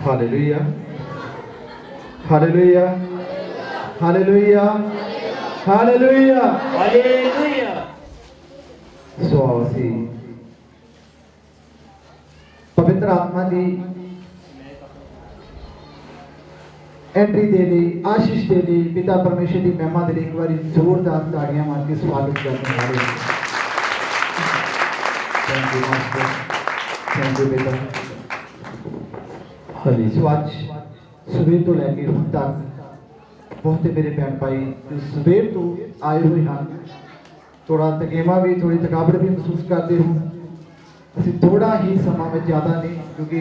Hallelujah hallelujah hallelujah hallelujah hallelujah. सो आओ असी पवित्र आत्मा की एंट्री दे ली, आशीष दे ली, पिता परमेश्वर की महिमा दे ली एक बार जोरदार ताड़ियां मार के स्वागत करने वाले। Thank you master, thank you बेटा। हाली सो आज सवेर तो लैके हुण तक बहुते मेरे भैन भाई जो सवेर तो आए हुए हैं, थोड़ा थकेवा भी, थोड़ी थकावट भी महसूस करते हो। असी थोड़ा ही समा में ज़्यादा नहीं, क्योंकि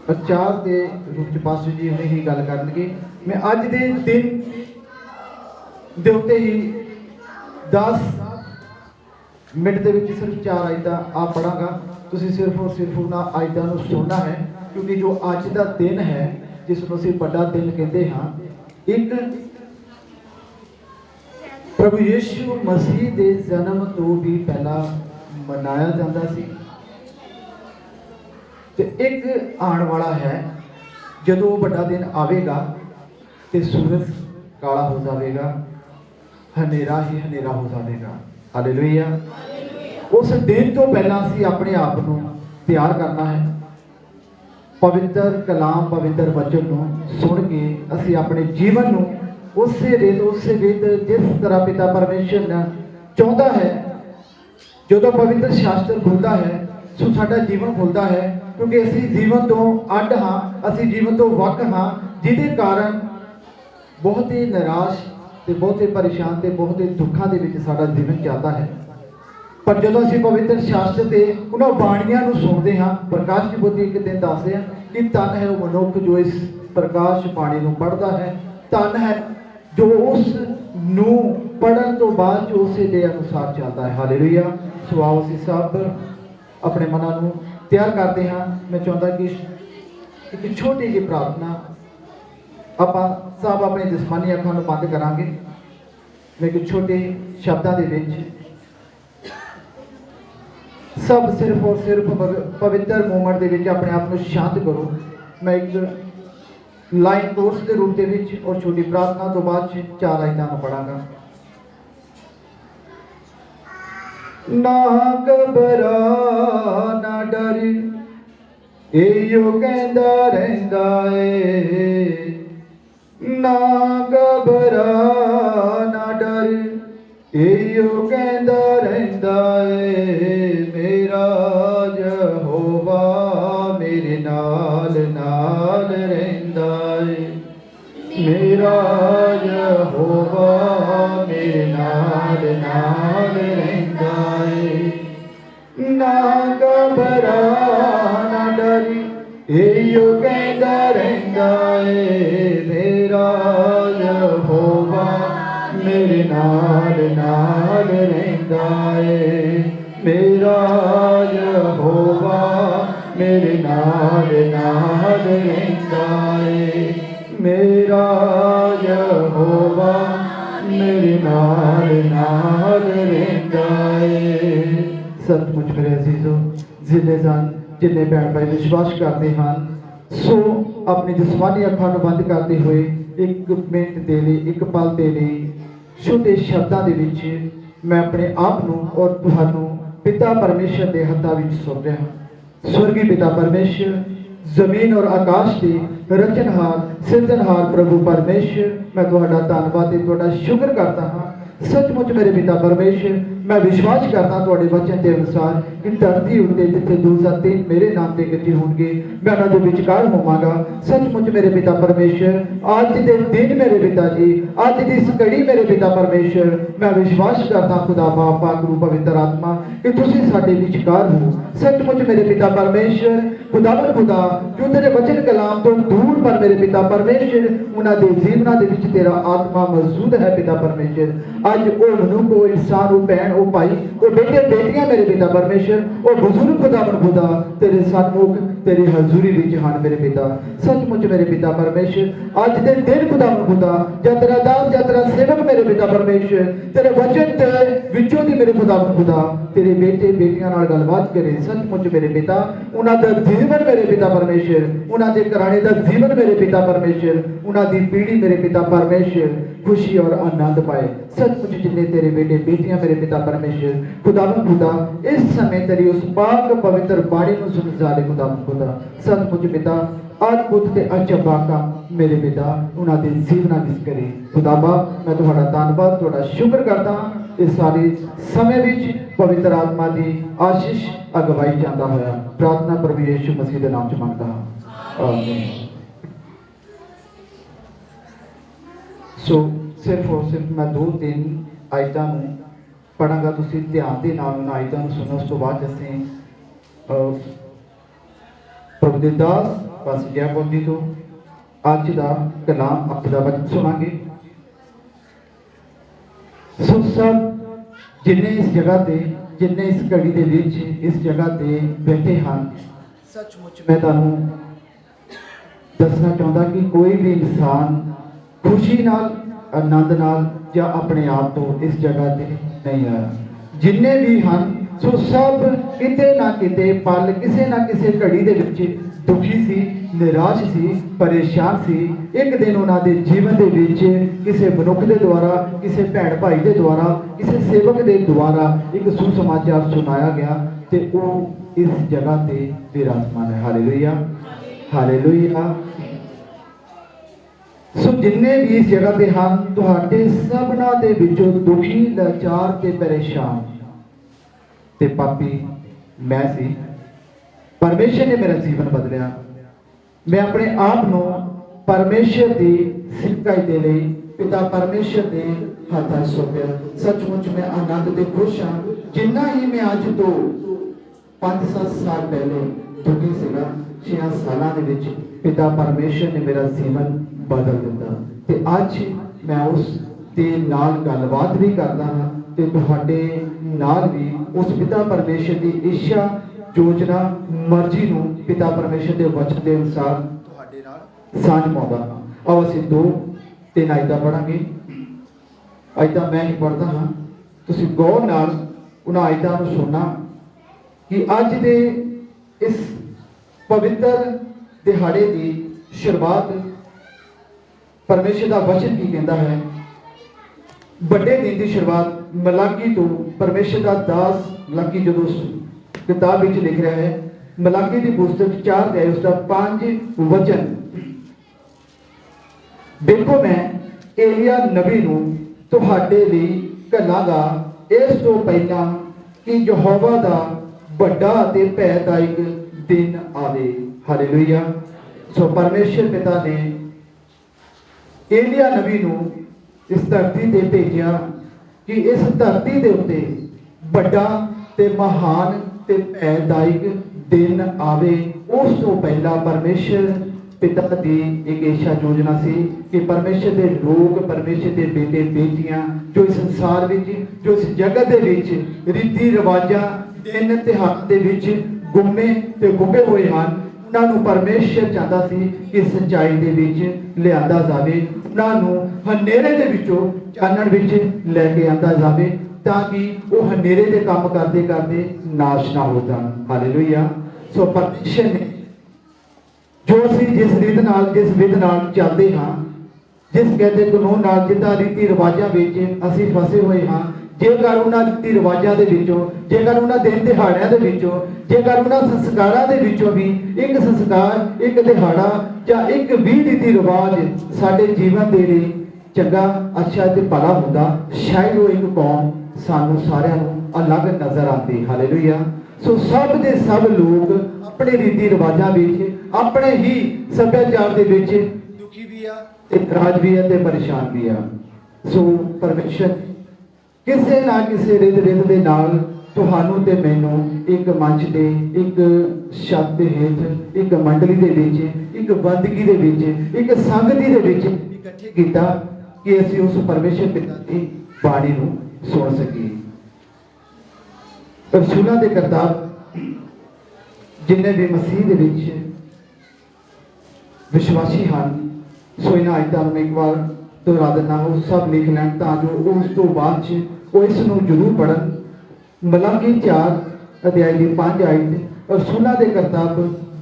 प्रचार के रूप च पास्टर जी हुणे ही गल करनगे। मैं अज दे दिन दे उत्ते ही 10 मिनट दे विच सिर्फ 4 आयतां आप पढ़ांगा। तुसीं सिर्फ और सिर्फ उन्हां आयतां नूं सुनना है, क्योंकि जो अज दा दिन है जिसनूं असीं बड़ा दिन कहते हाँ, एक प्रभु यीशु मसीह के जन्म तो भी पहला मनाया जाता सी, ते एक आने वाला है जदों बड़ा दिन आवेगा तो सूरज काला हो जाएगा, हनेरा ही हनेरा हो जाएगा। हालेलुया। उस दिन तो पहला असीं अपने आप को तैयार करना है, पवित्र कलाम पवित्र वचन को सुन के असीं अपने जीवन को उसे रीत जिस तरह पिता परमेश्वर ने चाहता है। जो पवित्र शास्त्र खुलता है सो साडा जीवन खुलता है, क्योंकि असी जीवन तो अड हाँ, असी जीवन तो वक हाँ, जिहदे कारण बहुत ही निराश ते बहुत ही परेशान ते बहुत ही दुखों के विच साडा जीवन जाता है। पर जो असी पवित्र शास्त्र के उन्होंने बाणियां नूं सुनते हाँ, प्रकाश की बुद्धि एक दिन दसदे हैं कि धन है वो मनुख जो इस प्रकाश बाणी नूं पढ़ता है, धन है जो उस नूं पढ़न तो बाद जो उस दे अनुसार चलता है। हालेलुया। सो आओ असीं सब अपने मनां नूं तैयार करते हैं। मैं चाहता कि एक छोटी जी प्रार्थना आपां सब अपने जिस्मानी अखां नूं बंद करांगे। मैं एक छोटे शब्दां दे विच सब सिर्फ और सिर्फ पवित्र मूवमेंट के विच अपने आप को शांत करो। मैं एक लाइन कोर्स के रूप के विच और छोटी प्रार्थना तो बाद 4 आयतां पढ़ांगा। ना घबरा ना डर एयो कहंदा रहिंदा ए, ना घबरा ना डर एयो कहंदा रहिंदा ए, मेरा यहोवा मेरे नाल नाल रहिंदा ए, मेरा यहोवा मेरे नाल नाल रहिंदा ए, ना घबरा ना डर एयो कहंदा रहिंदा ए, मेरा यहोवा मेरे नाल नाल रहिंदा ए, मेरा यहोवा मेरे नाल नाल रहिंदा ए, मेरा यहोवा मेरे नाल नाल रहिंदा ए। सचमुच मेरे अजीजों, जिन्ने जन जिन्ने भैन भाई विश्वास करते हैं सो अपनी जिस्मानी अखां नूं बंद करते हुए एक मिनट दे लिए, एक पल दे लिए छोटे शब्दों के विच मैं अपने आप नूं और तुहानूं पिता परमेश्वर के हत्थां विच सौंप रहा हां। स्वर्गीय पिता परमेश्वर, जमीन और आकाश के रचनहार सिरजनहार प्रभु परमेश्वर, मैं तुहाडा धन्नवाद ते तुहाडा शुक्र करता हाँ। सचमुच मेरे पिता परमेश्वर, मैं विश्वास करता तुहाडे वचन के अनुसार कि धरती उत्ते जिथे 2 या 3 मेरे नाम से इकट्ठे होणगे मैं उन्हां दे विचकार होवांगा। सचमुच मेरे पिता परमेश्वर, आज के दिन मेरे पिता जी, आज की इस घड़ी मेरे पिता परमेश्वर, मैं विश्वास करता खुदा बाप पाक रूप पवित्र आत्मा कि तुसीं साडे विचकार हो। सचमुच मेरे पिता परमेश्वर, खुदावन खुदा जो तेरे वचन कलाम तो दूर पर मेरे पिता परमेश्वर उन्हां दे जीवनां दे विच तेरा आत्मा मौजूद है पिता परमेश्वर। अज वो मनुख वो इंसान वो भैन वो भाई, वो बेटे बेटियां मेरे पिता परमेश्वर, वो बुजुर्ग खुदावन खुदा तेरे सन्मुख तेरी हजूरी विच हन मेरे पिता। सचमुच मेरे पिता परमेश्वर अज दे दिन खुदावन खुदा या तेरा दास या तेरा सेवक मेरे पिता परमेश्वर तेरे वचन ते विचों दी मेरे खुदावन खुदा तेरे बेटे बेटियां नाल गलबात करे। सचमुच मेरे पिता उन्हां दा जीवन मेरे पिता परमेश्वर, उन्हां दे घराणे दा जीवन मेरे पिता परमेश्वर, उन्हां दी पीढ़ी मेरे पिता परमेश्वर खुशी और आनंद पाए। सचमुच जिन्ने तेरे बेटे बेटियां मेरे पिता परमेश्वर खुदावन खुदा इस समय तेरी उस पाक पवित्र बाणी को सुन जा रहे खुदावन खुदा। सचमुच पिता अद्भुत ते अचंभा काम मेरे पिता उन्हां दे जीवनां विच करे। खुदाबा मैं तुहाड़ा धन्नवाद तुहाड़ा शुक्र करदा हां इस सारे समय विच पवित्र आत्मा दी आशीष अगवाई चाहता होया प्रार्थना प्रभु यीशु मसीह दे नाम च मंगदा हां आमीन। सो सिर्फ और सिर्फ मैं 2-3 आयतां नूं पढ़ांगा, तुसीं ध्यान दे नाल उन्हां आयतां नूं सुणो। उस तो बाद असीं प्रभु दे दास पास जयबोधी तो अज दा कलाम अज दा वचन सुनांगे। सो सब जिन्ने इस जगह ते जिन्ने इस घड़ी दे विच इस जगह ते बैठे हैं, सचमुच मैं तुहानूं दसना चाहुंदा कि कोई भी इंसान खुशी नाल आनंद नाल या अपने आप तो इस जगह ते नहीं आया। जिन्ने भी हैं सो सब किते ना किते पल किसे ना किसे घड़ी दे विच दुखी सी, निराश सी, परेशान सी। एक दिन उन्हां दे जीवन दे विच किसे मनुख दे द्वारा, किसे भैन भाई दे द्वारा, किसे सेवक दे द्वारा एक सुसमाचार सुनाया गया ते वो इस जगह ते विराजमान है। Hallelujah hallelujah. सो जिन्ने भी इस जगह पे हैं तुहाडे सबना दे विचों दुखी लाचार ते परेशान ते पापी मैं सी। परमेश्वर ने मेरा जीवन बदलिया। मैं अपने आप नूं परमेश्वर की सिखाई दे लई पिता परमेश्वर के हाथां सौंपिया। सचमुच मैं आनंद ते खुश हाँ। जिन्ना ही मैं अज तो 5-7 साल पहले दुखी सीगा, 6 सालां दे विच पिता परमेश्वर ने मेरा जीवन बदल दिता ते अज मैं उस दे नाल गलबात भी करदा हां ते तुहाडे नाल भी उस पिता परमेश्वर की इच्छा योजना मर्जी नूं पिता परमेश्वर के वचन के अनुसार तुहाडे नाल सांझ पाउंदा हां। आओ असीं 2-3 आयतां पढ़ांगे। आयतां मैं ही पढ़दा हां, तुसीं गौर नाल उन्हां आयतां नूं सुनना कि अज दे इस पवित्र दिहाड़े की शुरुआत परमेश्वर का वचन की कहता है। बड़े दिन की शुरुआत मलाकी तो परमेश्वर का दास मलाकी जो किताब विच लिख रहा है, मलाकी की पुस्तक 4 अध्याय उसका 5 वचन। देखो मैं एलिया नबी नूं तुहाडे लई घल्लांगा इस तो पहला कि यहोवा दा बड़ा ते भयदायक दिन आवे। हालेलुया। सो परमेश्वर पिता ने एलिया नबी नूं इस धरती ते भेजिया कि इस धरती दे उत्ते बड़ा ते महान ते भयदायक दिन आवे। उस तो पहला परमेश्वर पिता की एक ऐसा योजना सी कि परमेश्वर के लोग, परमेश्वर के बेटे बेटियां जो इस संसार विच, जो इस जगत दे विच रीति रिवाजां दिन तिहार दे विच गुमे ते गुमे हुए हैं, उन्होंने परमेश्वर चाहता सी कि सच्चाई दे विच लिआंदा जावे, उन्होंने हनेरे दे विचों चानण विच लैके आंदा जावे ताकि वो हनेरे दे काम करते करते नाश ना हो जान। हालेलुया। सो परमेश्वर ने जो असीं जिस रीत नाल जिस विध नाल चलते हाँ, जिस कहते कानून नाल जिद्दां रीति रिवाजां विच असीं फसे हुए हाँ, जेकर उन्हां रीति रिवाजां दे विचों, जेकर उन्हां दिन दिहाड़िਆਂ ਦੇ ਵਿੱਚੋਂ, जेकर उन्हां संस्कारां ਦੇ ਵਿੱਚੋਂ भी एक संस्कार, एक दिहाड़ा ਜਾਂ एक भी रीति रिवाज साडे जीवन दे लई चंगा अच्छा ते भला हुंदा, शायद वो एक कौम सानू सारिਆਂ ਨੂੰ अलग नजर आती। हालेलुया। सो सब दे सब लोग अपने रीति रिवाजां विच, अपने ही सभ्याचार दे विच दुखी भी आ ते नाराज भी है ते परेशान भी आ। सो परमेश्वर किसी ना किसी रिद रिद दे नाल तुहानू ते मैनू एक मंच दे, एक छत दे हेठ, एक मंडली दे विच, एक बंदगी दे विच, एक संगति दे विच इकट्ठे कीता कि असीं उस परमेश्वर पिता दी बाणी नू सुन सकीए। रसूलों के करतार जिन्हें भी मसीह दे विच विश्वासी हैं, सो इन्हां आयतां नूं एक बार दोहरा देना, वो सब लिख लैण तां जो उस तो बाद वो इस नूं जरूर पढ़न। मलाकी 4 अध्याय की 5 आयत, रसूलों के करतार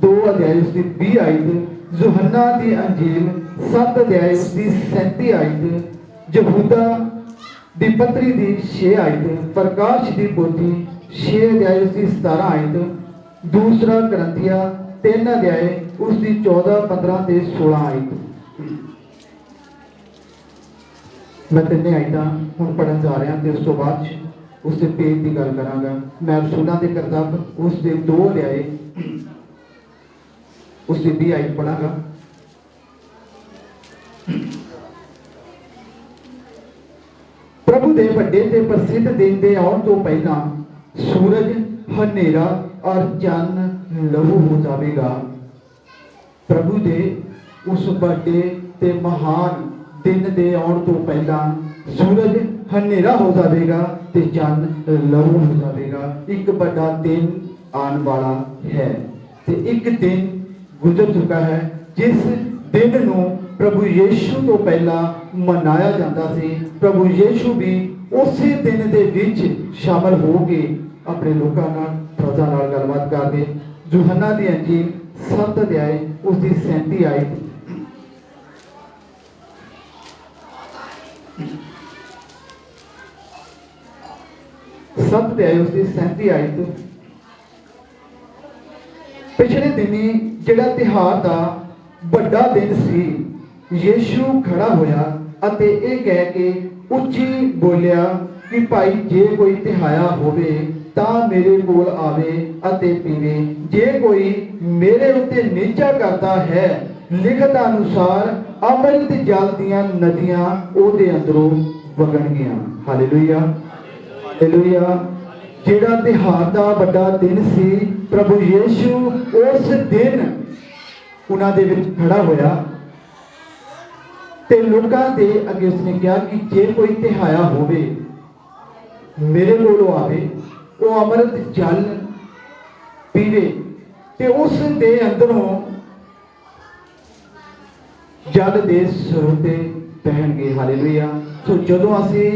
2 अध्याय उसकी 20 आयत, यूहन्ना की अंजील 7 अध्याय उसकी 37 आयत, यहूदा दी पत्री दी 6 आयत, प्रकाश दी पोथी 6 अध्याय उसकी 17 आयत, दूसरा करंथिया 3 अध्याय उसकी 14, 15 ते 16 आयत। मैं 3 आयतां हुण पढ़न जा रहा ते उस तो बाद उसके पेज की गल करांगा। मैं रसूलों के करताब उसके 2 अध्याय उसकी 20 आयत पढ़ांगा। प्रभु दे वड्डे ते प्रसिद्ध दिन दे आउण तो पहला सूरज हनेरा और चन्न लहू हो जाएगा। प्रभु दे उस वड्डे ते महान दिन दे आउण तो पहला सूरज हनेरा हो जाएगा ते चन्न लहू हो जाएगा। एक बड़ा दिन आने वाला है ते एक दिन गुजर चुका है जिस दिन नूं प्रभु यीशु तो पहला मनाया जाता सी। प्रभु यीशु भी उसी दिन दे विच शामिल हो के अपने लोगों नाल प्रजा नाल गलबात करदे। यूहन्ना दी अंजील 7 अध्याय उसकी 37 आयत, उसकी 37 आयत, पिछले दिनी जिहड़ा तिहार दा बड़ा दिन सी, यीशु खड़ा होया अते ये कह के उच्ची बोलिया कि भाई जे कोई तिहाया होवे तां मेरे कोल आवे अते पीवे। जे कोई मेरे उत्ते निचा करता है, लिखत अनुसार अमृत जल दियां नदियां ओदे अंदरों वगणगियां। Hallelujah, hallelujah. जेड़ा तिहार दा बड़ा दिन सी, प्रभु यीशु उस दिन उन्हां दे विच खड़ा होया ते लोकां दे अगे उसने कहा कि जे कोई तिहाया होवे मेरे कोलों आवे, वो अमृत जल पीवे ते उस दे अंदरों जल दे स्रोते बहणगे। हालेलुया। सो जदों असीं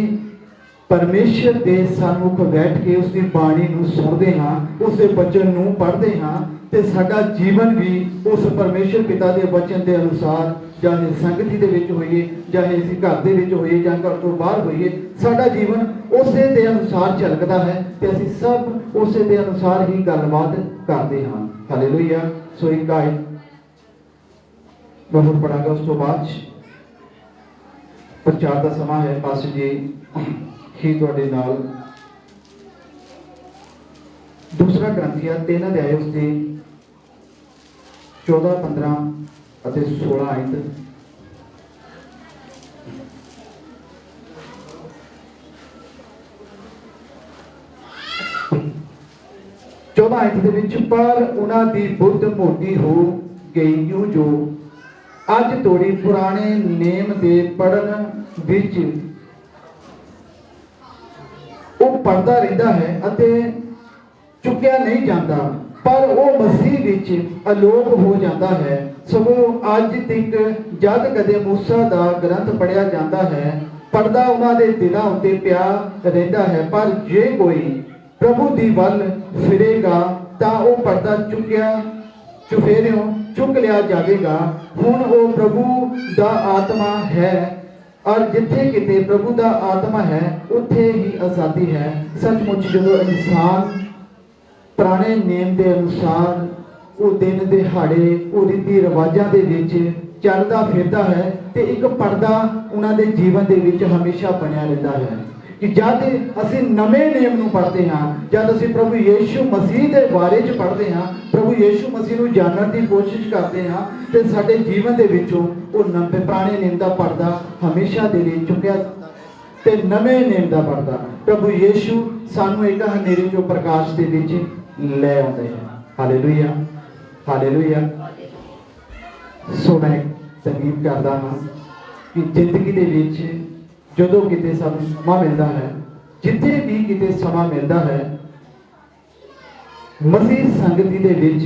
परमेश्वर के सन्मुख बैठ के उसकी बाणी नूं सुणदे हां, उसके वचन नूं पढ़दे हां ते साडा जीवन भी उस परमेश्वर पिता के वचन के अनुसार, चाहे संगति दे विच होइए, चाहे असीं घर दे विच होइए जां घर तो बाहर होइए, साडा जीवन उसे दे अनुसार झलकदा है ते असीं सब उसे दे अनुसार ही गलबात करदे हां। हालेलुया। सो एक आयत मैं पढ़ांगा, उस तो बाद प्रचार का समा है। पास जी ही तुहाडे नाल दूसरा करंथिया 3 अध्याय उसकी 14, 15 ਅਤੇ 16 आयत। 14 आयत ਦੇ ਵਿੱਚ ਪਰ ਉਹਨਾਂ ਦੀ ਬੁੱਧ ਮੋਟੀ ਹੋ ਗਈ, ਕਿਉਂ ਜੋ ਅੱਜ ਤੋੜੀ ਪੁਰਾਣੇ ਨੇਮ ਦੇ ਪੜਨ ਵਿੱਚ ਉਹ ਪੜਦਾ ਰਹਿੰਦਾ ਹੈ ਅਤੇ ਚੁੱਕਿਆ ਨਹੀਂ ਜਾਂਦਾ, पर वो मसीह विच अलोप हो जाता है। सगों अज तक जद कदे मूसा दा ग्रंथ पढ़िया जाता है, पढ़दा उन्हां दे दिलां उत्ते पिया रहिंदा है, पर जे कोई प्रभु दी वल फिरेगा तां वो पढ़दा चुफेरियों चुक लिया जाएगा। हुण वो प्रभु दा आत्मा है और जिथे किते प्रभु दा आत्मा है उत्थे ही आजादी है। सचमुच जो इंसान पुराने नेम के अनुसार वो दिन दिहाड़े वो रीति रिवाजा के चलता फिरता है तो एक पर्दा उन्होंने जीवन के हमेशा बनया रहता है कि जब असी नवे नेम नूं पढ़ते हाँ, जब असी प्रभु यीशु मसीह के बारे च पढ़ते हाँ, प्रभु यीशु मसीह नूं जानने की कोशिश करते हाँ, तो साडे जीवन के पुराने नेम का पर्दा हमेशा के लिए चुकया ते नवे नेम का पर्दा प्रभु यीशु सानू एक हनेरे चो प्रकाश के ले आते हैं। Hallelujah, hallelujah. सो मैं संगीत करता हाँ कि जिंदगी के विच जदों किते सानू समा मिलता है, जिथे भी किते समा मिलता है, मसीह संगति दे विच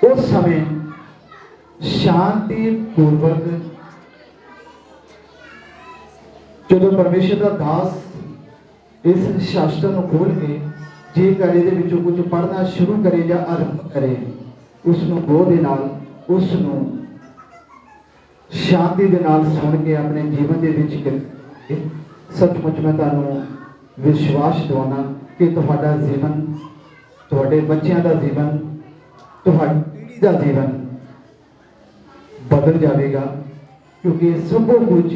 उस समय शांति पूर्वक जो परमेश्वर का दास इस शास्त्र को खोल के जेकर ये कुछ पढ़ना शुरू करे या आरंभ करे उसनों गो दे नाल उसनों शांति दे नाल सुन के अपने जीवन के विच सचमुच मैं तुहानूं विश्वास दिवाना कि तुहाडा जीवन तुहाडे बच्चों का जीवन तुहाडी पीढ़ी का जीवन बदल जाएगा क्योंकि सब कुछ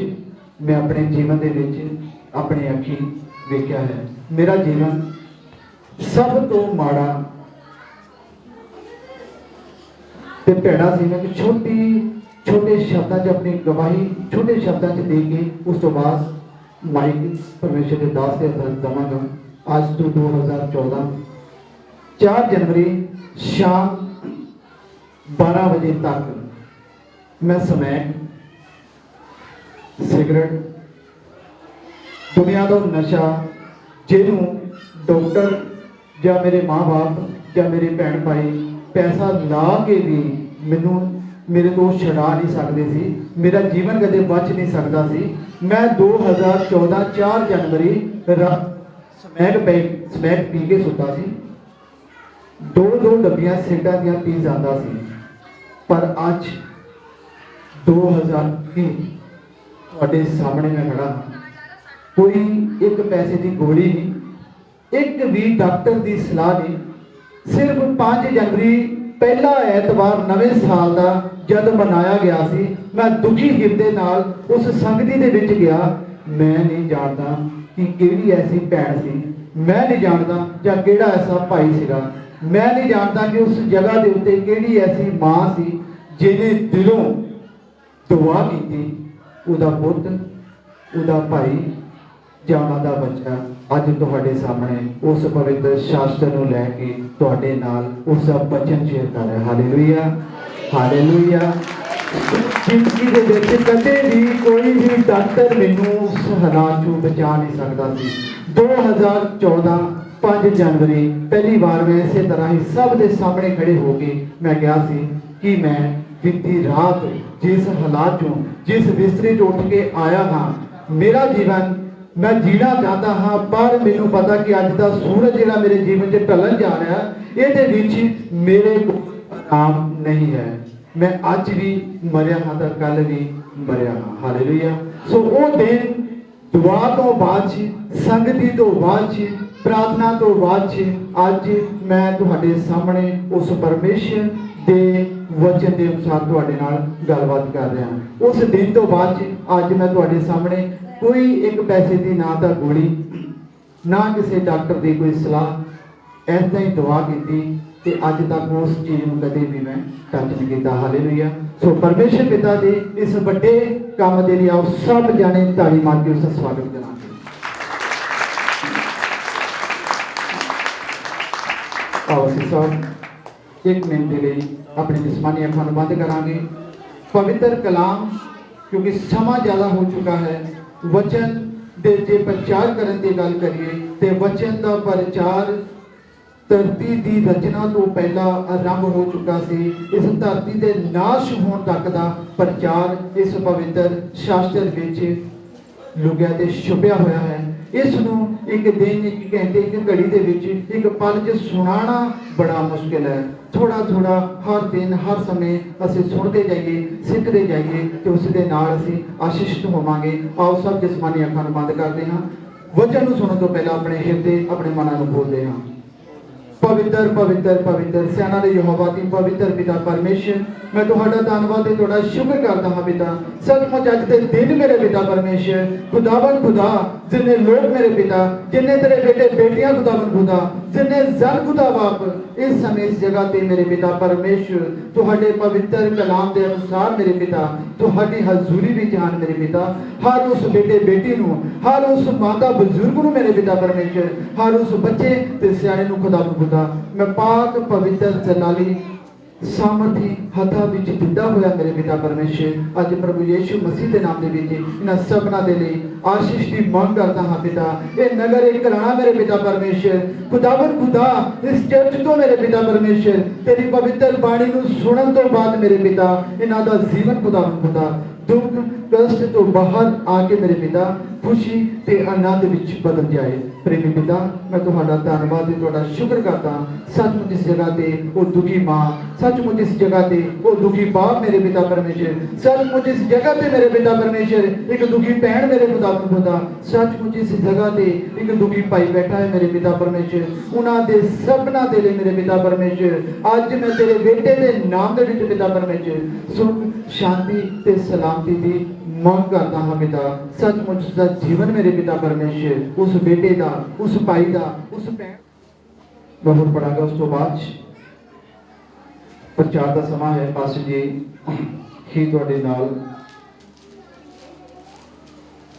मैं अपने जीवन के विच अपने अखी वेख्या है। मेरा जीवन सब तो माड़ा ते भैड़ा सी। मैं छोटे शब्दों च अपनी गवाही छोटे शब्दों च दे के उस तो बाद माइक परमेश्वर के दास के हथ देवांगा। आज तो 2014 4 जनवरी शाम 12 बजे तक मैं समैक सिगरेट दुनिया का नशा जिन्हों डॉक्टर या मेरे माँ बाप या मेरे भैन भाई पैसा ला के भी मैनू मेरे तो छड़ा नहीं सकते सी। मेरा जीवन कदे बच नहीं सकता सी। मैं 2014 4 जनवरी समैक पी के सुता सी। 2 डब्बियां सिगरेटां दियां पी जाता सी। पर अज 2020 तुहाडे सामने मैं खड़ा कोई एक पैसे की गोली नहीं, एक भी डॉक्टर की सलाह नहीं। सिर्फ 5 जनवरी पहला एतवार नवे साल का जब मनाया गया सी मैं दुखी हिरदे नाल उस संगति दे विच गया। मैं नहीं जानता कि किहड़ी ऐसी भैन सी, मैं नहीं जानता या किहड़ा ऐसा भाई सीगा, मैं नहीं जानता कि उस जगह के उत्ते किहड़ी ऐसी माँ सी जिन्हें दिलों दुआ की उदा पुत उदा भाई ਜਾਂ ਉਹਨਾਂ ਦਾ ਬੱਚਾ ਅੱਜ ਤੁਹਾਡੇ ਸਾਹਮਣੇ ਉਸ ਪਵਿੱਤਰ ਸ਼ਾਸਤਰ ਨੂੰ ਲੈ ਕੇ ਤੁਹਾਡੇ ਨਾਲ ਉਸ ਦਾ ਬਚਨ ਸ਼ੇਅਰ ਕਰ ਰਿਹਾ। Hallelujah hallelujah. ਜ਼ਿੰਦਗੀ ਦੇ ਵਿੱਚ ਕਦੇ ਵੀ ਕੋਈ ਵੀ ਡਾਕਟਰ ਮੈਨੂੰ ਉਸ ਹਾਲਾਤ ਤੋਂ ਬਚਾ ਨਹੀਂ ਸਕਦਾ ਸੀ। 2014 5 जनवरी पहली बार मैं इस तरह ही सब के सामने खड़े होके मैं गया सी कि मैं बीती रात जिस हालात चों जिस बिस्तरे चों उठ के आया हाँ मेरा जीवन मैं जीना चाहता हाँ पर मैनू पता कि अज का सूरज जिहड़ा मेरे जीवन से ढलन जा रहा ये मेरे आराम नहीं है। मैं अज भी मरिया हाँ तो कल भी मरिया हाँ। हालेलुया। सो वो दिन दुआ तो बाद संगति तो बाद प्रार्थना तो बाद अज मैं तुहाडे सामने उस परमेश्वर के वचन के अनुसार तुहाडे नाल गलबात कर रहा। उस दिन तो बाद अज मैं तुहाडे सामने कोई एक पैसे की ना तो गोली ना किसी डॉक्टर की कोई सलाह ऐसा ही दुआ की अज तक उस चीज़ को कभी भी मैं टच नहीं किया। हालेलुया। सो परमेश्वर पिता के इस बड़े काम के लिए आप सब जाने ताली मार के उसका स्वागत करा। साहब 1 मिनट के लिए अपनी जिस्मानी अखां बंद करांगे। पवित्र कलाम क्योंकि समा ज़्यादा हो चुका है वचन दे जे प्रचार करने की गल करिए तो वचन का प्रचार धरती की रचना तो पहला आरंभ हो चुका सी। इस धरती के नाश होने तक का प्रचार इस पवित्र शास्त्र विच लुकिया ते छुपिया होया है। इसनूं एक दिन एक घंटे एक घड़ी दे विच एक पल च सुनाना बड़ा मुश्किल है। थोड़ा थोड़ा हर दिन हर समय असीं सुनते जाइए सीखते जाइए तो उसके नाल असीं आशीषित होवांगे। आओ सब जिस्मानी अखां नूं बंद करते हैं। वचन नूं सुनने तो पहला अपने हिरदे अपने मनां नूं खोलते हैं। पवित्र पवित्र पवित्र सेना दे यहोवा दी पवित्र पिता परमेश्वर मैं तुहाडा धन्नवाद ते तुहाडा शुक्र करदा हां पिता। सचमुच अज दे दिन मेरे पिता परमेश्वर खुदावन खुदा जिन्ने लोग मेरे पिता जिन्ने तेरे बेटे बेटियां खुदावन खुदा जिन्ने जन खुदा बाप इस समय इस जगह ते मेरे पिता परमेश्वर तुहाडे पवित्र कलाम के अनुसार मेरे पिता तुहाडी हजूरी विच हन मेरे पिता। हर उस बेटे बेटी नूं हर उस माता बुजुर्ग नूं मेरे पिता परमेश्वर हर उस बच्चे ते सियाणे नूं खुदावन खुदा मैं पाक पवित्र जलाली सामर्थी हथा विच दिता होया मेरे पिता परमेश्वर अज प्रभु यीशु मसीह के नाम दे विच इन्हां सबना दे लई आशीष की मांग करता हाँ पिता। ये नगर एक घराना मेरे पिता परमेश्वर खुदावन खुदा इस चर्च तो मेरे पिता परमेश्वर तेरी पवित्र बाणी नूं सुनन तो बाद मेरे पिता इन्हां दा जीवन खुदावन खुदा दुख कष्ट तो बाहर आके मेरे पिता खुशी ते आनंद विच बदल जाए। प्रेमी पिता मैं तुहाडा धन्नवाद ते तुहाडा शुक्र करता सचमुच इस जगह ते वो दुखी मां सचमुच इस जगह ते वो दुखी बाप मेरे पिता परमेश्वर सचमुच इस जगह ते मेरे पिता परमेश्वर एक दुखी भैन मेरे खुदा सचमुच इस जगह ते एक दुखी भाई बैठा है मेरे पिता परमेश्वर उन्हां दे सबना दे ले मेरे पिता परमेश्वर अज मैं तेरे बेटे दे नाम दे विच पिता परमेश्वर सुख शांति ते सलामती दी मांग करता हाँ पिता। सचमुच उसका जीवन मेरे पिता परमेश्वर उस बेटे का उस भाई का उस भैन बहुत पढ़ागा उस तो बाद प्रचार का समा है। पास जी ही तुहाडे नाल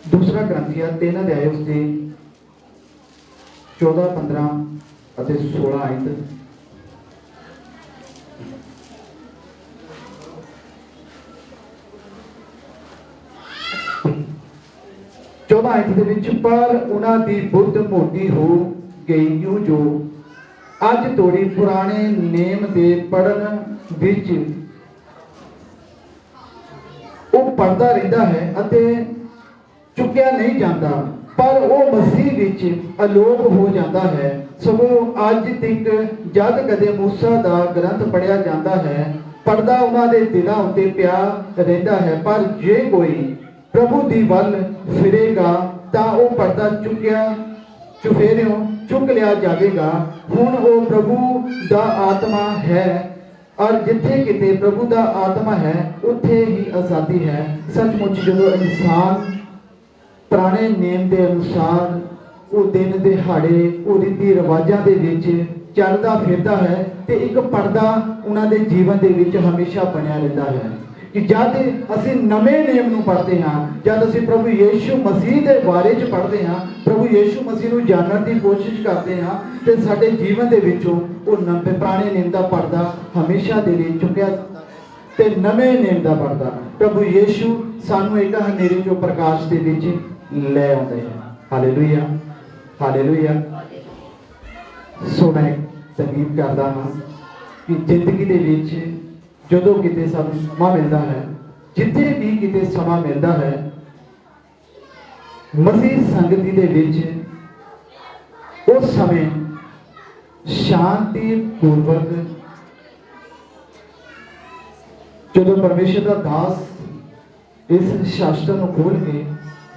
दूसरा ग्रंथिया 3 अध्याय उसके 14, 15 और 16 आयत 14 आयत ਦੇ ਵਿੱਚ ਪਰ ਉਹਨਾਂ ਦੀ ਬੁੱਧ ਮੋਟੀ ਹੋ ਗਈ ਕਿਉਂ ਜੋ ਅੱਜ ਤੋੜੀ ਪੁਰਾਣੇ ਨੇਮ ਦੇ ਪੜਨ ਵਿੱਚ ਉਹ ਪੜਦਾ ਰਹਿੰਦਾ ਹੈ ਅਤੇ ਚੁੱਕਿਆ ਨਹੀਂ ਜਾਂਦਾ ਪਰ ਉਹ ਮਸੀਹ ਵਿੱਚ ਅਲੋਪ ਹੋ ਜਾਂਦਾ ਹੈ। ਸਗੋਂ ਅੱਜ ਤੱਕ ਜਦ ਕਦੇ ਮੂਸਾ ਦਾ ਗ੍ਰੰਥ ਪੜਿਆ ਜਾਂਦਾ ਹੈ ਪੜਦਾ ਉਹਨਾਂ ਦੇ ਦਿਲਾਂ ਉੱਤੇ ਪਿਆ ਰਹਿੰਦਾ ਹੈ ਪਰ ਜੇ ਕੋਈ प्रभु दी वल फिरेगा ता वो पर्दा चुफेरियों चुक लिया जाएगा। हुण वो प्रभु दा आत्मा है और जिथे किते प्रभु दा आत्मा है उत्थे ही आज़ादी है। सचमुच जो इंसान पुराने नेम के अनुसार वो दिन दिहाड़े वो रीति रिवाजां दे विच चलदा फिरदा है ते एक पर्दा उन्हां दे जीवन दे विच हमेशा बनिया रहता है कि जब असी नवे नियम नूं पढ़ते हाँ जब असी प्रभु यीशु मसीह के बारे च पढ़ते हाँ प्रभु यीशु मसीह नूं जानने की कोशिश करते हाँ तो साडे जीवन दे विचों वो नवे पुराने नियम का पर्दा हमेशा दे लई चुकिया ते नवे नियम का पर्दा प्रभु यीशु सानूं एक हनेरे चों प्रकाश दे विच लै आउंदे हैं। Hallelujah hallelujah. सो मैं संगीत करदा हाँ कि जिंदगी दे विच ਜਦੋਂ ਕਿਤੇ ਸਾਨੂੰ ਸਮਾਂ ਮਿਲਦਾ ਹੈ ਜਿੱਥੇ ਵੀ ਕਿਤੇ ਸਮਾਂ ਮਿਲਦਾ ਹੈ ਮਸੀਹ ਸੰਗਤੀ ਦੇ ਵਿੱਚ ਉਸ ਸਮੇਂ ਸ਼ਾਂਤੀ ਪੂਰਵਕ ਜਦੋਂ ਪਰਮੇਸ਼ਰ ਦਾ ਦਾਸ ਇਸ ਸ਼ਾਸਤਰ ਨੂੰ ਖੋਲ ਕੇ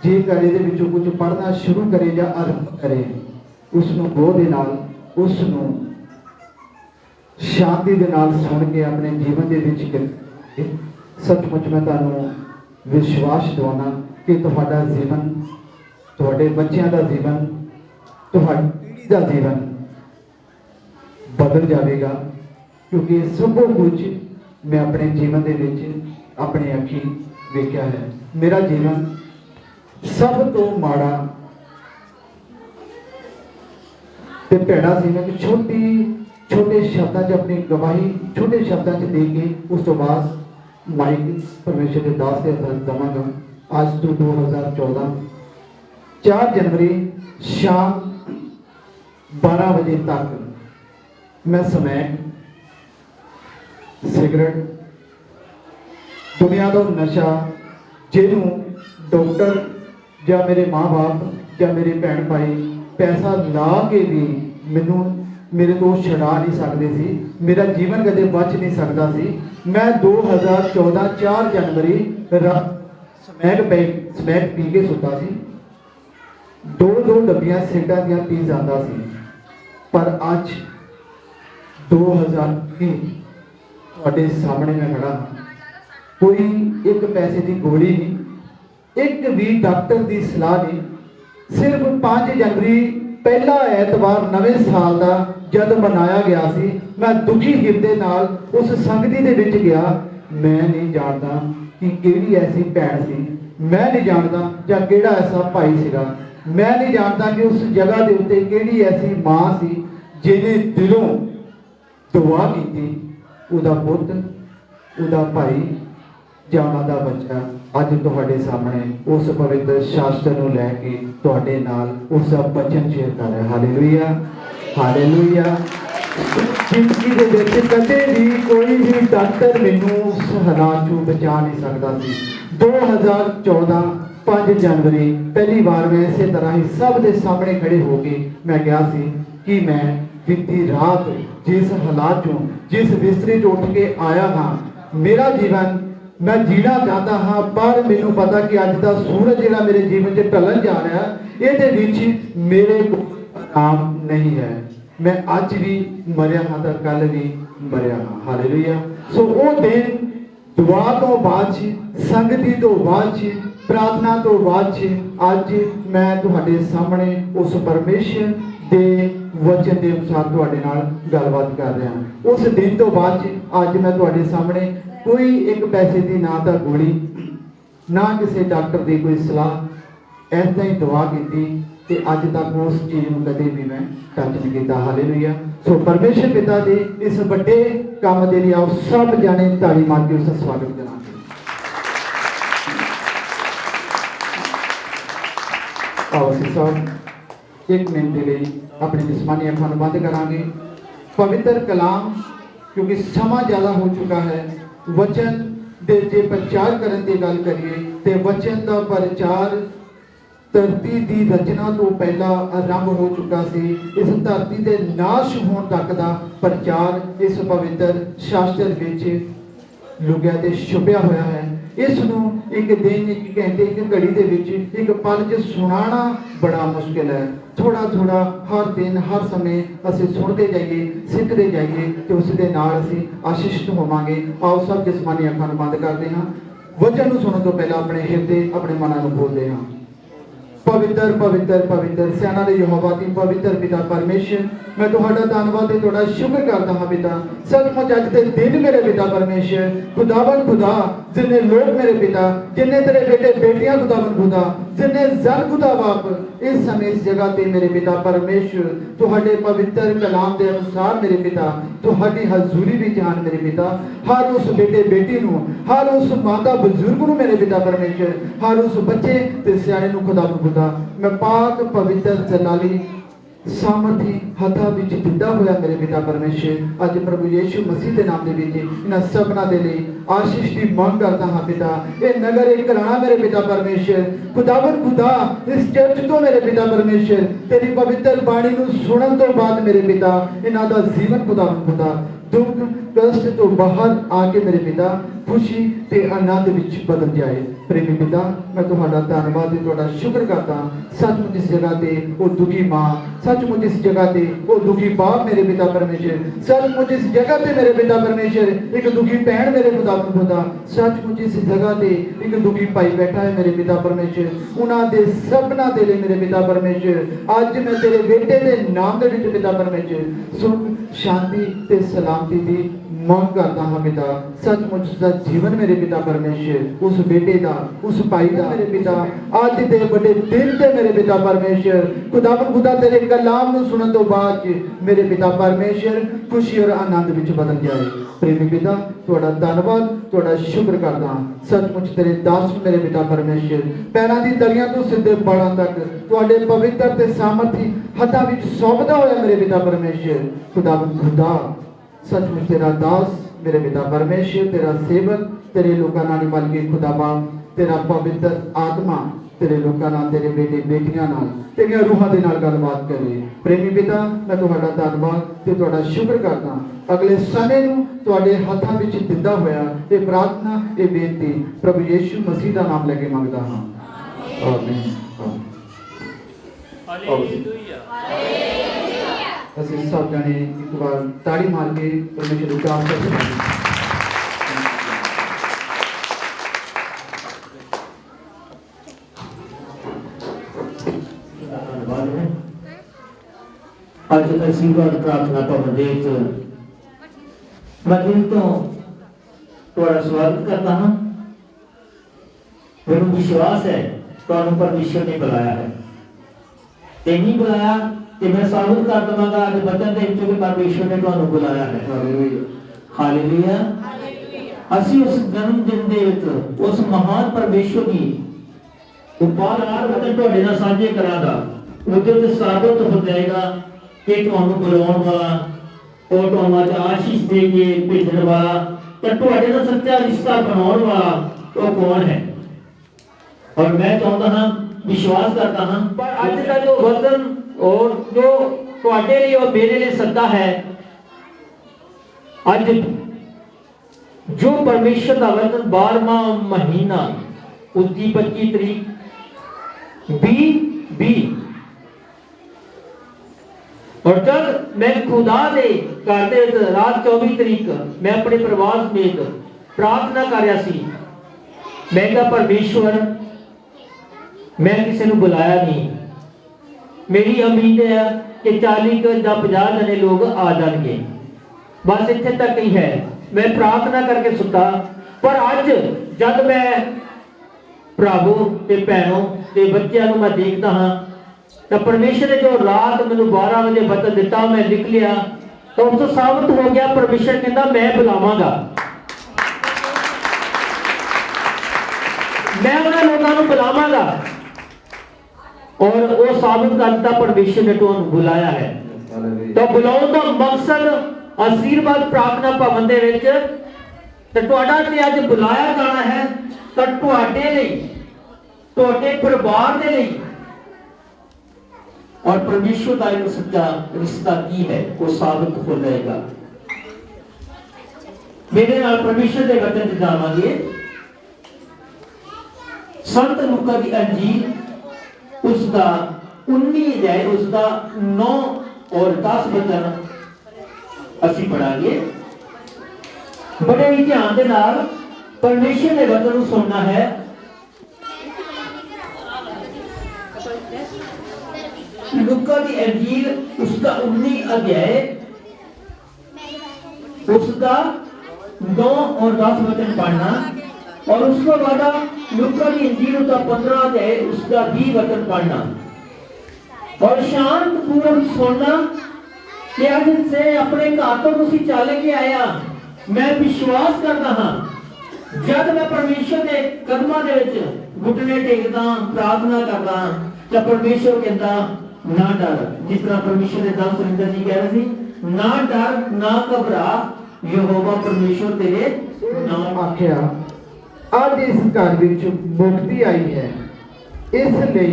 ਜੇਕਰ ਇਹਦੇ ਵਿੱਚੋਂ ਕੁਝ ਪੜ੍ਹਨਾ ਸ਼ੁਰੂ ਕਰੇ ਜਾਂ ਆਰੰਭ ਕਰੇ ਉਸ ਨੂੰ ਗੋਹ ਦੇ ਨਾਲ ਉਸ ਨੂੰ शांति के नाल सुन के अपने जीवन के विच सचमुच मैं तुहानूं विश्वास दिवाना कि तुहाडा जीवन तुहाडे बच्चों का जीवन तुहाडी पीढ़ी का जीवन बदल जाएगा क्योंकि सब कुछ मैं अपने जीवन के विच अपने अखी वेख्या है। मेरा जीवन सब तो माड़ा ते भैड़ा सी। मैं छोटे शब्दों च अपनी गवाही छोटे शब्दों च दे के उस तो बाद माइक परमेश्वर के दास के हथ दवांगा। आज तो 2014 4 जनवरी शाम 12 बजे तक मैं समैक सिगरेट दुनिया का नशा जिन्हों डॉक्टर या मेरे माँ बाप या मेरे भैन भाई पैसा ला के भी मैनू मेरे तो छड़ा नहीं सकते सी। मेरा जीवन कदे बच नहीं सकता सी। मैं 2014 4 जनवरी समैक पी के सुता सी 2 डब्बियां सिगरेटां दियां पी जाता सी। पर अज 2020 तुहाडे सामने मैं खड़ा कोई एक पैसे की गोली नहीं एक भी डॉक्टर की सलाह नहीं। सिर्फ 5 जनवरी पहला एतवार नवे साल का जब मनाया गया सी मैं दुखी हिरदे नाल उस संगति दे विच गया। मैं नहीं जानता कि केड़ी ऐसी भैन सी मैं नहीं जानता या केड़ा ऐसा भाई सीगा मैं नहीं जानता कि उस जगह के उत्ते केड़ी ऐसी माँ सी जिन्हें दिलों दुआ की ਉਹਦਾ ਪੁੱਤ, ਉਹਦਾ ਭਾਈ ਜਾਂ ਉਹਨਾਂ ਦਾ ਬੱਚਾ ਅੱਜ ਤੁਹਾਡੇ ਸਾਹਮਣੇ ਉਸ ਪਵਿੱਤਰ ਸ਼ਾਸਤਰ ਨੂੰ ਲੈ ਕੇ ਤੁਹਾਡੇ ਨਾਲ ਉਸ ਦਾ ਬਚਨ ਸ਼ੇਅਰ ਕਰ ਰਿਹਾ। Hallelujah, hallelujah. ਜ਼ਿੰਦਗੀ ਦੇ ਵਿੱਚ ਕਦੇ ਵੀ ਕੋਈ ਵੀ ਡਾਕਟਰ ਮੈਨੂੰ ਉਸ ਹਾਲਾਤ ਚੋਂ ਬਚਾ ਨਹੀਂ ਸਕਦਾ ਸੀ। 2014 5 ਜਨਵਰੀ ਪਹਿਲੀ ਵਾਰ ਮੈਂ ਇਸੇ ਤਰ੍ਹਾਂ ਹੀ ਸਭ ਦੇ ਸਾਹਮਣੇ ਖੜੇ ਹੋ ਕੇ ਮੈਂ ਕਿਹਾ ਸੀ ਕਿ ਮੈਂ ਬੀਤੀ ਰਾਤ ਜਿਸ ਹਾਲਾਤ ਚੋਂ, ਜਿਸ ਬਿਸਤਰੇ ਤੋਂ ਉੱਠ ਕੇ ਆਇਆ ਹਾਂ, ਮੇਰਾ ਜੀਵਨ मैं जीना चाहता हाँ, पर मैनू पता कि अज का सूरज जिहड़ा मेरे जीवन से ढलन जा रहा ये मेरे को आराम नहीं है। मैं अज भी मरिया हाँ तो कल भी मरिया हाँ। हालेलुया। सो वो दिन दुआ तो बाद संगति तो बाद प्रार्थना तो बाद अज मैं तुहाडे सामने उस परमेश्वर के वचन के अनुसार तुहाडे नाल गलबात कर रहा। उस दिन तो बाद अज मैं तुहाडे सामने कोई एक पैसे की ना तो गोली ना किसी डॉक्टर की कोई सलाह ऐसा ही दुआ की अज तक उस चीज़ को कभी भी मैं टच नहीं किया। हालेलुया। सो परमेश्वर पिता के इस बड़े काम के लिए आप सब जाने ताली मार के उसका स्वागत करा। एक मिनट के लिए अपनी जिस्मानी अखां बंद करांगे। पवित्र कलाम क्योंकि समा ज़्यादा हो चुका है, वचन दे जे प्रचार करने की गल करिए तो वचन का प्रचार धरती की रचना तो पहला आरंभ हो चुका सी। इस धरती के नाश होने तक का प्रचार इस पवित्र शास्त्र विच लुकिया ते छुपिया होया है। इसनूं एक दिन, एक घंटे, एक घड़ी दे विच, एक पल च सुनाना बड़ा मुश्किल है। थोड़ा थोड़ा हर दिन हर समय असीं सुनते जाइए, सीखते जाइए तो उस दे नाल असीं आशीषित होवांगे। आओ सब जिस्मानी अखां नूं बंद करते हैं। वचन नूं सुनने तो पहला अपने हिरदे, अपने मनां नूं बोलते हैं। पवित्र पवित्र पवित्र सेना दे यहोवा दी पवित्र पिता परमेश्वर, मैं तुहाडा धन्नवाद ते तुहाडा शुक्र करदा हां पिता। सचमुच अज दे दिन मेरे पिता परमेश्वर, खुदावन खुदा, जिन्ने लोग मेरे पिता, जिन्ने तेरे बेटे बेटियां खुदावन खुदा, जिन्ने जन खुदा बाप इस समय इस जगह ते मेरे पिता परमेश्वर तुहाडे पवित्र कलाम के अनुसार मेरे पिता तुहाडी हजूरी विच आन मेरे पिता। हर उस बेटे बेटी नूं, हर उस माता बुजुर्ग नूं मेरे पिता परमेश्वर, हर उस बच्चे ते सियाणे नूं खुदावन खुदा मैं पाक पवित्र जलाली सामर्थी हथा विच दिता होया मेरे पिता परमेश्वर। अज प्रभु यीशु मसीह के नाम दे विच इन्हां सबना दे लई आशीष की मांग करता हाँ पिता। ये नगर एक घराना मेरे पिता परमेश्वर, खुदावन खुदा इस चर्च तो मेरे पिता परमेश्वर तेरी पवित्र बाणी नूं सुनन तो बाद मेरे पिता इन्हां दा जीवन खुदावन खुदा दुख कष्ट तो बाहर आके मेरे पिता खुशी ते आनंद विच बदल जाए। प्रेमी पिता मैं तुहाडा धन्नवाद ते तुहाडा शुक्र करता। सचमुच इस जगह ते वो दुखी मां, सचमुच इस जगह ते वो दुखी बाप मेरे पिता परमेश्वर, सचमुच इस जगह ते मेरे पिता परमेश्वर एक दुखी भैन मेरे खुदावन खुदा, सचमुच इस जगह ते एक दुखी भाई बैठा है मेरे पिता परमेश्वर। उन्हां दे सबना दे ले मेरे पिता परमेश्वर अज मैं तेरे बेटे दे नाम दे विच पिता परमेश्वर सुख शांति ते सलामती दी मांग करता हाँ पिता। सचमुच उसका जीवन मेरे पिता परमेश्वर, उस बेटे का, उस भाई का मेरे पिता आज दे बड़े दिन ते मेरे पिता परमेश्वर खुदावन खुदा तेरे कलाम नूं सुनन तो बाद मेरे पिता परमेश्वर खुशी और आनंद विच बदल जाए। प्रेमी पिता तुहाडा धन्नवाद, तुहाडा शुक्र करदा हां। सचमुच तेरे दास मेरे पिता परमेश्वर पैरां दी तलियां तो सिद्धे बालां तक तुहाडे पवित्र ते सामर्थी हत्थां विच सौंपदा होया मेरे पिता परमेश्वर खुदावन खुदा। सचमुच तेरा दास मेरे पिता परमेश्वर, तेरा सेवक तेरे लोकां नाल मिल के खुदा बाप तेरा पवित्र आत्मा तेरे लोकां नाल, तेरे बेटे बेटियां नाल, तेरियां रूहां दे नाल गलबात करे। प्रेमी पिता मैं तुहाडा धन्नवाद ते तुहाडा शुक्र करदा। अगले समय नूं तुहाडे हत्थां विच दिंदा होया ये प्रार्थना ये बेनती प्रभु यीशु मसीह दा नाम लेके मंगदा हां। आमीन। हालेलुया। ਅਸੀਂ सब जाने एक बार ताड़ी मार के परमेश्वर को आभार करते हैं। आज आशीर्वाद प्रार्थना भवन दे मैं दिल तो थोड़ा स्वागत करता हूं। मेरे विश्वास है तुहानू परमेश्वर ने बुलाया है ते नहीं बुलाया कि मैं साबित कर दूंगा आज बचन दे विचों कि परमेश्वर ने तुहानू बुलाया है। ਹਾਲੇਲੂਇਆ। ਅਸੀਂ ਉਸ ਜਨਮ ਦਿਨ ਦੇ ਵਿੱਚ ਉਸ ਮਹਾਨ ਪਰਮੇਸ਼ਵਰ ਦੀ ਉਪਾਰ ਵਚਨ ਤੁਹਾਡੇ ਨਾਲ ਸਾਂਝੇ ਕਰਾਂਗਾ। ਉਹਦੇ ਤੇ ਸਾਬਤ ਹੋ ਜਾਏਗਾ ਕਿ ਤੁਹਾਨੂੰ ਬੁਲਾਉਣ ਵਾਲਾ, ਉਹ ਤੁਹਾਨੂੰ ਅੱਜ ਆਸ਼ੀਸ਼ ਦੇ ਕੇ ਭੇਜਣ ਵਾਲਾ ਤੇ ਤੁਹਾਡੇ ਨਾਲ ਸੱਚਾ ਰਿਸ਼ਤਾ ਬਣਾਉਣ ਵਾਲਾ ਉਹ ਕੌਣ ਹੈ। ਔਰ ਮੈਂ ਚਾਹੁੰਦਾ ਹਾਂ, ਵਿਸ਼ਵਾਸ ਕਰਦਾ ਹਾਂ, ਪਰ ਅੱਜ ਦਾ ਜੋ ਵਚਨ ਔਰ ਜੋ ਤੁਹਾਡੇ ਲਈ और मेरे लिए सत्ता है, ਅੱਜ जो परमेश्वर का वचन 12वां महीना उसकी 25 तरीक 2020 और जब मैं खुदा दे घर दे रात 24 तरीक मैं अपने परिवार समेत प्रार्थना कर रहा सी। मैं कहा परमेश्वर, मैं किसी ने बुलाया नहीं, मेरी उम्मीद है कि 40 या 50 जने लोग आ जाएंगे, बस इतने तक ही है। मैं प्रार्थना करके सुता, पर अज जब मैं भरावो ते भैनों ते बच्चों को मैं देखता हाँ तो परमेश्वर ने जो रात मैंने 12 बजे वचन दिता मैं लिख लिया, तो उस तो साबित हो गया परमेश्वर कहता मैं बुलावांगा, मैं उन्हें लोगों को बुलावांगा। और वो साबित करता परमेश्वर ने तो बुलाया है। तो बुलाने का मकसद आशीर्वाद प्रार्थना भवन दे विच ते तुहाडा ते अज बुलाया जाना है, तो तुहाडे लई, तुहाडे परिवार दे लई और परमेश्वर का एक सच्चा रिश्ता की है वो साबित हो जाएगा। मेरे नाल परमेश्वर दे वचन च जावांगे। संत लूका दी अंजील उसका 19 अध्याय उसका 9 और 10 वचन ਅਸੀਂ ਪੜਾਂਗੇ। बड़े ही ध्यान के नाल परमेश्वर के वचन को सुनना है। लूका दी अंजील उसका 19 अध्याय उसका 9 और 10 वचन पढ़ना, और उसके बाद लूका दी अंजील उसका 15 अध्याय उसका 20 वचन पढ़ना और शांत पूर्वक सुनना कि अज से अपने घर तो तुसी चल के आया। मैं विश्वास करता हाँ जब मैं परमेश्वर के कदमां दे विच घुटने टेकदा प्रार्थना करदा तो परमेश्वर कहता ना डर, जिस तरह परमेश्वर के दास सुरिंदर जी कह रहे थे, ना डर ना घबरा, यहोवा परमेश्वर तेरे नाम आख्या आज इस घर विच मुक्ति आई है, इसलिए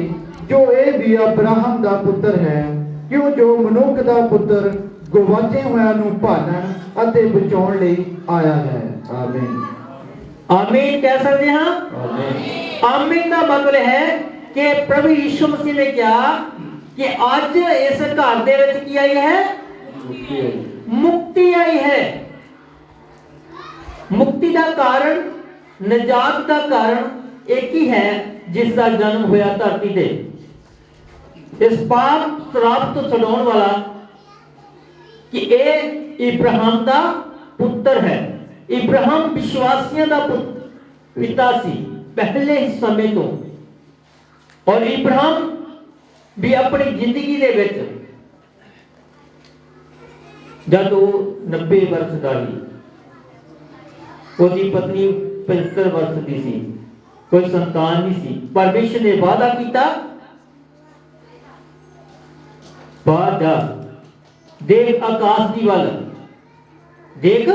जो ये भी अब्राहम का पुत्र है, क्यों जो मनुख का पुत्र गवाचे होया नूं भालण अते बचाउण लई आया है। आमीन। आमीन कह सकते हैं। आमीन का मतलब है कि प्रभु यीशु मसीह ने कहा कि आज इस घर दे विच की आई है, मुक्ति आई है। मुक्ति का कारण, निजात का कारण एक ही है जिसका जन्म होया धरती ते। इस पाप श्राप तो छुड़ाने वाला कि ए इब्राहिम का पुत्र है। इब्राहिम विश्वासियों का पिता सी पहले ही समय तो, और इब्राहिम भी अपनी जिंदगी दे विच जब वो 90 वर्ष का ही, उसकी पत्नी 75 वर्ष की सी, कोई संतान नहीं सी। परमेश्वर ने वादा किया बाहर जा, देख आकाश दी वल, देख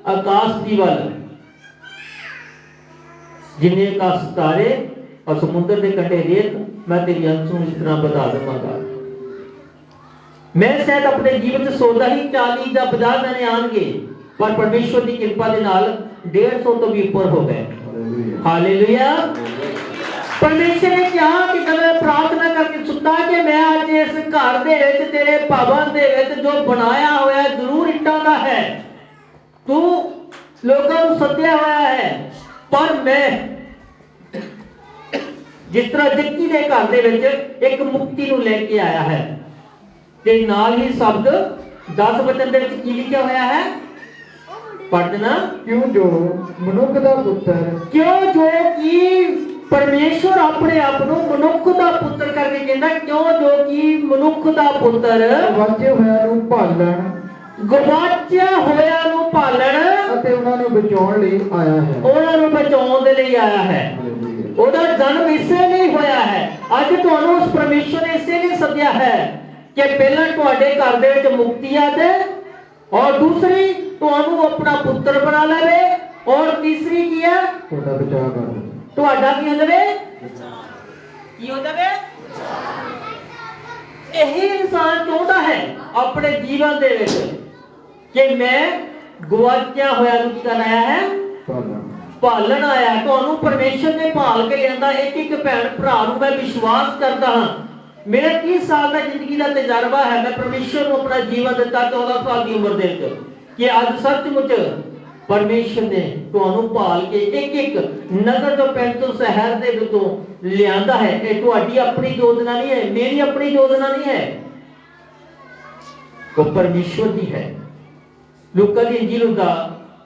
आकाश दी वल, जिन्हें आकाश तारे और समुद्र के कंढे रेत, मैं तेरी अंशों इस तरह बता दूंगा। मैं शायद अपने जीवन से सोचता ही 40 या 50 जने आएंगे, पर परमेश्वर की कृपा के नाल 150 तो भी ऊपर हो गए। हालेलुया। परमेश्वर ने कहा कि जब मैं प्रार्थना करके सुनता कि मैं आज इस घर दे विच तेरे भवन दे विच जो बनाया होया जरूर इट्टां दा है, तू लोगों को सद्या होया है, पर मैं जिस तरह जक्की दे घर दे विच एक मुक्ति नूं लेके आया है, ते नाल ही शब्द 10 वचन दे विच की लिखिया होया है, पढ़ देना। क्यों जो मनुख का पुत्र, क्यों जो कि परमेश्वर अपने आप को मनुख का पुत्र करके कहना, क्यों जो कि मनुख का पुत्र गवाचे होया नूं भालण ਗਵਾਚਿਆ ਹੋਇਆਂ ਨੂੰ ਭਾਲਣ ਅਤੇ ਉਹਨਾਂ ਨੂੰ ਬਚਾਉਣ ਲਈ ਆਇਆ ਹੈ। ਉਹਨਾਂ ਨੂੰ ਬਚਾਉਣ ਦੇ ਲਈ ਆਇਆ ਹੈ। ਉਹਦਾ ਜਨਮ ਇਸੇ ਲਈ ਹੋਇਆ ਹੈ। ਅੱਜ ਤੁਹਾਨੂੰ ਉਸ ਪਰਮੇਸ਼ਰ ਨੇ ਇਸੇ ਲਈ ਸੱਦਿਆ ਹੈ ਕਿ ਪਹਿਲਾਂ ਤੁਹਾਡੇ ਘਰ ਦੇ ਵਿੱਚ ਮੁਕਤੀ ਆ ਦੇ, ਔਰ ਦੂਸਰੀ ਤੁਹਾਨੂੰ ਆਪਣਾ ਪੁੱਤਰ ਬਣਾ ਲਵੇ, ਔਰ ਤੀਸਰੀ ਕੀ ਹੈ? ਤੁਹਾਡਾ ਬਚਾਅ ਕਰ ਦੇ। ਤੁਹਾਡਾ ਕੀ ਹੋ ਜਾਵੇ? ਕੀ ਹੋ ਜਾਵੇ? ਇਹ ਇਨਸਾਨ ਚਾਹੁੰਦਾ ਹੈ ਆਪਣੇ ਜੀਵਨ ਦੇ ਵਿੱਚ ਕਿ ਮੈਂ ਗਵਾਚਿਆ ਹੋਇਆ ਨੂੰ ਕੀ ਕਰਨ ਆਇਆ ਹੈ? ਭਾਲਣ ਆਇਆ। ਤੁਹਾਨੂੰ ਪਰਮੇਸ਼ਰ ਨੇ ਭਾਲ ਕੇ ਲਿਆਂਦਾ। ਇੱਕ ਇੱਕ ਭੈਣ ਭਰਾ ਨੂੰ ਮੈਂ ਵਿਸ਼ਵਾਸ ਕਰਦਾ ਹਾਂ, ਮੇਰਾ 30 ਸਾਲ ਦਾ ਜ਼ਿੰਦਗੀ ਦਾ ਤਜਰਬਾ ਹੈ। ਮੈਂ ਪਰਮੇਸ਼ਰ ਨੂੰ ਆਪਣਾ ਜੀਵਨ ਦਿੱਤਾ 14 ਸਾਲ ਦੀ ਉਮਰ ਦੇ ਵਿੱਚ, ਕਿ ਅੱਜ ਸੱਚਮੁੱਚ ਪਰਮੇਸ਼ਰ ਨੇ ਤੁਹਾਨੂੰ ਭਾਲ ਕੇ ਇੱਕ ਇੱਕ ਨਗਰ ਤੋਂ, ਪਿੰਡ ਤੋਂ, ਸ਼ਹਿਰ ਦੇ ਵਿੱਚੋਂ ਲਿਆਂਦਾ ਹੈ। ਇਹ ਤੁਹਾਡੀ ਆਪਣੀ ਯੋਜਨਾ ਨਹੀਂ ਹੈ, ਮੇਰੀ ਆਪਣੀ ਯੋਜਨਾ ਨਹੀਂ ਹੈ, ਉਹ ਪਰਮੇਸ਼ਰ ਦੀ ਹੈ। ਲੂਕਾ ਦੀ ਇੰਜੀਲ ਦਾ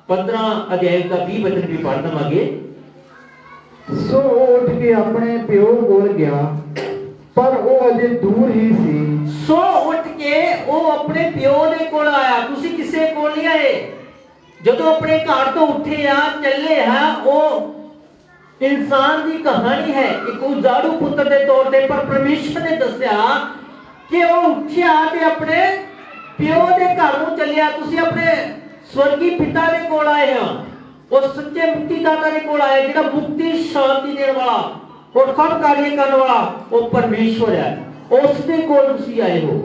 15 ਅਧਿਆਇ ਦਾ 20 ਵਚਨ ਵੀ ਪੜ੍ਹ ਦਵਾਂਗੇ। ਸੋ ਉਹ ਉੱਠ ਕੇ ਆਪਣੇ ਪਿਓ ਕੋਲ ਗਿਆ, ਪਰ ਉਹ ਅਜੇ ਦੂਰ ਹੀ ਸੀ। ਸੋ ਉੱਠ ਕੇ ਉਹ ਆਪਣੇ ਪਿਓ ਦੇ ਕੋਲ ਆਇਆ। ਤੁਸੀਂ ਕਿਸੇ ਕੋਲ ਨਹੀਂ ਆਏ। ਜਦੋਂ ਆਪਣੇ ਘਰ ਤੋਂ ਉੱਠੇ ਆ, ਚੱਲੇ ਆ, ਉਹ ਇਨਸਾਨ ਦੀ ਕਹਾਣੀ ਹੈ, ਇੱਕ ਉਜਾੜੂ ਪੁੱਤਰ ਦੇ ਤੌਰ ਤੇ। ਪਰ ਪਰਮੇਸ਼ਰ ਨੇ ਦੱਸਿਆ ਕਿ ਉਹ ਉੱਠਿਆ ਤੇ ਆਪਣੇ ਪਿਓ ਦੇ ਘਰ ਨੂੰ ਚੱਲਿਆ। ਤੁਸੀਂ ਆਪਣੇ ਸਵਰਗੀ ਪਿਤਾ ਦੇ ਕੋਲ ਆਏ ਹੋ, ਉਹ ਸੱਚੇ ਮੁਕਤੀਦਾਤਾ ਦੇ ਕੋਲ ਆਏ, ਜਿਹੜਾ ਮੁਕਤੀ ਸ਼ਾਂਤੀ ਦੇਣ ਵਾਲਾ, ਉਹ ਖੜ ਕਾਰਜ ਕਰਨ ਵਾਲਾ ਉਹ ਪਰਮੇਸ਼ਰ ਹੈ। ਉਸ ਦੇ ਕੋਲ ਤੁਸੀਂ ਆਏ ਹੋ,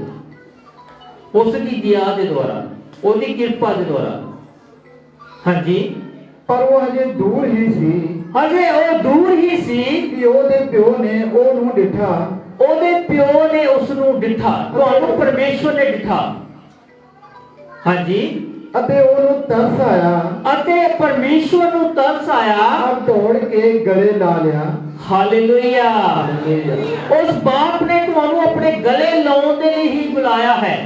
ਉਸ ਦੀ ਦਇਆ ਦੇ ਦੁਆਰਾ, ਉਹਦੀ ਕਿਰਪਾ ਦੇ ਦੁਆਰਾ। ਹਾਂਜੀ, ਪਰ ਉਹ ਹਜੇ ਦੂਰ ਹੀ ਸੀ। ਹਜੇ ਉਹ ਦੂਰ ਹੀ ਸੀ ਕਿ ਉਹਦੇ ਪਿਓ ਨੇ ਉਹਨੂੰ ਡਿਠਾ। ਉਹਦੇ ਪਿਓ ਨੇ ਉਸ ਨੂੰ ਡਿਠਾ। ਤੁਹਾਨੂੰ ਪਰਮੇਸ਼ਰ ਨੇ ਡਿਠਾ। ਹਾਂਜੀ, ਅਤੇ ਉਹਨੂੰ ਤਰਸ ਆਇਆ। ਅਤੇ ਪਰਮੇਸ਼ਰ ਨੂੰ ਤਰਸ ਆਇਆ, ਔਰ ਦੌੜ ਕੇ ਗਲੇ ਲਾ ਲਿਆ। ਹਾਲੇਲੂਇਆ। ਉਸ ਬਾਪ ਨੇ ਤੁਹਾਨੂੰ ਆਪਣੇ ਗਲੇ ਲਾਉਣ ਦੇ ਲਈ ਹੀ ਬੁਲਾਇਆ ਹੈ।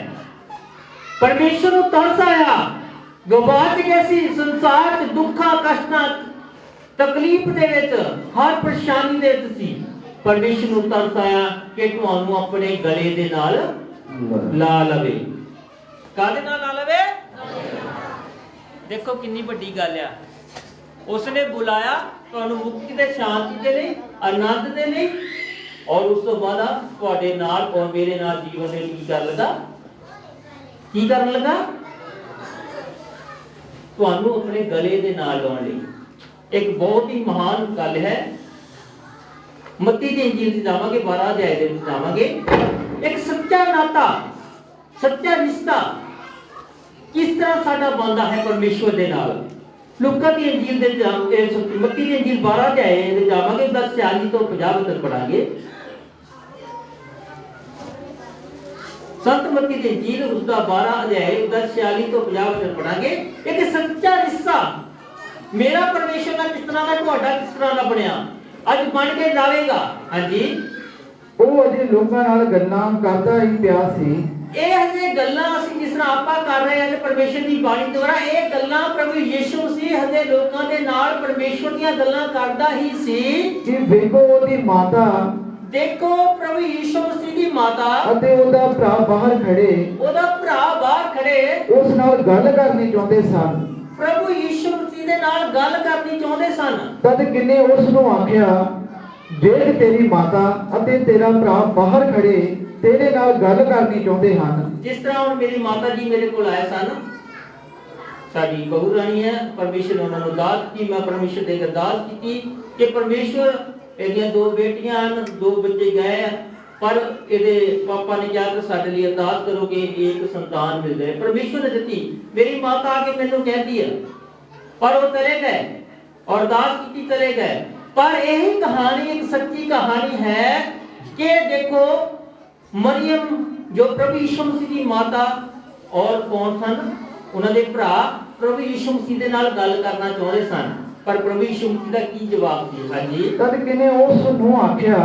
ਪਰਮੇਸ਼ਰ ਨੂੰ ਤਰਸ ਆਇਆ। ਗਵਾਚ ਗਏ ਸੀ ਸੰਸਾਰ 'ਚ, ਦੁੱਖਾਂ, ਕਸ਼ਟਾਂ, ਤਕਲੀਫ ਦੇ ਵਿੱਚ, ਹਰ ਪਰੇਸ਼ਾਨੀ ਦੇ ਵਿੱਚ ਸੀ। ਪਰਮੇਸ਼ਰ ਨੂੰ ਤਰਸ ਆਇਆ ਕਿ ਤੁਹਾਨੂੰ ਆਪਣੇ ਗਲੇ ਦੇ ਨਾਲ ਲਾ ਲਵੇ। ਕਾਹਦੇ ਨਾਲ ਲਾ ਲਵੇ? ਦੇਖੋ ਕਿੰਨੀ ਵੱਡੀ ਗੱਲ ਆ। ਉਸਨੇ ਬੁਲਾਇਆ ਤੁਹਾਨੂੰ ਮੁਕਤੀ ਤੇ ਸ਼ਾਂਤੀ ਦੇ ਲਈ, ਆਨੰਦ ਦੇ ਲਈ, ਔਰ ਉਸ ਤੋਂ ਬਾਅਦ ਤੁਹਾਡੇ ਨਾਲ ਔਰ ਮੇਰੇ ਨਾਲ ਜੀਵਨ ਦੇ ਕੀ ਕਰਨ ਲੱਗਾ? ਕੀ ਕਰਨ ਲੱਗਾ? ਤੁਹਾਨੂੰ ਆਪਣੇ ਗਲੇ ਦੇ ਨਾਲ ਲਾਉਣ ਲਈ। ਇੱਕ ਬਹੁਤ ਹੀ ਮਹਾਨ ਗੱਲ ਹੈ। ਮੱਤੀ ਦੀ ਇੰਜੀਲ 'ਚ ਜਾਵਾਂਗੇ, 12 ਅਧਿਆਇ ਦੇ ਵਿੱਚ ਜਾਵਾਂਗੇ। ਇੱਕ ਸੱਚਾ ਨਾਤਾ, ਸੱਚਾ ਰਿਸ਼ਤਾ ਕਿਸ ਤਰ੍ਹਾਂ ਸਾਡਾ ਬਣਦਾ ਹੈ ਪਰਮੇਸ਼ਵਰ ਦੇ ਨਾਲ। ਲੂਕਾ ਦੀ ਇੰਜੀਲ ਦੇ ਮੱਤੀ ਦੀ ਇੰਜੀਲ 12 ਅਧਿਆਇ ਦੇ ਜਾਵਾਂਗੇ, 40 ਤੋਂ 50 ਤੱਕ ਪੜਾਂਗੇ। ਸੰਤ ਮੱਤੀ ਦੀ ਇੰਜੀਲ ਉਸਦਾ 12 ਅਧਿਆਇ 40 ਤੋਂ 50 ਤੱਕ ਪੜਾਂਗੇ। ਇੱਕ ਸੱਚਾ ਰਿਸ਼ਤਾ ਮੇਰਾ ਪਰਮੇਸ਼ਰ ਨਾਲ ਕਿਸ ਤਰ੍ਹਾਂ ਦਾ, ਤੁਹਾਡਾ ਕਿਸ ਤਰ੍ਹਾਂ ਦਾ ਬਣਿਆ, ਅੱਜ ਬਣ ਕੇ ਜਾਵੇਗਾ। ਹਾਂਜੀ, ਉਹ ਅਜੇ ਲੋਕਾਂ ਨਾਲ ਗੱਲਾਂ ਕਰਦਾ ਹੀ ਪਿਆ ਸੀ। ਇਹ ਹਜੇ ਗੱਲਾਂ ਅਸੀਂ ਜਿਸ ਤਰ੍ਹਾਂ ਆਪਾਂ ਕਰ ਰਹੇ ਹਾਂ ਕਿ ਪਰਮੇਸ਼ਰ ਦੀ ਬਾਣੀ ਦੁਆਰਾ, ਇਹ ਗੱਲਾਂ ਪ੍ਰਭੂ ਯਿਸੂ ਮਸੀਹ ਹਜੇ ਲੋਕਾਂ ਦੇ ਨਾਲ ਪਰਮੇਸ਼ਰ ਦੀਆਂ ਗੱਲਾਂ ਕਰਦਾ ਹੀ ਸੀ। ਕਿ ਵੇਖੋ ਉਹਦੀ ਮਾਤਾ, ਦੇਖੋ ਪ੍ਰਭੂ ਯਿਸੂ ਮਸੀਹ ਦੀ ਮਾਤਾ ਅਤੇ ਉਹਦਾ ਭਰਾ ਬਾਹਰ ਖੜੇ, ਉਹਦਾ ਭਰਾ ਬਾਹਰ ਖੜੇ ਉਸ ਨਾਲ ਗੱਲ ਕਰਨੀ ਚਾਹੁੰਦੇ ਸਨ। ਪ੍ਰਭੂ ਯਿਸੂ ਮਸੀਹ ਦੇ ਨਾਲ ਗੱਲ ਕਰਨੀ ਚਾਹੁੰਦੇ ਸਨ। ਤਦ ਕਿਨੇ ਉਸ ਨੂੰ ਆਖਿਆ, ਦੇਖ ਤੇਰੀ ਮਾਤਾ ਅਤੇ ਤੇਰਾ ਭਰਾ ਬਾਹਰ ਖੜੇ ਤੇਰੇ ਨਾਲ ਗੱਲ ਕਰਨੀ ਚਾਹੁੰਦੇ ਹਨ। ਜਿਸ ਤਰ੍ਹਾਂ ਹੁਣ ਮੇਰੀ ਮਾਤਾ ਜੀ ਮੇਰੇ ਕੋਲ ਆਏ ਸਨ, ਸਾਡੀ ਬਹੂ ਰਾਣੀ ਹੈ, ਪਰਮੇਸ਼ਰ ਨੇ ਉਹਨਾਂ ਨੂੰ ਦਾਤ ਕੀਤੀ। ਮੈਂ ਪਰਮੇਸ਼ਰ ਦੇ ਅਰਦਾਸ ਕੀਤੀ ਕਿ ਪਰਮੇਸ਼ਰ, ਇਹਦੀਆਂ 2 ਬੇਟੀਆਂ ਹਨ, 2 ਬੱਚੇ ਗਏ, ਪਰ ਇਹਦੇ ਪਾਪਾ ਨੇ ਕਿਹਾ ਕਿ ਸਾਡੇ ਲਈ ਅਰਦਾਸ ਕਰੋ ਕਿ ਇੱਕ ਸੰਤਾਨ ਮਿਲ ਜਾਏ। ਪਰਮੇਸ਼ਰ ਨੇ ਦਿੱਤੀ। ਮੇਰੀ ਮਾਤਾ ਆ ਕੇ ਮੈਨੂੰ ਕਹਿੰਦੀ ਹੈ, ਪਰ ਉਹ ਚਲੇ ਗਏ, ਅਰਦਾਸ ਕੀਤੀ, ਚਲੇ ਗਏ। ਪਰ ਇਹ ਕਹਾਣੀ ਇੱਕ ਸੱਚੀ ਕਹਾਣੀ ਹੈ ਕਿ ਦੇਖੋ ਮਰੀਮ ਜੋ ਪ੍ਰਭੂ ਯਿਸੂ ਮਸੀਹ ਦੀ ਮਾਤਾ, ਔਰ ਕੌਣ ਸਨ? ਉਹਨਾਂ ਦੇ ਭਰਾ ਪ੍ਰਭੂ ਯਿਸੂ ਮਸੀਹ ਦੇ ਨਾਲ ਗੱਲ ਕਰਨਾ ਚਾਹੁੰਦੇ ਸਨ, ਪਰ ਪ੍ਰਭੂ ਯਿਸੂ ਮਸੀਹ ਦਾ ਕੀ ਜਵਾਬ ਸੀ? ਹਾਂਜੀ, ਤਦ ਕਿਨੇ ਉਸ ਨੂੰ ਆਖਿਆ,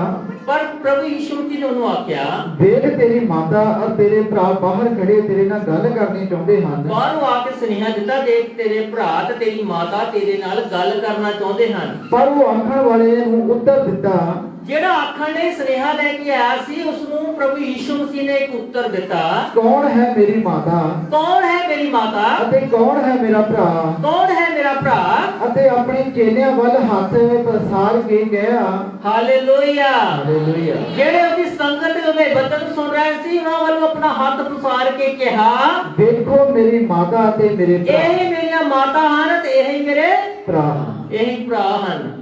ਪਰ ਪ੍ਰਭੂ ਯਿਸੂ ਮਸੀਹ ਨੇ ਉਹਨੂੰ ਆਖਿਆ, ਦੇਖ ਤੇਰੀ ਮਾਤਾ ਅਤੇ ਤੇਰੇ ਭਰਾ ਬਾਹਰ ਖੜੇ ਤੇਰੇ ਨਾਲ ਗੱਲ ਕਰਨੀ ਚਾਹੁੰਦੇ ਹਨ। ਬਾਹਰੋਂ ਆ ਕੇ ਸੁਨੇਹਾ ਦਿੱਤਾ, ਦੇਖ ਤੇਰੇ ਭਰਾ ਤੇ ਤੇਰੀ ਮਾਤਾ ਤੇਰੇ ਨਾਲ ਗੱਲ ਕਰਨਾ ਚਾਹੁੰਦੇ ਹਨ। ਪਰ ਉਹ ਆਖਣ ਵਾਲੇ ਨੂੰ ਉੱਤਰ ਦਿੱਤਾ, ਜਿਹੜਾ ਆਖਣ ਨੇ ਸੁਨੇਹਾ ਲੈ ਕੇ ਆਇਆ ਸੀ ਉਸ ਨੂੰ ਪ੍ਰਭੂ ਯੀਸ਼ੂ ਮਸੀਹ ਨੇ ਇੱਕ ਉੱਤਰ ਦਿੱਤਾ। ਕੌਣ ਹੈ ਮੇਰੀ ਮਾਤਾ ਕੌਣ ਹੈ ਮੇਰੀ ਮਾਤਾ ਅਤੇ ਕੌਣ ਹੈ ਮੇਰਾ ਭਰਾ? ਕੌਣ ਹੈ ਮੇਰਾ ਭਰਾ? ਅਤੇ ਆਪਣੇ ਚੇਲਿਆਂ ਵੱਲ ਹੱਥ ਪਸਾਰ ਕੇ ਗਿਆ। Hallelujah hallelujah. ਜਿਹੜੇ ਉਹਦੀ ਸੰਗਤ ਉਹਦੇ ਬਚਨ ਸੁਣ ਰਹੇ ਸੀ ਉਹਨਾਂ ਵੱਲੋਂ ਆਪਣਾ ਹੱਥ ਪਸਾਰ ਕੇ ਕਿਹਾ, ਦੇਖੋ ਮੇਰੀ ਮਾਤਾ ਅਤੇ ਮੇਰੇ ਭਰਾ। ਇਹ ਮੇਰੀਆਂ ਮਾਤਾ ਹਨ ਤੇ ਇਹ ਮੇਰੇ ਭਰਾ ਇਹੀ ਭਰਾ ਹਨ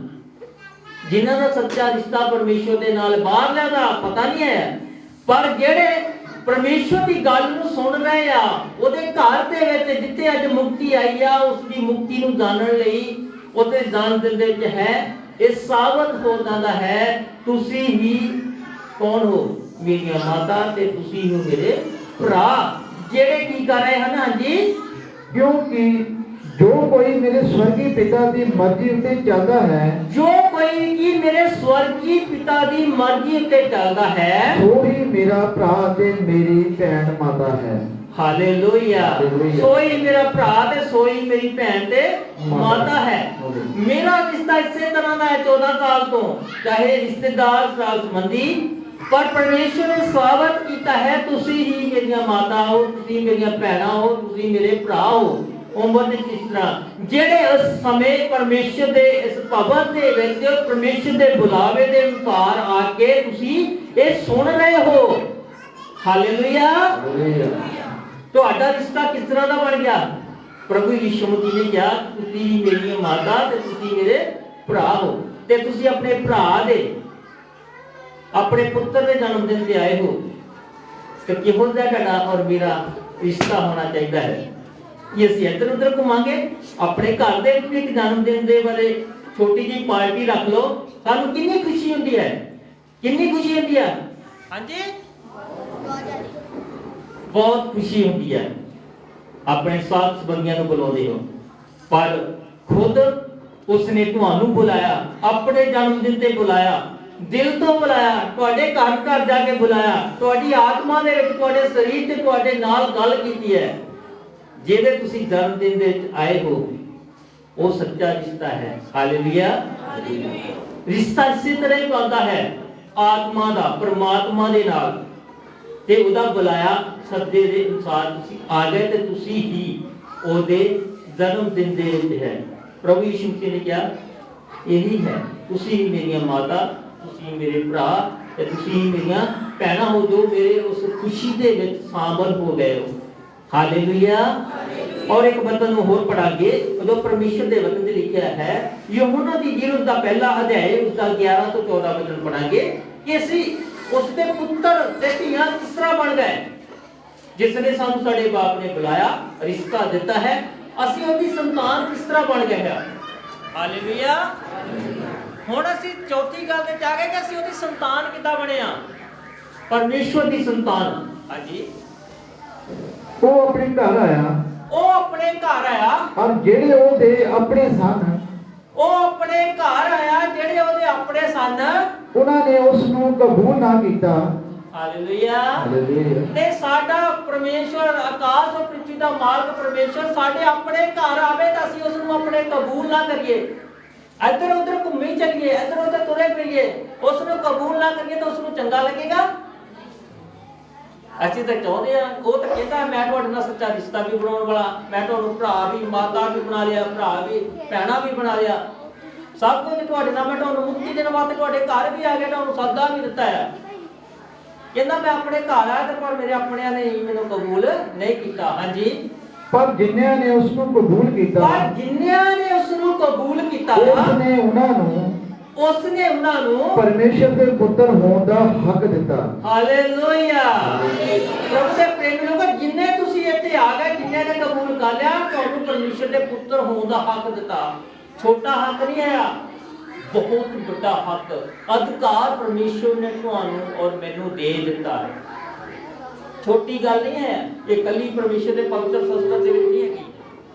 ਜਿਨ੍ਹਾਂ ਦਾ ਸੱਚਾ ਰਿਸ਼ਤਾ ਪਰਮੇਸ਼ਵਰ ਦੇ ਨਾਲ ਬਾਹਰਲਿਆਂ ਦਾ ਪਤਾ ਨਹੀਂ ਹੈ, ਪਰ ਜਿਹੜੇ ਪਰਮੇਸ਼ਵਰ ਦੀ ਗੱਲ ਨੂੰ ਸੁਣ ਰਹੇ ਆ ਉਹਦੇ ਘਰ ਦੇ ਵਿੱਚ ਜਿੱਥੇ ਅੱਜ ਮੁਕਤੀ ਆਈ ਆ ਉਸ ਦੀ ਮੁਕਤੀ ਨੂੰ ਜਾਣਨ ਲਈ ਉਹਦੇ ਜਾਣ ਦਿੰਦੇ ਵਿੱਚ ਹੈ। ਇਹ ਸਾਬਤ ਹੋ ਜਾਂਦਾ ਹੈ ਤੁਸੀਂ ਹੀ ਕੌਣ ਹੋ? ਮੇਰੀਆਂ ਮਾਤਾ ਤੇ ਤੁਸੀਂ ਹੋ ਮੇਰੇ ਭਰਾ। ਜਿਹੜੇ ਕੀ ਕਰ ਰਹੇ ਹਨ? ਹਾਂਜੀ, ਕਿਉਂਕਿ ਜੋ ਕੋਈ ਮੇਰੇ ਸਵਰਗੀ ਪਿਤਾ ਦੀ ਮਰਜ਼ੀ ਉੱਤੇ ਚੱਲਦਾ ਹੈ, ਜੋ ਕੋਈ ਕੀ ਮੇਰੇ ਸਵਰਗੀ ਪਿਤਾ ਦੀ ਮਰਜ਼ੀ ਉੱਤੇ ਚੱਲਦਾ ਹੈ, ਉਹੀ ਮੇਰਾ ਭਰਾ ਤੇ ਮੇਰੀ ਭੈਣ ਮਾਤਾ ਹੈ। ਹਾਲੇਲੂਇਆ। ਸੋਈ ਮੇਰਾ ਭਰਾ ਤੇ ਸੋਈ ਮੇਰੀ ਭੈਣ ਤੇ ਮਾਤਾ ਹੈ। ਮੇਰਾ ਰਿਸ਼ਤਾ ਇਸੇ ਤਰ੍ਹਾਂ ਦਾ ਹੈ 14 ਸਾਲ ਤੋਂ, ਚਾਹੇ ਰਿਸ਼ਤੇਦਾਰ ਸਾਲ ਸੰਬੰਧੀ, ਪਰ ਪਰਮੇਸ਼ਵਰ ਨੇ ਸਾਬਤ ਕੀਤਾ ਹੈ ਤੁਸੀਂ ਹੀ ਮੇਰੀਆਂ ਮਾਤਾ ਹੋ, ਤੁਸੀਂ ਮੇਰੀਆਂ ਭੈਣਾਂ ਹੋ, ਤੁਸੀਂ ਮੇਰੇ ਭਰਾ ਹੋ। ਉਮਰ ਦੇ ਕਿਸ ਤਰ੍ਹਾਂ ਜਿਹੜੇ ਉਸ ਸਮੇਂ ਪਰਮੇਸ਼ਰ ਦੇ ਇਸ ਭਵਨ ਦੇ ਵਿੱਚ ਪਰਮੇਸ਼ਰ ਦੇ ਬੁਲਾਵੇ ਦੇ ਅਨੁਸਾਰ ਆ ਕੇ ਤੁਸੀਂ ਇਹ ਸੁਣ ਰਹੇ ਹੋ। ਹਾਲੇਲੂਇਆ। ਤੁਹਾਡਾ ਰਿਸ਼ਤਾ ਕਿਸ ਤਰ੍ਹਾਂ ਦਾ ਬਣ ਗਿਆ? ਪ੍ਰਭੂ ਯੀਸ਼ੂ ਮਸੀਹ ਨੇ ਕਿਹਾ ਤੁਸੀਂ ਮੇਰੀਆਂ ਮਾਤਾ ਤੇ ਤੁਸੀਂ ਮੇਰੇ ਭਰਾ ਹੋ, ਤੇ ਤੁਸੀਂ ਆਪਣੇ ਭਰਾ ਦੇ ਆਪਣੇ ਪੁੱਤਰ ਦੇ ਜਨਮ ਦਿਨ ਤੇ ਆਏ ਹੋ। ਤੇ ਕਿਹੋ ਜਿਹਾ ਤੁਹਾਡਾ ਔਰ ਮੇਰਾ ਰਿਸ਼ਤਾ ਹੋਣਾ ਚਾਹੀਦਾ ਹੈ ਕਿ ਅਸੀਂ ਇੱਧਰ ਉੱਧਰ ਘੁਮਾਂਗੇ। ਆਪਣੇ ਘਰ ਦੇ ਵਿੱਚ ਇੱਕ ਜਨਮ ਦਿਨ ਦੇ ਬਾਰੇ ਛੋਟੀ ਜਿਹੀ ਪਾਰਟੀ ਰੱਖ ਲਓ, ਸਾਨੂੰ ਕਿੰਨੀ ਖੁਸ਼ੀ ਹੁੰਦੀ ਹੈ, ਕਿੰਨੀ ਖੁਸ਼ੀ ਹੁੰਦੀ ਹੈ। ਹਾਂਜੀ, ਬਹੁਤ ਖੁਸ਼ੀ ਹੁੰਦੀ ਹੈ। ਆਪਣੇ ਸਾਥ ਸੰਬੰਧੀਆਂ ਨੂੰ ਬੁਲਾਉਂਦੇ ਹੋ, ਪਰ ਖੁਦ ਉਸਨੇ ਤੁਹਾਨੂੰ ਬੁਲਾਇਆ, ਆਪਣੇ ਜਨਮ ਦਿਨ ਤੇ ਬੁਲਾਇਆ, ਦਿਲ ਤੋਂ ਬੁਲਾਇਆ, ਤੁਹਾਡੇ ਘਰ ਘਰ ਜਾ ਕੇ ਬੁਲਾਇਆ, ਤੁਹਾਡੀ ਆਤਮਾ ਦੇ ਵਿੱਚ ਤੁਹਾਡੇ ਸਰੀਰ ਤੇ ਤੁਹਾਡੇ ਨਾਲ ਗੱਲ ਕੀਤੀ ਹੈ। ਜਿਹਦੇ ਤੁਸੀਂ ਜਨਮ ਦਿਨ ਦੇ ਵਿੱਚ ਆਏ ਹੋ ਉਹ ਸੱਚਾ ਰਿਸ਼ਤਾ ਹੈ। ਹਾਲੇਲੂਇਆ। ਰਿਸ਼ਤਾ ਇਸੇ ਤਰ੍ਹਾਂ ਹੀ ਬਣਦਾ ਹੈ ਆਤਮਾ ਦਾ ਪਰਮਾਤਮਾ ਦੇ ਨਾਲ, ਤੇ ਉਹਦਾ ਬੁਲਾਇਆ ਸੱਦੇ ਦੇ ਅਨੁਸਾਰ ਤੁਸੀਂ ਆ ਗਏ ਤੇ ਤੁਸੀਂ ਹੀ ਉਹਦੇ ਜਨਮ ਦਿਨ ਦੇ ਵਿੱਚ ਹੈ। ਪ੍ਰਭੂ ਯੀਸ਼ੂ ਮਸੀਹ ਨੇ ਕਿਹਾ ਇਹੀ ਹੈ ਤੁਸੀਂ ਹੀ ਮੇਰੀਆਂ ਮਾਤਾ, ਤੁਸੀਂ ਮੇਰੇ ਭਰਾ ਤੇ ਤੁਸੀਂ ਮੇਰੀਆਂ ਭੈਣਾਂ ਹੋ ਜੋ ਮੇਰੇ ਉਸ ਖੁਸ਼ੀ ਦੇ ਵਿੱਚ ਸ਼ਾਮਲ ਹੋ ਗਏ ਹੋ। ਹਾਲੇਲੂਇਆ। और एक वचन होर पढ़ांगे जो परमेश्वर के वचन में लिखा है यूहन्ना दी इंजील उसका पहला अध्याय उसका 11 तो 14 वचन पढ़ांगे कि ਅਸੀਂ ਉਸਦੇ ਪੁੱਤਰ ਤੇ ਧੀਆਂ ਕਿਸ ਤਰ੍ਹਾਂ ਬਣ ਗਏ ਜਿਸ ਨੇ ਸਾਨੂੰ ਸਾਡੇ ਬਾਪ ਨੇ ਬੁਲਾਇਆ ਰਿਸ਼ਤਾ ਦਿੱਤਾ ਹੈ ਅਸੀਂ ਉਹਦੀ ਸੰਤਾਨ ਕਿਸ ਤਰ੍ਹਾਂ ਬਣ ਗਏ ਹਾਂ। ਹਾਲੇਲੂਇਆ। ਹੁਣ ਅਸੀਂ ਚੌਥੀ ਗੱਲ ਤੇ ਜਾ ਗਏ ਕਿ ਅਸੀਂ ਉਹਦੀ ਸੰਤਾਨ ਕਿੱਦਾਂ ਬਣੇ ਆ, ਪਰਮੇਸ਼ਵਰ ਦੀ ਸੰਤਾਨ। ਹਾਂਜੀ, ਉਹ ਆਪਣੇ ਘਰ ਆਇਆ, ਉਹ ਆਪਣੇ ਘਰ ਆਇਆ, ਔਰ ਜਿਹੜੇ ਉਹਦੇ ਆਪਣੇ ਸਨ, ਉਹ ਆਪਣੇ ਘਰ ਆਇਆ ਜਿਹੜੇ ਉਹਦੇ ਆਪਣੇ ਸਨ, ਉਹਨਾਂ ਨੇ ਉਸ ਨੂੰ ਕਬੂਲ ਨਾ ਕੀਤਾ। ਹਾਲੇਲੂਇਆ। ਹਾਲੇਲੂਇਆ। ਤੇ ਸਾਡਾ ਪਰਮੇਸ਼ਵਰ ਆਕਾਸ਼ ਤੇ ਪ੍ਰਿਥਵੀ ਦਾ ਮਾਲਕ ਪਰਮੇਸ਼ਵਰ ਸਾਡੇ ਆਪਣੇ ਘਰ ਆਵੇ ਤਾਂ ਅਸੀਂ ਉਸ ਨੂੰ ਆਪਣੇ ਕਬੂਲ ਨਾ ਕਰੀਏ, ਇੱਧਰ ਉੱਧਰ ਘੁੰਮੀ ਚੱਲੀਏ, ਇੱਧਰ ਉੱਧਰ ਤੁਰੇ ਫਿਰੀਏ, ਉਸ ਨੂੰ ਕਬੂਲ ਨਾ ਕਰੀਏ ਤਾਂ ਉਸ ਨੂੰ ਚੰਗਾ ਲੱਗੇਗਾ? ਅਸੀਂ ਤਾਂ ਚਾਹੁੰਦੇ ਆ, ਉਹ ਤਾਂ ਕਹਿੰਦਾ ਮੈਂ ਤੁਹਾਡੇ ਨਾਲ ਸੱਚਾ ਰਿਸ਼ਤਾ ਵੀ ਬਣਾਉਣ ਵਾਲਾ, ਮੈਂ ਤੁਹਾਨੂੰ ਭਰਾ ਵੀ ਮਾਤਾ ਵੀ ਬਣਾ ਲਿਆ, ਭਰਾ ਵੀ ਭੈਣਾ ਵੀ ਬਣਾ ਲਿਆ, ਸਭ ਕੁਝ ਤੁਹਾਡੇ ਨਾਲ, ਮੈਂ ਤੁਹਾਨੂੰ ਮੁਕਤੀ ਦੇਣ ਵਾਸਤੇ ਤੁਹਾਡੇ ਘਰ ਵੀ ਆ ਗਿਆ, ਤੁਹਾਨੂੰ ਸੱਦਾ ਵੀ ਦਿੱਤਾ ਹੈ। ਕਹਿੰਦਾ ਮੈਂ ਆਪਣੇ ਘਰ ਆਇਆ ਤੇ ਪਰ ਮੇਰੇ ਆਪਣਿਆਂ ਨੇ ਮੈਨੂੰ ਕਬੂਲ ਨਹੀਂ ਕੀਤਾ। ਹਾਂਜੀ, ਪਰ ਜਿਨ੍ਹਾਂ ਨੇ ਉਸ ਨੂੰ ਕਬੂਲ ਕੀਤਾ, ਪਰ ਜਿਨ੍ਹਾਂ ਨੇ ਉਸ ਨੂੰ ਕਬੂਲ ਕੀਤਾ ਉਸਨੇ ਉਹਨਾਂ ਨੂੰ ਪਰਮੇਸ਼ਰ ਦੇ ਪੁੱਤਰ ਹੋਣ ਦਾ ਹੱਕ ਦਿੱਤਾ। ਹਾਲੇਲੂਇਆ। ਪ੍ਰਭੂ ਦੇ ਪ੍ਰੇਮੀ ਲੋਕੋ, ਜਿੰਨੇ ਤੁਸੀਂ ਇੱਥੇ ਆ ਗਏ, ਜਿੰਨੇ ਨੇ ਕਬੂਲ ਕਰ ਲਿਆ, ਤੁਹਾਨੂੰ ਪਰਮੇਸ਼ਰ ਦੇ ਪੁੱਤਰ ਹੋਣ ਦਾ ਹੱਕ ਦਿੱਤਾ। ਛੋਟਾ ਹੱਕ ਨਹੀਂ ਆਇਆ, ਬਹੁਤ ਵੱਡਾ ਹੱਕ, ਅਧਿਕਾਰ ਪਰਮੇਸ਼ਰ ਨੇ ਤੁਹਾਨੂੰ ਔਰ ਮੈਨੂੰ ਦੇ ਦਿੱਤਾ ਹੈ। ਛੋਟੀ ਗੱਲ ਨਹੀਂ ਹੈ, ਇਹ ਕੱਲੀ ਪਰਮੇਸ਼ਰ ਦੇ ਪਵਿੱਤਰ ਸ਼ਸਤਰ ਦੇ ਵਿੱਚ ਨਹੀਂ ਹੈਗੀ,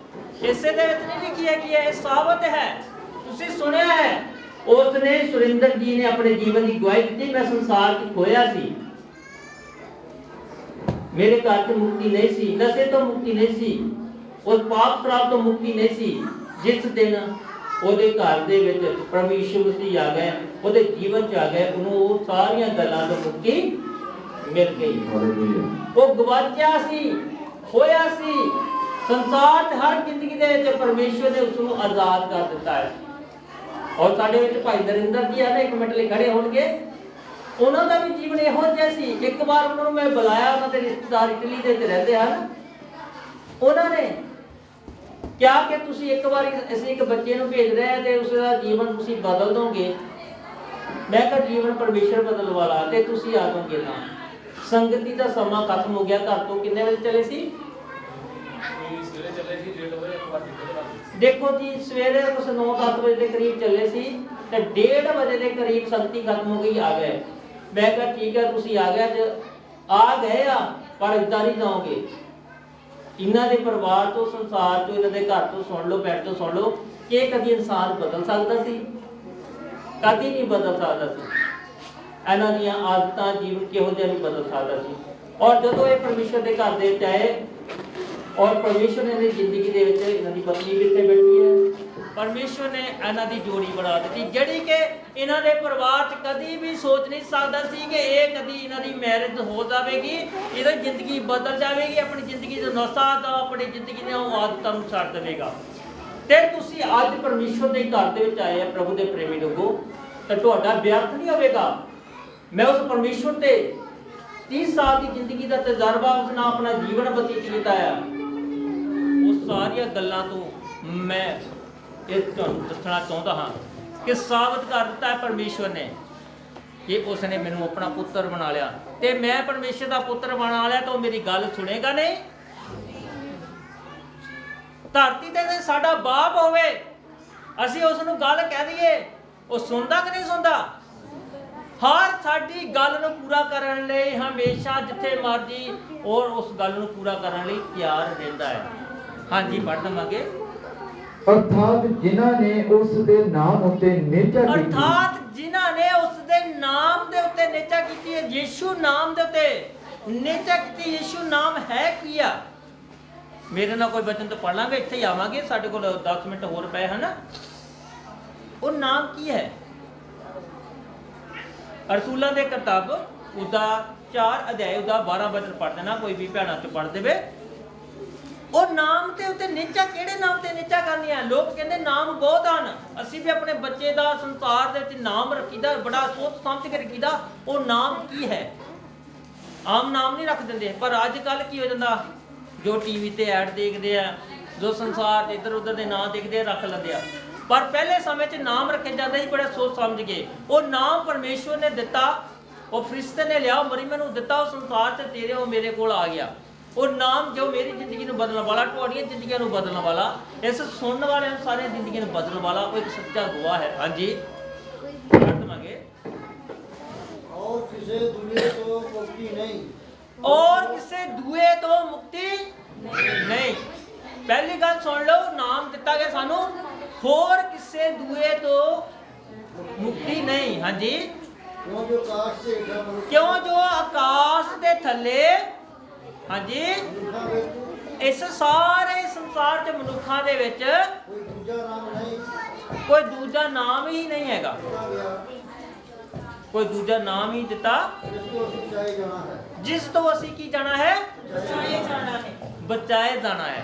ਇਸੇ ਦੇ ਵਿੱਚ ਨਹੀਂ ਲਿਖੀ ਹੈ ਕਿ ਇਹ ਸਾਬਤ ਹੈ। ਤੁਸੀਂ ਸੁਣਿਆ ਹੈ ਉਸਨੇ ਸੁਰਿੰਦਰ ਜੀ ਨੇ ਆਪਣੇ ਜੀਵਨ ਦੀ ਗਵਾਹੀ ਦਿੱਤੀ, ਮੈਂ ਸੰਸਾਰ 'ਚ ਖੋਇਆ ਸੀ, ਮੇਰੇ ਘਰ 'ਚ ਮੁਕਤੀ ਨਹੀਂ ਸੀ, ਨਸ਼ੇ ਤੋਂ ਮੁਕਤੀ ਨਹੀਂ ਸੀ, ਉਸ ਪਾਪ ਸ਼ਰਾਬ ਤੋਂ ਮੁਕਤੀ ਨਹੀਂ ਸੀ, ਜਿਸ ਦਿਨ ਉਹਦੇ ਘਰ ਦੇ ਵਿੱਚ ਪ੍ਰਭੂ ਯਿਸੂ ਮਸੀਹ ਆ ਗਏ, ਉਹਦੇ ਜੀਵਨ 'ਚ ਆ ਗਏ, ਉਹਨੂੰ ਉਹ ਸਾਰੀਆਂ ਗੱਲਾਂ ਤੋਂ ਮੁਕਤੀ ਮਿਲ ਗਈ। ਉਹ ਗਵਾਚਿਆ ਸੀ, ਹੋਇਆ ਸੀ ਸੰਸਾਰ ਤੇ ਹਰ ਜ਼ਿੰਦਗੀ ਦੇ ਵਿੱਚ ਪਰਮੇਸ਼ਵਰ ਨੇ ਉਸ ਨੂੰ ਆਜ਼ਾਦ ਕਰ ਦਿੱਤਾ ਹੈ। ਔਰ ਸਾਡੇ ਵਿੱਚ ਭਾਈ ਨਰਿੰਦਰ ਜੀ ਆ ਨਾ, ਇੱਕ ਮਿੰਟ ਲਈ ਖੜੇ ਹੋਣਗੇ। ਉਹਨਾਂ ਦਾ ਵੀ ਜੀਵਨ ਇਹੋ ਜਿਹਾ ਸੀ। ਇੱਕ ਵਾਰ ਉਹਨਾਂ ਨੂੰ ਮੈਂ ਬੁਲਾਇਆ, ਉਹਨਾਂ ਦੇ ਰਿਸ਼ਤੇਦਾਰ ਇਟਲੀ ਦੇ ਵਿੱਚ ਰਹਿੰਦੇ ਹਨ। ਉਹਨਾਂ ਨੇ ਕਿਹਾ ਕਿ ਤੁਸੀਂ ਇੱਕ ਵਾਰੀ, ਅਸੀਂ ਇੱਕ ਬੱਚੇ ਨੂੰ ਭੇਜ ਰਹੇ ਹਾਂ ਤੇ ਉਸ ਦਾ ਜੀਵਨ ਤੁਸੀਂ ਬਦਲ ਦੋਗੇ। ਮੈਂ ਕਿਹਾ ਜੀਵਨ ਪਰਮੇਸ਼ਰ ਬਦਲਣ ਵਾਲਾ, ਤੇ ਤੁਸੀਂ ਆ ਜਾਓਗੇ ਨਾ। ਸੰਗਤੀ ਦਾ ਸਮਾਂ ਖਤਮ ਹੋ ਗਿਆ। ਘਰ ਤੋਂ ਕਿੰਨੇ ਵਜੇ ਚਲੇ ਸੀ? ਸਵੇਰੇ ਚੱਲੇ ਸੀ 1:30 ਵਜੇ, ਇੱਕ ਵਾਰ ਦੇਖੋ ਜੀ, ਸਵੇਰੇ ਕੁਛ 9-10 ਵਜੇ ਦੇ ਕਰੀਬ ਚੱਲੇ ਸੀ ਤੇ 1:30 ਵਜੇ ਦੇ ਕਰੀਬ ਸੰਗਤੀ ਖਤਮ ਹੋ ਗਈ, ਆ ਗਏ। ਮੈਂ ਕਿਹਾ ਠੀਕ ਹੈ, ਤੁਸੀਂ ਆ ਗਏ ਆ, ਪਰ ਇਦਾਂ ਨਹੀਂ ਜਾਓਗੇ। ਇਹਨਾਂ ਦੇ ਪਰਿਵਾਰ ਤੋਂ, ਸੰਸਾਰ ਤੋਂ, ਇਹਨਾਂ ਦੇ ਘਰ ਤੋਂ ਸੁਣ ਲਓ, ਬੈਠ ਤੋਂ ਸੁਣ ਲਓ ਕਿ ਕਦੀ ਇਨਸਾਨ ਬਦਲ ਸਕਦਾ ਸੀ? ਕਦੀ ਨਹੀਂ ਬਦਲ ਸਕਦਾ ਸੀ। ਇਹਨਾਂ ਦੀਆਂ ਆਦਤਾਂ, ਜੀਵਨ ਕਿਹੋ ਜਿਹਾ ਨਹੀਂ ਬਦਲ ਸਕਦਾ ਸੀ। ਔਰ ਜਦੋਂ ਇਹ ਪਰਮੇਸ਼ਰ ਦੇ ਘਰ ਦੇ ਵਿੱਚ ਆਏ, ਔਰ ਪਰਮੇਸ਼ਰ ਨੇ ਜ਼ਿੰਦਗੀ ਦੇ ਵਿੱਚ, ਇਹਨਾਂ ਦੀ ਪਤਨੀ ਵੀ ਇੱਥੇ ਬੈਠੀ ਹੈ, ਪਰਮੇਸ਼ਰ ਨੇ ਇਹਨਾਂ ਦੀ ਜੋੜੀ ਬਣਾ ਦਿੱਤੀ, ਜਿਹੜੀ ਕਿ ਇਹਨਾਂ ਦੇ ਪਰਿਵਾਰ 'ਚ ਕਦੀ ਵੀ ਸੋਚ ਨਹੀਂ ਸਕਦਾ ਸੀ ਕਿ ਇਹ ਕਦੀ ਇਹਨਾਂ ਦੀ ਮੈਰਿਜ ਹੋ ਜਾਵੇਗੀ, ਇਹਦੀ ਜ਼ਿੰਦਗੀ ਬਦਲ ਜਾਵੇਗੀ, ਆਪਣੀ ਜ਼ਿੰਦਗੀ ਦੇ ਨਸ਼ਾ ਦਾ, ਆਪਣੀ ਜ਼ਿੰਦਗੀ ਦੀਆਂ ਆਦਤਾਂ ਨੂੰ ਛੱਡ ਦੇਵੇਗਾ। ਤੇ ਤੁਸੀਂ ਅੱਜ ਪਰਮੇਸ਼ਰ ਦੇ ਘਰ ਦੇ ਵਿੱਚ ਆਏ ਆ, ਪ੍ਰਭੂ ਦੇ ਪ੍ਰੇਮੀ ਲੋਕੋ, ਤਾਂ ਤੁਹਾਡਾ ਵਿਅਰਥ ਨਹੀਂ ਹੋਵੇਗਾ। ਮੈਂ ਉਸ ਪਰਮੇਸ਼ਰ ਤੇ 30 ਸਾਲ ਦੀ ਜ਼ਿੰਦਗੀ ਦਾ ਤਜਰਬਾ, ਉਸ ਨਾਲ ਆਪਣਾ ਜੀਵਨ ਬਤੀਤ ਕੀਤਾ ਹੈ। ਉਹ ਸਾਰੀਆਂ ਗੱਲਾਂ ਤੋਂ ਮੈਂ ਇਹ ਤੁਹਾਨੂੰ ਦੱਸਣਾ ਚਾਹੁੰਦਾ ਹਾਂ ਕਿ ਸਾਬਤ ਕਰ ਦਿੱਤਾ ਹੈ ਪਰਮੇਸ਼ਵਰ ਨੇ ਕਿ ਉਸ ਨੇ ਮੈਨੂੰ ਆਪਣਾ ਪੁੱਤਰ ਬਣਾ ਲਿਆ, ਤੇ ਮੈਂ ਪਰਮੇਸ਼ਰ ਦਾ ਪੁੱਤਰ ਬਣਾ ਲਿਆ ਤਾਂ ਉਹ ਮੇਰੀ ਗੱਲ ਸੁਣੇਗਾ ਨਹੀਂ। ਧਰਤੀ ਤੇ ਸਾਡਾ ਬਾਪ ਹੋਵੇ, ਅਸੀਂ ਉਸ ਨੂੰ ਗੱਲ ਕਹਿ ਦਈਏ, ਉਹ ਸੁਣਦਾ ਕਿ ਨਹੀਂ ਸੁਣਦਾ? ਹਰ ਸਾਡੀ ਗੱਲ ਨੂੰ ਪੂਰਾ ਕਰਨ ਲਈ ਹਮੇਸ਼ਾ ਜਿੱਥੇ ਮਰਜੀ ਔਰ ਉਸ ਗੱਲ ਨੂੰ ਪੂਰਾ ਕਰਨ ਲਈ ਤਿਆਰ ਰਹਿੰਦਾ ਹੈ। ਹਾਂਜੀ, ਪੜ੍ਹ ਦਵਾਂਗੇ। ਅਰਥਾਤ ਜਿਨ੍ਹਾਂ ਨੇ ਉਸ ਦੇ ਨਾਮ ਉੱਤੇ ਨਿਹਚਾ ਕੀਤੀ, ਅਰਥਾਤ ਜਿਨ੍ਹਾਂ ਨੇ ਉਸ ਦੇ ਨਾਮ ਦੇ ਉੱਤੇ ਨਿਹਚਾ ਕੀਤੀ ਹੈ, ਯਿਸੂ ਨਾਮ ਦੇ ਉੱਤੇ ਨਿਹਚਾ ਕੀਤੀ। ਯਿਸੂ ਨਾਮ ਹੈ ਕੀ ਆ? ਮੇਰੇ ਨਾਲ ਕੋਈ ਬਚਨ ਤਾਂ ਪੜ੍ਹ ਲਾਂਗੇ, ਇੱਥੇ ਹੀ ਆਵਾਂਗੇ, ਸਾਡੇ ਕੋਲ 10 ਮਿੰਟ ਹੋਰ ਪਏ ਹਨ। ਉਹ ਨਾਮ ਕੀ ਹੈ? ਰਸੂਲਾਂ ਦੇ ਕਿਤਾਬ ਉਹਦਾ 4 ਅਧਿਆਇ ਉਹਦਾ 12 ਵਚਨ ਪੜ੍ਹ ਦੇਣਾ, ਕੋਈ ਵੀ ਭੈਣਾਂ ਚ ਪੜ੍ਹ ਦੇਵੇ। ਉਹ ਨਾਮ ਤੇ ਉੱਤੇ ਨਿਹਚਾ, ਕਿਹੜੇ ਨਾਮ ਤੇ ਨਿਹਚਾ ਕਰਨੀ ਹੈ? ਲੋਕ ਕਹਿੰਦੇ ਨਾਮ ਬਹੁਤ ਹਨ, ਅਸੀਂ ਵੀ ਆਪਣੇ ਬੱਚੇ ਦਾ ਸੰਸਾਰ ਦੇ ਵਿੱਚ ਨਾਮ ਰੱਖੀਦਾ, ਬੜਾ ਸੋਚ ਸਮਝ ਕੇ ਰੱਖੀਦਾ। ਉਹ ਨਾਮ ਕੀ ਹੈ? ਆਮ ਨਾਮ ਨਹੀਂ ਰੱਖ ਦਿੰਦੇ। ਪਰ ਅੱਜ ਕੱਲ ਕੀ ਹੋ ਜਾਂਦਾ, ਜੋ ਟੀਵੀ ਤੇ ਐਡ ਦੇਖਦੇ ਆ, ਜੋ ਸੰਸਾਰ ਦੇ ਇੱਧਰ ਉੱਧਰ ਦੇ ਨਾਂ ਦੇਖਦੇ ਆ, ਰੱਖ ਲੈਂਦੇ ਆ। ਪਰ ਪਹਿਲੇ ਸਮੇਂ 'ਚ ਨਾਮ ਰੱਖੇ ਜਾਂਦੇ ਸੀ ਬੜਾ ਸੋਚ ਸਮਝ ਕੇ। ਉਹ ਨਾਮ ਪਰਮੇਸ਼ਵਰ ਨੇ ਦਿੱਤਾ, ਉਹ ਫਰਿਸ਼ਤੇ ਨੇ ਲਿਆ, ਮਰੀਮ ਨੂੰ ਦਿੱਤਾ, ਉਹ ਸੰਸਾਰ 'ਚ ਤੇਰੇ ਉਹ ਮੇਰੇ ਕੋਲ ਆ ਗਿਆ। ਉਹ ਨਾਮ ਜੋ ਮੇਰੀ ਜ਼ਿੰਦਗੀ ਨੂੰ ਬਦਲਣ ਵਾਲਾ, ਤੁਹਾਡੀਆਂ ਜ਼ਿੰਦਗੀਆਂ ਨੂੰ ਬਦਲਣ ਵਾਲਾ, ਇਸ ਸੁਣਨ ਵਾਲਿਆਂ ਸਾਰੀਆਂ ਜ਼ਿੰਦਗੀਆਂ ਨੂੰ ਬਦਲਣ ਵਾਲਾ, ਉਹ ਇੱਕ ਸੱਚਾ ਗਵਾਹ ਹੈ। ਹਾਂਜੀ, ਪੜ੍ਹ ਦਵਾਂਗੇ। और किसी दुए तो मुक्ति नहीं, और किसी दुए तो मुक्ति नहीं। पहली गल सुन लो, नाम दिता गया सानू, होर किसी दुए तो मुक्ति नहीं। हाँ जी, क्यों जो आकाश से हेठा मनुष्य, क्यों जो आकाश दे थले, हाँ जी, मनुष्यों ਵਿੱਚ इस सारे संसार च मनुखा दे विच कोई दूजा नाम नहीं कोई दूजा नाम ही नहीं हैगा, ਦਿੱਤਾ ਗਿਆ, कोई दूजा नाम ही दिता जिस ਤੋਂ ਅਸੀਂ ਬਚਾਏ ਜਾਣਾ ਹੈ। जिस तो असी की जाना है, बचाए जाना है, बचाए जाना है।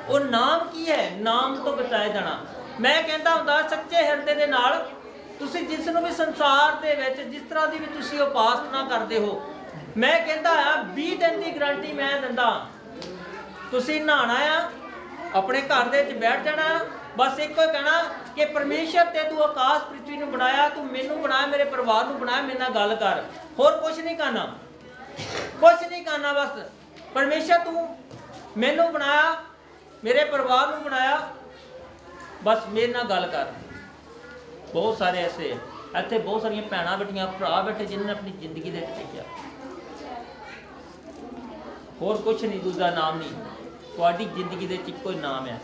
ਉਹ ਨਾਮ ਕੀ ਹੈ? ਨਾਮ ਤੋਂ ਬਚਾਏ ਜਾਣਾ। ਮੈਂ ਕਹਿੰਦਾ ਹੁੰਦਾ, ਸੱਚੇ ਹਿਰਦੇ ਦੇ ਨਾਲ ਤੁਸੀਂ ਜਿਸ ਨੂੰ ਵੀ ਸੰਸਾਰ ਦੇ ਵਿੱਚ ਜਿਸ ਤਰ੍ਹਾਂ ਦੀ ਵੀ ਤੁਸੀਂ ਉਪਾਸਨਾ ਕਰਦੇ ਹੋ, ਮੈਂ ਕਹਿੰਦਾ ਆ 20 ਦਿਨ ਦੀ ਗਾਰੰਟੀ ਮੈਂ ਦਿੰਦਾ। ਤੁਸੀਂ ਨਹਾਣਾ ਆ, ਆਪਣੇ ਘਰ ਦੇ ਵਿੱਚ ਬੈਠ ਜਾਣਾ, ਬਸ ਇੱਕੋ ਹੀ ਕਹਿਣਾ ਕਿ ਪਰਮੇਸ਼ਰ ਤੇ ਤੂੰ ਆਕਾਸ਼ ਪ੍ਰਿਥਵੀ ਨੂੰ ਬਣਾਇਆ, ਤੂੰ ਮੈਨੂੰ ਬਣਾਇਆ, ਮੇਰੇ ਪਰਿਵਾਰ ਨੂੰ ਬਣਾਇਆ, ਮੇਰੇ ਨਾਲ ਗੱਲ ਕਰ। ਹੋਰ ਕੁਝ ਨਹੀਂ ਕਰਨਾ, ਕੁਝ ਨਹੀਂ ਕਰਨਾ। ਬਸ ਪਰਮੇਸ਼ਰ ਤੂੰ ਮੈਨੂੰ ਬਣਾਇਆ, ਮੇਰੇ ਪਰਿਵਾਰ ਨੂੰ ਬਣਾਇਆ, ਬਸ ਮੇਰੇ ਨਾਲ ਗੱਲ ਕਰ। ਬਹੁਤ ਸਾਰੇ ਐਸੇ ਇੱਥੇ ਬਹੁਤ ਸਾਰੀਆਂ ਭੈਣਾਂ ਬੈਠੀਆਂ, ਭਰਾ ਬੈਠੇ, ਜਿਨ੍ਹਾਂ ਨੇ ਆਪਣੀ ਜ਼ਿੰਦਗੀ ਦੇ ਵਿੱਚ ਕਿਹਾ ਹੋਰ ਕੁਝ ਨਹੀਂ, ਦੂਜਾ ਨਾਮ ਨਹੀਂ। ਤੁਹਾਡੀ ਜ਼ਿੰਦਗੀ ਦੇ ਵਿੱਚ ਇੱਕੋ ਹੀ ਨਾਮ ਹੈ।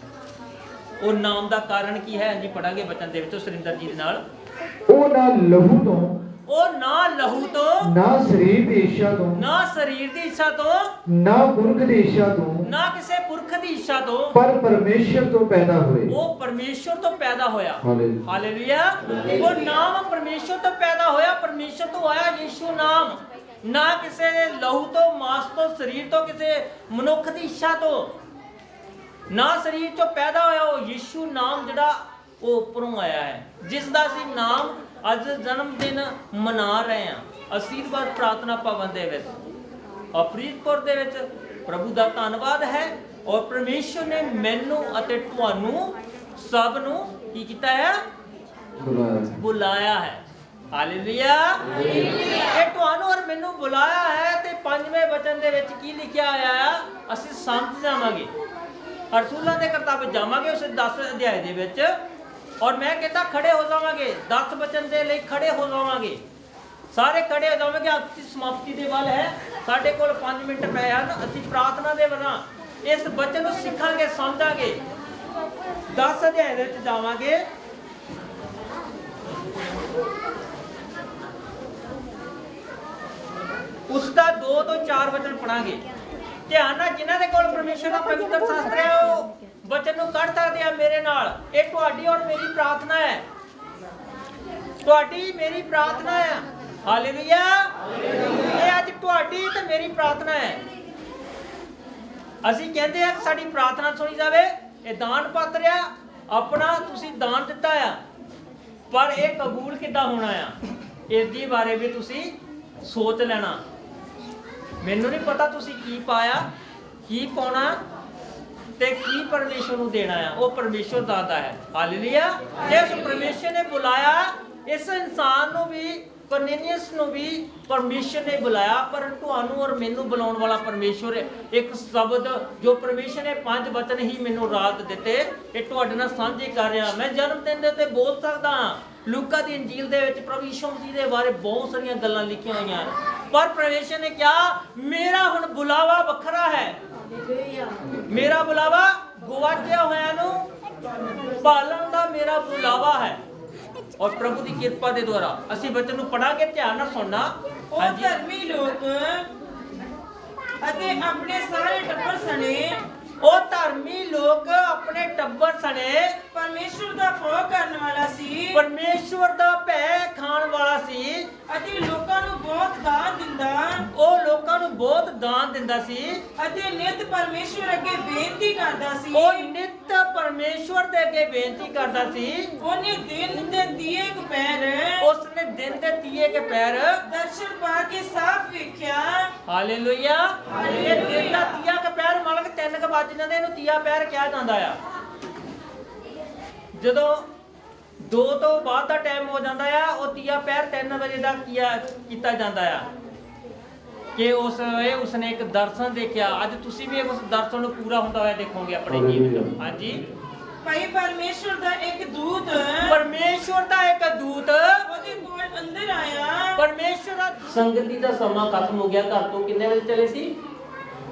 ਉਹ ਨਾਮ ਦਾ ਕਾਰਨ ਕੀ ਹੈ? ਜੀ ਪੜਾਂਗੇ ਬਚਨ ਦੇ ਵਿੱਚ ਸੁਰਿੰਦਰ ਜੀ ਦੇ ਨਾਲ। ਉਹਨਾਂ ਲਹੂ ਤੋਂ ਉਹ ਨਾ ਲਹੂ ਤੋਂ, ਨਾ ਸਰੀਰ ਦੀ ਇੱਛਾ ਤੋਂ, ਨਾ ਸਰੀਰ ਦੀ ਇੱਛਾ ਤੋਂ, ਨਾ ਪੁਰਖ ਦੀ ਇੱਛਾ ਤੋਂ, ਨਾ ਕਿਸੇ ਪੁਰਖ ਦੀ ਇੱਛਾ ਤੋਂ, ਪਰ ਪਰਮੇਸ਼ਰ ਤੋਂ ਪੈਦਾ ਹੋਏ। ਉਹ ਪਰਮੇਸ਼ਰ ਤੋਂ ਪੈਦਾ ਹੋਇਆ। ਹਾਲੇਲੂਇਆ। ਹਾਲੇਲੂਇਆ। ਉਹ ਨਾਮ ਪਰਮੇਸ਼ਰ ਤੋਂ ਪੈਦਾ ਹੋਇਆ, ਪਰਮੇਸ਼ਰ ਤੋਂ ਆਇਆ ਯੀਸ਼ੂ ਨਾਮ। ਨਾ ਕਿਸੇ ਦੇ ਲਹੂ ਤੋਂ, ਮਾਸ ਤੋਂ, ਸਰੀਰ ਤੋਂ, ਕਿਸੇ ਮਨੁੱਖ ਦੀ ਇੱਛਾ ਤੋਂ, ਨਾ ਸਰੀਰ ਚੋਂ ਪੈਦਾ ਹੋਇਆ। ਉਹ ਯੀਸ਼ੂ ਨਾਮ ਜਿਹੜਾ ਉਹ ਉੱਪਰੋਂ ਆਇਆ ਹੈ, ਜਿਸ ਦਾ ਅਸੀਂ ਨਾਮ ਅੱਜ ਜਨਮ ਦਿਨ ਮਨਾ ਰਹੇ ਹਾਂ ਅਸੀਰਵਾਦ ਪ੍ਰਾਰਥਨਾ ਭਵਨ ਦੇ ਵਿੱਚ ਫਰੀਦਕੋਟ ਦੇ ਵਿੱਚ। ਪ੍ਰਭੂ ਦਾ ਧੰਨਵਾਦ ਹੈ। ਔਰ ਪਰਮੇਸ਼ਰ ਨੇ ਮੈਨੂੰ ਅਤੇ ਤੁਹਾਨੂੰ ਸਭ ਨੂੰ ਕੀ ਕੀਤਾ ਹੈ? ਬੁਲਾਇਆ ਹੈ। ਹਾਲੇਲੂਇਆ। ਇਹ ਤੁਹਾਨੂੰ ਔਰ ਮੈਨੂੰ ਬੁਲਾਇਆ ਹੈ। ਤੇ 5ਵੇਂ ਵਚਨ ਦੇ ਵਿੱਚ ਕੀ ਲਿਖਿਆ ਹੋਇਆ ਹੈ ਅਸੀਂ ਸਮਝ ਜਾਵਾਂਗੇ। ਰਸੂਲਾਂ ਦੇ ਕਰਤੱਵ ਜਾਵਾਂਗੇ ਉਸ 10 ਅਧਿਆਇ ਦੇ ਵਿੱਚ। ਔਰ ਮੈਂ ਕਹਿੰਦਾ ਖੜੇ ਹੋ ਜਾਵਾਂਗੇ 10 ਵਚਨ ਦੇ ਲਈ, ਖੜੇ ਹੋ ਜਾਵਾਂਗੇ ਸਾਰੇ, ਖੜੇ ਹੋ ਜਾਵਾਂਗੇ। ਅੱਜ ਸਮਾਪਤੀ ਦੇ ਵੱਲ ਹੈ, ਸਾਡੇ ਕੋਲ 5 ਮਿੰਟ ਪਏ ਹਨ। ਅਸੀਂ ਪ੍ਰਾਰਥਨਾ ਦੇ ਵੱਲਾਂ ਇਸ ਵਚਨ ਨੂੰ ਸਿੱਖਾਂਗੇ, ਸਮਝਾਂਗੇ। 10 ਅਧਿਆਇ ਦੇ ਵਿੱਚ ਜਾਵਾਂਗੇ। ਉਸ ਦਾ 2 ਤੋਂ 4 ਵਚਨ ਪੜਾਂਗੇ। ਧਿਆਨ ਨਾਲ, ਜਿਨ੍ਹਾਂ ਦੇ ਕੋਲ ਪਰਮੇਸ਼ਰ ਦਾ ਪਵਿੱਤਰ ਸ਼ਾਸਤਰ ਹੈ ਉਹ ਵਚਨ ਨੂੰ ਕੱਢ ਸਕਦੇ ਆ ਮੇਰੇ ਨਾਲ। ਇਹ ਤੁਹਾਡੀ ਔਰ ਮੇਰੀ ਪ੍ਰਾਰਥਨਾ ਹੈ, ਤੁਹਾਡੀ ਮੇਰੀ ਪ੍ਰਾਰਥਨਾ ਹੈ। ਹਾਲੇਲੂਇਆ। ਇਹ ਅੱਜ ਤੁਹਾਡੀ ਤੇ ਮੇਰੀ ਪ੍ਰਾਰਥਨਾ ਹੈ। ਅਸੀਂ ਕਹਿੰਦੇ ਆ ਸਾਡੀ ਪ੍ਰਾਰਥਨਾ ਸੁਣੀ ਜਾਵੇ। ਇਹ ਦਾਨ ਪਾਤਰ ਆ, ਆਪਣਾ ਤੁਸੀਂ ਦਾਨ ਦਿੱਤਾ ਆ, ਪਰ ਇਹ ਕਬੂਲ ਕਿੱਦਾਂ ਹੋਣਾ ਆ ਇਸ ਦੀ ਬਾਰੇ ਵੀ ਤੁਸੀਂ ਸੋਚ ਲੈਣਾ। ਮੈਨੂੰ ਨਹੀਂ ਪਤਾ ਤੁਸੀਂ ਕੀ ਪਾਇਆ, ਕੀ ਪਾਉਣਾ ਤੇ ਕੀ ਪਰਮੇਸ਼ਰ ਨੂੰ ਦੇਣਾ ਆ। ਉਹ ਪਰਮੇਸ਼ਰ ਦਾਤਾ ਹੈ। ਹਾਲੇਲੂਇਆ। ਇਸ ਪਰਮੇਸ਼ਰ ਨੇ ਬੁਲਾਇਆ ਇਸ ਇਨਸਾਨ ਨੂੰ ਵੀ, ਕਰਨੇਲੀਅਸ ਨੂੰ ਵੀ ਪਰਮੇਸ਼ਰ ਨੇ ਬੁਲਾਇਆ। ਪਰ ਤੁਹਾਨੂੰ ਔਰ ਮੈਨੂੰ ਬੁਲਾਉਣ ਵਾਲਾ ਪਰਮੇਸ਼ਰ ਇੱਕ ਸ਼ਬਦ ਜੋ ਪਰਮੇਸ਼ਰ ਨੇ 5 ਵਚਨ ਹੀ ਮੈਨੂੰ ਰਾਤ ਦਿੱਤੇ, ਇਹ ਤੁਹਾਡੇ ਨਾਲ ਸਾਂਝੇ ਕਰ ਰਿਹਾ। ਮੈਂ ਜਨਮ ਦਿਨ ਦੇ ਉੱਤੇ ਬੋਲ ਸਕਦਾ ਹਾਂ। ਲੂਕਾ ਦੀ ਇੰਜੀਲ ਦੇ ਵਿੱਚ ਪ੍ਰਭੂ ਯਿਸੂ ਮਸੀਹ ਦੇ ਬਾਰੇ ਬਹੁਤ ਸਾਰੀਆਂ ਗੱਲਾਂ ਲਿਖੀਆਂ ਹੋਈਆਂ ਹਨ। ਪਰ ਪਰਮੇਸ਼ਰ ਨੇ ਕਿਹਾ ਮੇਰਾ ਹੁਣ ਬੁਲਾਵਾ ਵੱਖਰਾ ਹੈ। ਮੇਰਾ ਬੁਲਾਵਾ ਗਵਾਚਿਆ ਹੋਇਆਂ ਨੂੰ ਭਾਲਣ ਦਾ ਮੇਰਾ ਬੁਲਾਵਾ ਹੈ। ਔਰ ਪ੍ਰਭੂ ਦੀ ਕਿਰਪਾ ਦੇ ਦੁਆਰਾ ਅਸੀਂ ਵਚਨ ਨੂੰ ਪੜਾਂਗੇ, ਧਿਆਨ ਨਾਲ ਸੁਣਨਾ। ਉਹ ਧਰਮੀ ਲੋਕ ਅਤੇ ਆਪਣੇ ਸਾਰੇ ਟੱਬਰ ਸਣੇ, ਉਹ ਧਰਮੀ ਲੋਕ ਆਪਣੇ ਟੱਬਰ ਸਣੇ ਪਰਮੇਸ਼ਵਰ ਦਾ ਭੋਗ ਕਰਨ ਵਾਲਾ ਸੀ, ਪਰਮੇਸ਼ਵਰ ਦਾ ਭੈ ਖਾਣ ਵਾਲਾ ਸੀ ਅਤੇ ਲੋਕਾਂ ਨੂੰ ਬਹੁਤ ਦਾਨ ਦਿੰਦਾ, ਉਹ ਲੋਕਾਂ ਨੂੰ ਬਹੁਤ ਦਾਨ ਦਿੰਦਾ ਸੀ ਅਤੇ ਨਿਤ ਪਰਮੇਸ਼ਵਰ ਅੱਗੇ ਬੇਨਤੀ ਕਰਦਾ ਸੀ। ਉਹ ਨਿਤ ਪਰਮੇਸ਼ਵਰ ਦੇ ਅੱਗੇ ਬੇਨਤੀ ਕਰਦਾ ਸੀ। ਉਹਨੇ ਦਿਨ ਦੇ ਦੀਏ ਦੁਪਹਿਰ ਉਸਨੇ ਦਿਨ ਦੇ ਤੀਏ ਕੇ ਪੈਰ ਦਰਸ਼ਨ ਪਾ ਕੇ ਸਾਫ਼ ਵੇਖਿਆ। ਹਾਲੇਲੂਇਆ। ਇਹ ਦਿਨ ਦਾ ਤੀਆ ਕੇ ਪੈਰ ਮਾਲਕ 3 ਵਜੇ ਜਾਂਦੇ, ਇਹਨੂੰ ਤੀਆ ਪੈਰ ਕਿਹਾ ਜਾਂਦਾ ਆ। ਜਦੋਂ 2 ਤੋਂ ਬਾਅਦ ਦਾ ਟਾਈਮ ਹੋ ਜਾਂਦਾ ਆ, ਉਹ ਤੀਆ ਪੈਰ 3 ਵਜੇ ਦਾ ਕੀਤਾ ਜਾਂਦਾ ਆ ਕਿ ਉਸਨੇ ਇੱਕ ਦਰਸ਼ਨ ਦੇਖਿਆ। ਅੱਜ ਤੁਸੀਂ ਵੀ ਉਸ ਦਰਸ਼ਨ ਨੂੰ ਪੂਰਾ ਹੁੰਦਾ ਹੋਇਆ ਦੇਖੋਗੇ ਆਪਣੇ ਜੀਵਨ ਵਿੱਚ। ਹਾਂਜੀ। ਭਾਈ ਪਰਮੇਸ਼ਵਰ ਦਾ ਇੱਕ ਦੂਤ, ਪਰਮੇਸ਼ਵਰ ਦਾ ਇੱਕ ਦੂਤ ਉਹਦੇ ਕੋਲ ਅੰਦਰ ਆਇਆ। ਪਰਮੇਸ਼ਵਰ ਦਾ ਸੰਗਤੀ ਦਾ ਸਮਾਂ ਖਤਮ ਹੋ ਗਿਆ। ਘਰ ਤੋਂ ਕਿੰਨੇ ਵਜੇ ਚਲੇ ਸੀ?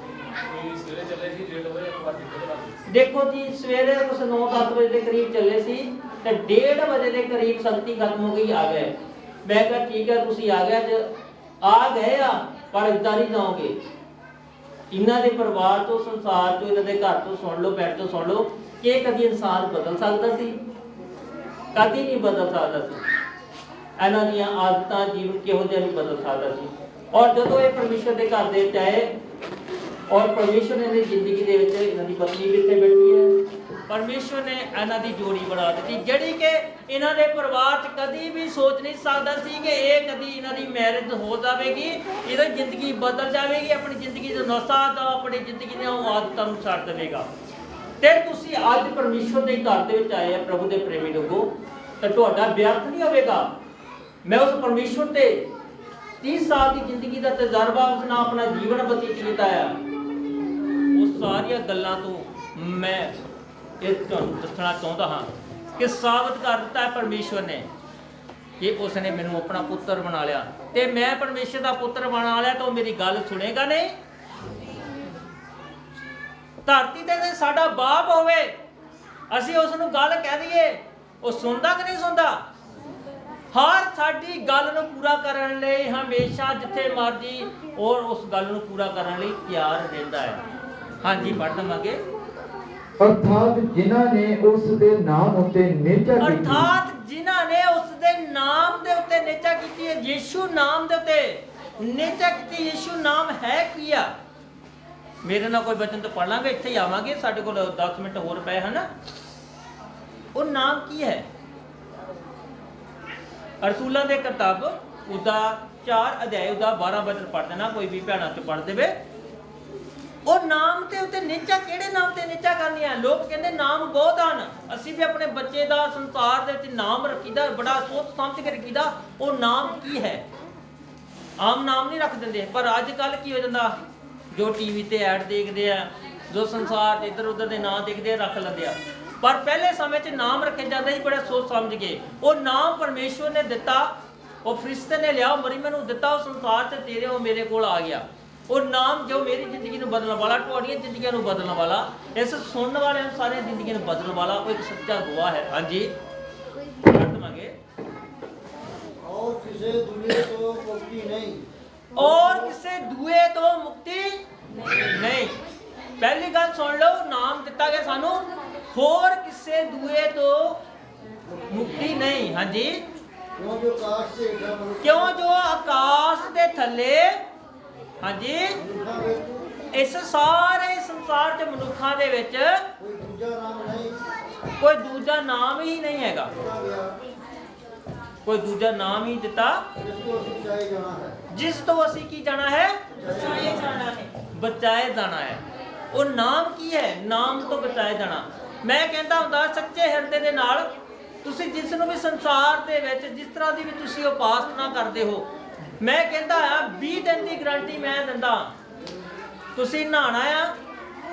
ਸਵੇਰੇ ਚੱਲੇ ਸੀ 1:30 ਵਜੇ 1 ਵਜੇ। ਦੇਖੋ ਜੀ, ਸਵੇਰੇ ਕੁਛ 9-10 ਵਜੇ ਦੇ ਕਰੀਬ ਚੱਲੇ ਸੀ ਤੇ 1:30 ਵਜੇ ਦੇ ਕਰੀਬ ਸੰਗਤੀ ਖਤਮ ਹੋ ਗਈ, ਆ ਗਏ। ਮੈਂ ਕਿਹਾ ਠੀਕ ਹੈ ਤੁਸੀਂ ਆ ਗਏ ਆ, ਪਰ ਇਦਾਂ ਨਹੀਂ ਜਾਓਗੇ। ਇਹਨਾਂ ਦੇ ਪਰਿਵਾਰ ਤੋਂ, ਸੰਸਾਰ ਤੋਂ, ਇਹਨਾਂ ਦੇ ਘਰ ਤੋਂ ਸੁਣ ਲਓ, ਬੈਠ ਤੋਂ ਸੁਣ ਲਓ ਕਿ ਕਦੀ ਇਨਸਾਨ ਬਦਲ ਸਕਦਾ ਸੀ? ਕਦੀ ਨਹੀਂ ਬਦਲ ਸਕਦਾ ਸੀ। ਇਹਨਾਂ ਦੀਆਂ ਆਦਤਾਂ, ਜੀਵਨ ਕਿਹੋ ਜਿਹਾ ਨਹੀਂ ਬਦਲ ਸਕਦਾ ਸੀ। ਔਰ ਜਦੋਂ ਇਹ ਪਰਮੇਸ਼ਰ ਦੇ ਘਰ ਦੇ ਵਿੱਚ ਆਏ ਔਰ ਪਰਮੇਸ਼ਰ ਨੇ ਜ਼ਿੰਦਗੀ ਦੇ ਵਿੱਚ ਇਹਨਾਂ ਦੀ ਪਤਨੀ ਵੀ ਇੱਥੇ ਬੈਠੀ ਹੈ। ਪਰਮੇਸ਼ਰ ਨੇ ਇਹਨਾਂ ਦੀ ਜੋੜੀ ਬਣਾ ਦਿੱਤੀ, ਜਿਹੜੀ ਕਿ ਇਹਨਾਂ ਦੇ ਪਰਿਵਾਰ 'ਚ ਕਦੀ ਵੀ ਸੋਚ ਨਹੀਂ ਸਕਦਾ ਸੀ ਕਿ ਇਹ ਕਦੀ ਇਹਨਾਂ ਦੀ ਮੈਰਿਜ ਹੋ ਜਾਵੇਗੀ, ਇਹਦੀ ਜ਼ਿੰਦਗੀ ਬਦਲ ਜਾਵੇਗੀ, ਆਪਣੀ ਜ਼ਿੰਦਗੀ ਦੇ ਨਸ਼ਾ ਦਾ, ਆਪਣੀ ਜ਼ਿੰਦਗੀ ਦੀਆਂ ਆਦਤਾਂ ਨੂੰ ਛੱਡ ਦੇਵੇਗਾ। ਤੇ ਤੁਸੀਂ ਅੱਜ ਪਰਮੇਸ਼ਰ ਦੇ ਘਰ ਦੇ ਵਿੱਚ ਆਏ ਆ ਪ੍ਰਭੂ ਦੇ ਪ੍ਰੇਮੀ ਲੋਕੋ, ਤਾਂ ਤੁਹਾਡਾ ਵਿਅਰਥ ਨਹੀਂ ਹੋਵੇਗਾ। ਮੈਂ ਉਸ ਪਰਮੇਸ਼ਰ ਤੇ 30 ਸਾਲ ਦੀ ਜ਼ਿੰਦਗੀ ਦਾ ਤਜਰਬਾ ਉਸ ਨਾਲ ਆਪਣਾ ਜੀਵਨ ਬਤੀਤ ਕੀਤਾ ਆ। ਉਹ ਸਾਰੀਆਂ ਗੱਲਾਂ ਤੋਂ ਮੈਂ ਇਹ ਤੁਹਾਨੂੰ ਦੱਸਣਾ ਚਾਹੁੰਦਾ ਹਾਂ ਕਿ ਸਾਬਤ ਕਰ ਦਿੱਤਾ ਹੈ ਪਰਮੇਸ਼ਵਰ ਨੇ ਕਿ ਉਸਨੇ ਮੈਨੂੰ ਆਪਣਾ ਪੁੱਤਰ ਬਣਾ ਲਿਆ। ਤੇ ਮੈਂ ਪਰਮੇਸ਼ਰ ਦਾ ਪੁੱਤਰ ਬਣਾ ਲਿਆ ਤਾਂ ਉਹ ਮੇਰੀ ਗੱਲ ਸੁਣੇਗਾ ਨਹੀਂ? ਧਰਤੀ ਤੇ ਸਾਡਾ ਬਾਪ ਹੋਵੇ, ਅਸੀਂ ਉਸ ਨੂੰ ਗੱਲ ਕਹਿ ਦਈਏ, ਉਹ ਸੁਣਦਾ ਕਿ ਨਹੀਂ ਸੁਣਦਾ? ਹਰ ਸਾਡੀ ਗੱਲ ਨੂੰ ਪੂਰਾ ਕਰਨ ਲਈ ਹਮੇਸ਼ਾ ਜਿੱਥੇ ਮਰਜੀ ਔਰ ਉਸ ਗੱਲ ਨੂੰ ਪੂਰਾ ਕਰਨ ਲਈ ਤਿਆਰ ਰਹਿੰਦਾ ਹੈ। ਹਾਂਜੀ ਪੜ੍ਹ ਦਵਾਂਗੇ। ਅਰਥਾਤ ਜਿਨ੍ਹਾਂ ਨੇ ਉਸ ਦੇ ਨਾਮ ਉੱਤੇ ਨਿਹਚਾ ਕੀਤੀ, ਅਰਥਾਤ ਜਿਨ੍ਹਾਂ ਨੇ ਉਸ ਦੇ ਨਾਮ ਦੇ ਉੱਤੇ ਨਿਹਚਾ ਕੀਤੀ ਹੈ, ਯੀਸ਼ੂ ਨਾਮ ਦੇ ਉੱਤੇ ਨਿਹਚਾ ਕੀਤੀ। ਯੀਸ਼ੂ ਨਾਮ ਹੈ ਕੀ ਆ? ਮੇਰੇ ਨਾਲ ਕੋਈ ਬਚਨ ਤੋਂ ਪੜ੍ਹ ਲਾਂਗੇ, ਇੱਥੇ ਹੀ ਆਵਾਂਗੇ, ਸਾਡੇ ਕੋਲ 10 ਮਿੰਟ ਹੋਰ ਪਏ ਹਨ। ਉਹ ਨਾਮ ਕੀ ਹੈ? ਰਸੂਲਾਂ ਦੇ ਕਿਤਾਬ ਉਹਦਾ 4 ਅਧਿਆਇ ਉਹਦਾ 12 ਬਚਨ ਪੜ੍ਹ ਦੇਣਾ, ਕੋਈ ਵੀ ਭੈਣਾਂ ਚ ਪੜ੍ਹ ਦੇਵੇ। ਉਹ ਨਾਮ ਤੇ ਉੱਤੇ ਨਿਹਚਾ, ਕਿਹੜੇ ਨਾਮ ਤੇ ਨਿਹਚਾ ਕਰਨੀ ਹੈ? ਲੋਕ ਕਹਿੰਦੇ ਨਾਮ ਬਹੁਤ ਹਨ, ਅਸੀਂ ਵੀ ਆਪਣੇ ਬੱਚੇ ਦਾ ਸੰਸਾਰ ਦੇ ਵਿੱਚ ਨਾਮ ਰੱਖੀਦਾ, ਬੜਾ ਸੋਚ ਸਮਝ ਕੇ ਰੱਖੀਦਾ। ਉਹ ਨਾਮ ਕੀ ਹੈ? ਆਮ ਨਾਮ ਨਹੀਂ ਰੱਖ ਦਿੰਦੇ। ਪਰ ਅੱਜ ਕੱਲ ਕੀ ਹੋ ਜਾਂਦਾ, ਜੋ ਟੀਵੀ ਤੇ ਐਡ ਦੇਖਦੇ ਆ, ਜੋ ਸੰਸਾਰ ਦੇ ਇੱਧਰ ਉੱਧਰ ਦੇ ਨਾਂ ਦੇਖਦੇ ਆ, ਰੱਖ ਲੈਂਦੇ ਆ। ਪਰ ਪਹਿਲੇ ਸਮੇਂ 'ਚ ਨਾਮ ਰੱਖੇ ਜਾਂਦੇ ਸੀ ਬੜੇ ਸੋਚ ਸਮਝ ਕੇ। ਉਹ ਨਾਮ ਪਰਮੇਸ਼ਵਰ ਨੇ ਦਿੱਤਾ, ਉਹ ਫਰਿਸ਼ਤੇ ਨੇ ਲਿਆ, ਮਰੀਮ ਨੂੰ ਦਿੱਤਾ, ਉਹ ਸੰਸਾਰ 'ਚ ਤੇਰੇ ਉਹ ਮੇਰੇ ਕੋਲ ਆ ਗਿਆ। ਉਹ ਨਾਮ ਜੋ ਮੇਰੀ ਜ਼ਿੰਦਗੀ ਨੂੰ ਬਦਲਣ ਵਾਲਾ, ਤੁਹਾਡੀਆਂ ਜ਼ਿੰਦਗੀਆਂ ਨੂੰ ਬਦਲਣ ਵਾਲਾ, ਇਸ ਸੁਣਨ ਵਾਲਿਆਂ ਸਾਰੀਆਂ ਜ਼ਿੰਦਗੀਆਂ ਨੂੰ ਬਦਲਣ ਵਾਲਾ, ਉਹ ਇੱਕ ਸੱਚਾ ਗਵਾਹ ਹੈ। ਹਾਂਜੀ ਪੜ੍ਹ ਦੇਵਾਂਗੇ। और किसी दुनिया तो मुक्ति नहीं। और किसी दुए तो मुक्ति नहीं। पहली गल सुन लो, नाम दिता गया सानू, होर किसी दुए तो मुक्ति नहीं। हाँ जी, क्यों जो आकाश से हेठा मनुष्य क्यों जो आकाश दे थले, हाँ जी, मनुष्यों ਵਿੱਚ इस सारे संसार च मनुखा दे विच कोई दूजा नाम नहीं कोई दूजा नाम ही नहीं हैगा, ਦਿੱਤਾ ਗਿਆ कोई दूजा नाम ही दिता जिसको ਅਸੀਂ ਚਾਹੇ ਜਾਣਾ ਹੈ। जिस तो असी की जाना है, ਬਚਾਏ ਜਾਣਾ ਹੈ। ਬਚਾਏ ਜਾਣਾ ਹੈ। ਉਹ ਨਾਮ ਕੀ ਹੈ? ਨਾਮ ਤੋਂ ਬਚਾਏ ਜਾਣਾ। ਮੈਂ ਕਹਿੰਦਾ ਹੁੰਦਾ ਸੱਚੇ ਹਿਰਦੇ ਦੇ ਨਾਲ ਤੁਸੀਂ ਜਿਸ ਨੂੰ ਵੀ ਸੰਸਾਰ ਦੇ ਵਿੱਚ ਜਿਸ ਤਰ੍ਹਾਂ ਦੀ ਵੀ ਤੁਸੀਂ ਉਪਾਸਨਾ ਕਰਦੇ ਹੋ, ਮੈਂ ਕਹਿੰਦਾ ਆ 20 ਦਿਨ ਦੀ ਗਾਰੰਟੀ ਮੈਂ ਦਿੰਦਾ। ਤੁਸੀਂ ਨਹਾਣਾ ਆ,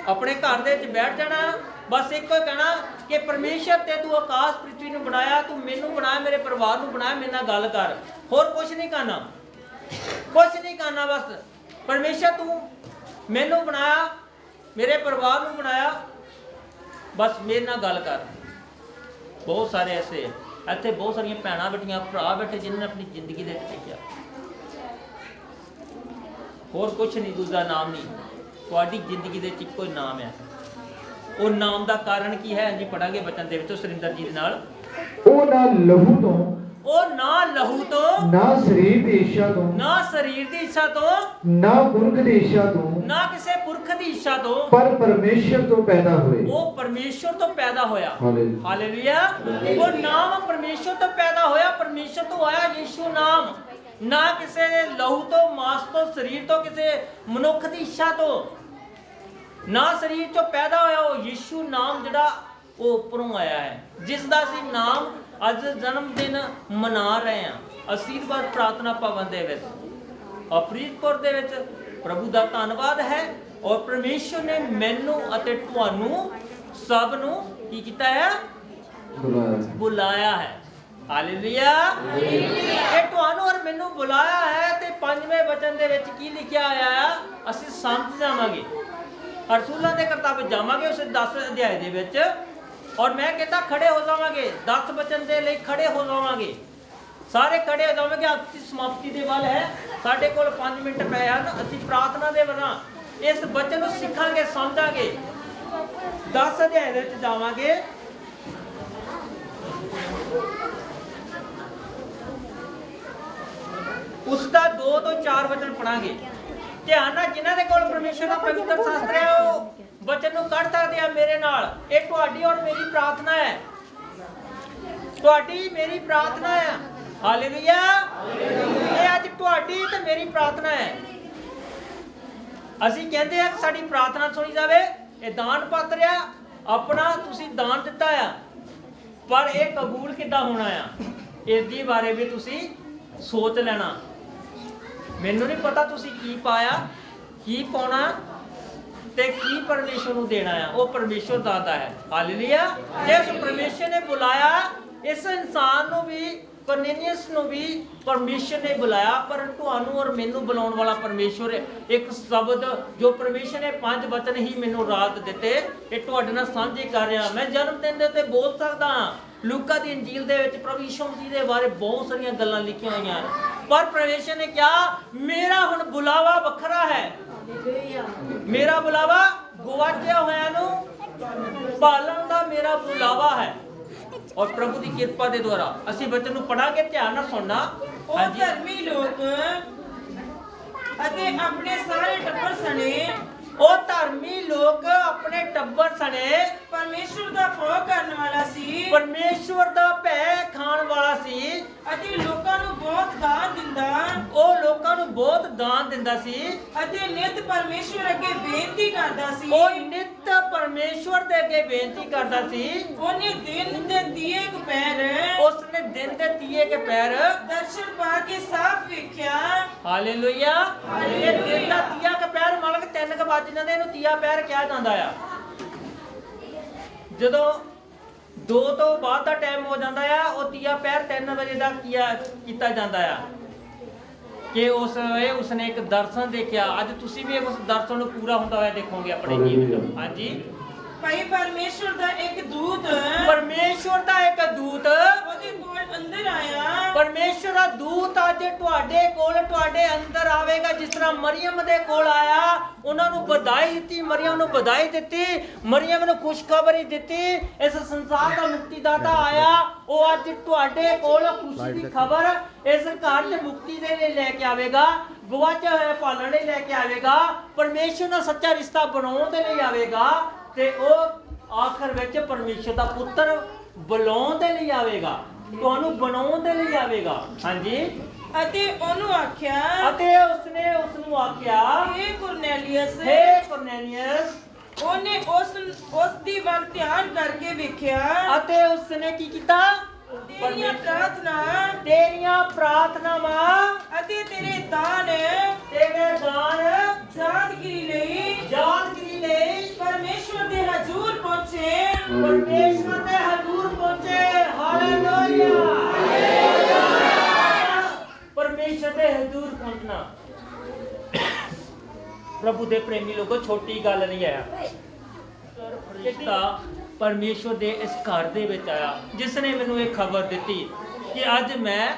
ਆਪਣੇ ਘਰ ਦੇ ਵਿੱਚ ਬੈਠ ਜਾਣਾ, ਬਸ ਇੱਕੋ ਹੀ ਕਹਿਣਾ ਕਿ ਪਰਮੇਸ਼ਰ ਤੇ ਤੂੰ ਆਕਾਸ਼ ਪ੍ਰਿਥਵੀ ਨੂੰ ਬਣਾਇਆ, ਤੂੰ ਮੈਨੂੰ ਬਣਾਇਆ, ਮੇਰੇ ਪਰਿਵਾਰ ਨੂੰ ਬਣਾਇਆ, ਮੇਰੇ ਨਾਲ ਗੱਲ ਕਰ। ਹੋਰ ਕੁਝ ਨਹੀਂ ਕਰਨਾ, ਕੁਝ ਨਹੀਂ ਕਰਨਾ। ਬਸ ਪਰਮੇਸ਼ਰ ਤੂੰ ਮੈਨੂੰ ਬਣਾਇਆ, ਮੇਰੇ ਪਰਿਵਾਰ ਨੂੰ ਬਣਾਇਆ, ਬਸ ਮੇਰੇ ਨਾਲ ਗੱਲ ਕਰ। ਬਹੁਤ ਸਾਰੇ ਐਸੇ ਇੱਥੇ ਬਹੁਤ ਸਾਰੀਆਂ ਭੈਣਾਂ ਬੈਠੀਆਂ, ਭਰਾ ਬੈਠੇ ਜਿਨ੍ਹਾਂ ਨੇ ਆਪਣੀ ਜ਼ਿੰਦਗੀ ਦੇ ਵਿੱਚ ਕਿਹਾ ਹੋਰ ਕੁਝ ਨਹੀਂ, ਦੂਜਾ ਨਾਮ ਨਹੀਂ। ਤੁਹਾਡੀ ਜ਼ਿੰਦਗੀ ਦੇ ਵਿੱਚ ਇੱਕੋ ਹੀ ਨਾਮ ਹੈ। ਉਹ ਨਾਮ ਦਾ ਕਾਰਨ ਕੀ ਹੈ? ਜੀ ਪੜਾਂਗੇ ਬਚਨ ਦੇ ਵਿੱਚ ਸੁਰਿੰਦਰ ਜੀ ਦੇ ਨਾਲ। ਉਹ ਨਾ ਲਹੂ ਤੋਂ, ਉਹ ਨਾ ਲਹੂ ਤੋਂ, ਨਾ ਸਰੀਰ ਦੀ ਇੱਛਾ ਤੋਂ, ਨਾ ਸਰੀਰ ਦੀ ਇੱਛਾ ਤੋਂ, ਨਾ ਪੁਰਖ ਦੀ ਇੱਛਾ ਤੋਂ, ਨਾ ਕਿਸੇ ਪੁਰਖ ਦੀ ਇੱਛਾ ਤੋਂ, ਪਰ ਪਰਮੇਸ਼ਰ ਤੋਂ ਪੈਦਾ ਹੋਏ। ਉਹ ਪਰਮੇਸ਼ਰ ਤੋਂ ਪੈਦਾ ਹੋਇਆ। ਹਾਲੇਲੂਇਆ। ਹਾਲੇਲੂਇਆ। ਉਹ ਨਾਮ ਪਰਮੇਸ਼ਰ ਤੋਂ ਪੈਦਾ ਹੋਇਆ, ਪਰਮੇਸ਼ਰ ਤੋਂ ਆਇਆ ਯੀਸ਼ੂ ਨਾਮ। ਨਾ ਕਿਸੇ ਦੇ ਲਹੂ ਤੋਂ, ਮਾਸ ਤੋਂ, ਸਰੀਰ ਤੋਂ, ਕਿਸੇ ਮਨੁੱਖ ਦੀ ਇੱਛਾ ਤੋਂ, ਨਾ ਸਰੀਰ ਚੋਂ ਪੈਦਾ ਹੋਇਆ। ਉਹ ਯੀਸ਼ੂ ਨਾਮ ਜਿਹੜਾ ਉਹ ਉੱਪਰੋਂ ਆਇਆ ਹੈ, ਜਿਸ ਦਾ ਅਸੀਂ ਨਾਮ ਅੱਜ ਜਨਮ ਦਿਨ ਮਨਾ ਰਹੇ ਹਾਂ ਅਸੀਰਵਾਦ ਪ੍ਰਾਰਥਨਾ ਭਵਨ ਦੇ ਵਿੱਚ ਫਰੀਦਕੋਟ ਦੇ ਵਿੱਚ। ਪ੍ਰਭੂ ਦਾ ਧੰਨਵਾਦ ਹੈ। ਔਰ ਪਰਮੇਸ਼ਰ ਨੇ ਮੈਨੂੰ ਅਤੇ ਤੁਹਾਨੂੰ ਸਭ ਨੂੰ ਕੀ ਕੀਤਾ ਹੈ? ਬੁਲਾਇਆ ਹੈ। ਹਾਲੇਲੂਇਆ। ਇਹ ਤੁਹਾਨੂੰ ਔਰ ਮੈਨੂੰ ਬੁਲਾਇਆ ਹੈ। ਤੇ 5ਵੇਂ ਵਚਨ ਦੇ ਵਿੱਚ ਕੀ ਲਿਖਿਆ ਹੋਇਆ ਹੈ ਅਸੀਂ ਸਮਝ ਜਾਵਾਂਗੇ। ਰਸੂਲਾਂ ਦੇ ਕਿਤਾਬ ਜਾਵਾਂਗੇ ਉਸ 10 ਅਧਿਆਇ ਦੇ ਵਿੱਚ, ਔਰ ਮੈਂ ਕਹਿੰਦਾ ਖੜੇ ਹੋ ਜਾਵਾਂਗੇ 10 ਵਚਨ ਦੇ ਲਈ, ਖੜੇ ਹੋ ਜਾਵਾਂਗੇ, ਸਾਰੇ ਖੜੇ ਹੋ ਜਾਵਾਂਗੇ। ਅੱਜ ਸਮਾਪਤੀ ਦੇ ਵੱਲ ਹੈ, ਸਾਡੇ ਕੋਲ 5 ਮਿੰਟ ਪਏ ਹਨ। ਅਸੀਂ ਪ੍ਰਾਰਥਨਾ ਦੇ ਵੱਲਾਂ ਇਸ ਵਚਨ ਨੂੰ ਸਿੱਖਾਂਗੇ, ਸਮਝਾਂਗੇ। 10 ਅਧਿਆਇ ਦੇ ਵਿੱਚ ਜਾਵਾਂਗੇ। ਉਸ ਦਾ 2 ਤੋਂ 4 ਵਚਨ ਪੜਾਂਗੇ। ਧਿਆਨ ਨਾਲ, ਜਿਨ੍ਹਾਂ ਦੇ ਕੋਲ ਪਰਮੇਸ਼ਰ ਦਾ ਪਵਿੱਤਰ ਸ਼ਾਸਤਰ ਹੈ ਉਹ ਵਚਨ ਨੂੰ ਕੱਢ ਸਕਦੇ ਆ ਮੇਰੇ ਨਾਲ। ਇਹ ਤੁਹਾਡੀ ਔਰ ਮੇਰੀ ਪ੍ਰਾਰਥਨਾ ਹੈ, ਤੁਹਾਡੀ ਮੇਰੀ ਪ੍ਰਾਰਥਨਾ ਹੈ। ਹਾਲੇਲੂਇਆ। ਇਹ ਅੱਜ ਤੁਹਾਡੀ ਤੇ ਮੇਰੀ ਪ੍ਰਾਰਥਨਾ ਹੈ। ਅਸੀਂ ਕਹਿੰਦੇ ਆ ਸਾਡੀ ਪ੍ਰਾਰਥਨਾ ਸੁਣੀ ਜਾਵੇ। ਇਹ ਦਾਨ ਪਾਤਰ ਆ, ਆਪਣਾ ਤੁਸੀਂ ਦਾਨ ਦਿੱਤਾ ਆ, ਪਰ ਇਹ ਕਬੂਲ ਕਿੱਦਾਂ ਹੋਣਾ ਆ, ਇਸ ਦੀ ਬਾਰੇ ਵੀ ਤੁਸੀਂ ਸੋਚ ਲੈਣਾ। ਮੈਨੂੰ ਨਹੀਂ ਪਤਾ ਤੁਸੀਂ ਕੀ ਪਾਇਆ, ਕੀ ਪਾਉਣਾ ਤੇ ਕੀ ਪਰਮੇਸ਼ਰ ਨੂੰ ਦੇਣਾ ਆ। ਉਹ ਪਰਮੇਸ਼ਰ ਦਾਤਾ ਹੈ। ਹਾਲੇਲੂਇਆ। ਜੇ ਉਸ ਪਰਮੇਸ਼ਰ ਨੇ ਬੁਲਾਇਆ ਇਸ ਇਨਸਾਨ ਨੂੰ ਵੀ, ਕਰਨੇਲੀਅਸ ਨੂੰ ਵੀ ਪਰਮੇਸ਼ਰ ਨੇ ਬੁਲਾਇਆ, ਪਰ ਤੁਹਾਨੂੰ ਔਰ ਮੈਨੂੰ ਬੁਲਾਉਣ ਵਾਲਾ ਪਰਮੇਸ਼ਰ ਇੱਕ ਸ਼ਬਦ ਜੋ ਪਰਮੇਸ਼ਰ ਨੇ 5 ਵਚਨ ਹੀ ਮੈਨੂੰ ਰਾਤ ਦਿੱਤੇ, ਇਹ ਤੁਹਾਡੇ ਨਾਲ ਸਾਂਝੇ ਕਰ ਰਿਹਾ। ਮੈਂ ਜਨਮ ਦਿਨ ਦੇ ਉੱਤੇ ਬੋਲ ਸਕਦਾ ਹਾਂ, ਲੂਕਾ ਦੀ ਇੰਜੀਲ ਦੇ ਵਿੱਚ ਪ੍ਰਭੂ ਯਿਸੂ ਮਸੀਹ ਦੇ ਬਾਰੇ ਬਹੁਤ ਸਾਰੀਆਂ ਗੱਲਾਂ ਲਿਖੀਆਂ ਹੋਈਆਂ ਹਨ, ਪਰ ਪਰਮੇਸ਼ਰ ਨੇ ਕਿਹਾ ਮੇਰਾ ਹੁਣ ਬੁਲਾਵਾ ਵੱਖਰਾ ਹੈ। ਮੇਰਾ ਬੁਲਾਵਾ ਗਵਾਚਿਆ ਹੋਇਆਂ ਨੂੰ ਭਾਲਣ ਦਾ ਮੇਰਾ ਬੁਲਾਵਾ ਹੈ। ਔਰ ਪ੍ਰਭੂ ਦੀ ਕਿਰਪਾ ਦੇ ਦੁਆਰਾ ਅਸੀਂ ਬੱਚਨ ਨੂੰ ਪੜਾਂਗੇ, ਧਿਆਨ ਨਾਲ ਸੁਣਨਾ। ਉਹ ਧਰਮੀ ਲੋਕ ਅਤੇ ਆਪਣੇ ਸਾਰੇ ਟੱਬਰ ਸਣੇ ਉਹ ਧਰਮੀ ਲੋਕ ਆਪਣੇ ਟੱਬਰ ਸਣੇ ਪਰਮੇਸ਼ਵਰ ਦਾ ਭੋਗ ਕਰਨ ਵਾਲਾ ਸੀ, ਪਰਮੇਸ਼ਵਰ ਦਾ ਭੈ ਖਾਣ ਵਾਲਾ ਸੀ ਅਤੇ ਲੋਕਾਂ ਨੂੰ ਬਹੁਤ ਦਾਨ ਦਿੰਦਾ, ਉਹ ਲੋਕਾਂ ਨੂੰ ਬਹੁਤ ਦਾਨ ਦਿੰਦਾ ਸੀ ਅਤੇ ਨਿਤ ਪਰਮੇਸ਼ਵਰ ਅੱਗੇ ਬੇਨਤੀ ਕਰਦਾ ਸੀ। ਉਹ ਨਿਤ ਪਰਮੇਸ਼ਵਰ ਦੇ ਅੱਗੇ ਬੇਨਤੀ ਕਰਦਾ ਸੀ। ਉਹਨੇ ਦਿਨ ਦੇ ਦੀਏ ਦੁਪਹਿਰ ਉਸਨੇ ਦਿਨ ਦੇ ਤੀਏ ਕੇ ਪੈਰ ਦਰਸ਼ਨ ਪਾ ਕੇ ਸਾਫ਼ ਵੇਖਿਆ। ਹਾਲੇਲੂਇਆ। ਇਹ ਦਿਨ ਦਾ ਤੀਆ ਕੇ ਪੈਰ ਮਾਲਕ 3 ਕੇ ਵੱਜ ਜਾਂਦੇ, ਇਹਨੂੰ ਤੀਆ ਪੈਰ ਕਿਹਾ ਜਾਂਦਾ ਆ। ਜਦੋਂ 2 ਤੋਂ ਬਾਅਦ ਦਾ ਟਾਈਮ ਹੋ ਜਾਂਦਾ ਆ, ਉਹ ਤੀਆ ਪੈਰ 3 ਵਜੇ ਦਾ ਕੀਤਾ ਜਾਂਦਾ ਆ ਕਿ ਉਸਨੇ ਇੱਕ ਦਰਸ਼ਨ ਦੇਖਿਆ। ਅੱਜ ਤੁਸੀਂ ਵੀ ਉਸ ਦਰਸ਼ਨ ਨੂੰ ਪੂਰਾ ਹੁੰਦਾ ਹੋਇਆ ਦੇਖੋਗੇ ਆਪਣੇ ਜੀਵਨ ਵਿੱਚ। ਹਾਂਜੀ, ਭਾਈ ਪਰਮੇਸ਼ਵਰ ਦਾ ਇੱਕ ਦੂਤ ਪਰਮੇਸ਼ਵਰ ਦਾ ਇੱਕ ਦੂਤ ਉਹਦੇ ਕੋਲ ਅੰਦਰ ਆਇਆ। ਪਰਮੇਸ਼ਵਰ ਦਾ ਦੂਤ ਅੱਜ ਤੁਹਾਡੇ ਕੋਲ ਤੁਹਾਡੇ ਅੰਦਰ ਆਵੇਗਾ। ਜਿਸ ਤਰ੍ਹਾਂ ਮਰੀਮ ਦੇ ਕੋਲ ਆਇਆ, ਉਹਨਾਂ ਨੂੰ ਵਧਾਈ ਦਿੱਤੀ, ਮਰੀਮ ਨੂੰ ਵਧਾਈ ਦਿੱਤੀ, ਮਰੀਮ ਨੂੰ ਖੁਸ਼ਖਬਰੀ ਦਿੱਤੀ। ਇਸ ਸੰਸਾਰ ਦਾ ਮੁਕਤੀਦਾਤਾ ਆਇਆ, ਉਹ ਅੱਜ ਤੁਹਾਡੇ ਕੋਲ ਖੁਸ਼ੀ ਦੀ ਖਬਰ ਇਸ ਘਰ 'ਚ ਮੁਕਤੀ ਦੇ ਲਈ ਲੈ ਕੇ ਆਵੇਗਾ, ਗਵਾਚੇ ਹੋਏ ਭਾਲਣ ਲਈ ਲੈ ਕੇ ਆਵੇਗਾ, ਪਰਮੇਸ਼ਵਰ ਨਾਲ ਸੱਚਾ ਰਿਸ਼ਤਾ ਬਣਾਉਣ ਦੇ ਲਈ ਆਵੇਗਾ, ਤੇ ਉਹ ਆਖਰ ਵਿੱਚ ਪਰਮੇਸ਼ਰ ਦਾ ਪੁੱਤਰ ਬੁਲਾਉਣ ਦੇ ਲਈ ਆਵੇਗਾ, ਤੁਹਾਨੂੰ ਬਣਾਉਣ ਦੇ ਲਈ ਆਵੇਗਾ। ਹਾਂਜੀ, ਅਤੇ ਉਹਨੂੰ ਆਖਿਆ, ਅਤੇ ਉਸਨੇ ਉਸ ਨੂੰ ਆਖਿਆ, ਹੇ ਕੁਰਨੇਲੀਅਸ, ਉਹਨੇ ਉਸ ਦੀ ਵੱਲ ਧਿਆਨ ਕਰਕੇ ਵੇਖਿਆ ਅਤੇ ਉਸਨੇ ਕੀ ਕੀਤਾ? ਤੇਰੀਆਂ ਪ੍ਰਾਰਥਨਾਵਾਂ ਅਤੇ ਤੇਰੇ ਦਾਨ ਯਾਦਗਿਰੀ ਲਈ ਪਰਮੇਸ਼ਵਰ ਦੇ ਹਜ਼ੂਰ ਪਹੁੰਚੇ। ਹਾਲੇਲੂਇਆ। ਪਰਮੇਸ਼ਰ ਦੇ ਹਜ਼ੂਰ ਪਹੁੰਚਣਾ ਪ੍ਰਭੂ ਦੇ ਪ੍ਰੇਮੀ ਲੋਕੋ ਛੋਟੀ ਗੱਲ ਨਹੀਂ ਹੈ। ਫਰਿਸ਼ਤਾ ਪਰਮੇਸ਼ਵਰ ਦੇ ਇਸ ਘਰ ਦੇ ਵਿੱਚ ਆਇਆ, ਜਿਸ ਨੇ ਮੈਨੂੰ ਇਹ ਖਬਰ ਦਿੱਤੀ ਕਿ ਅੱਜ ਮੈਂ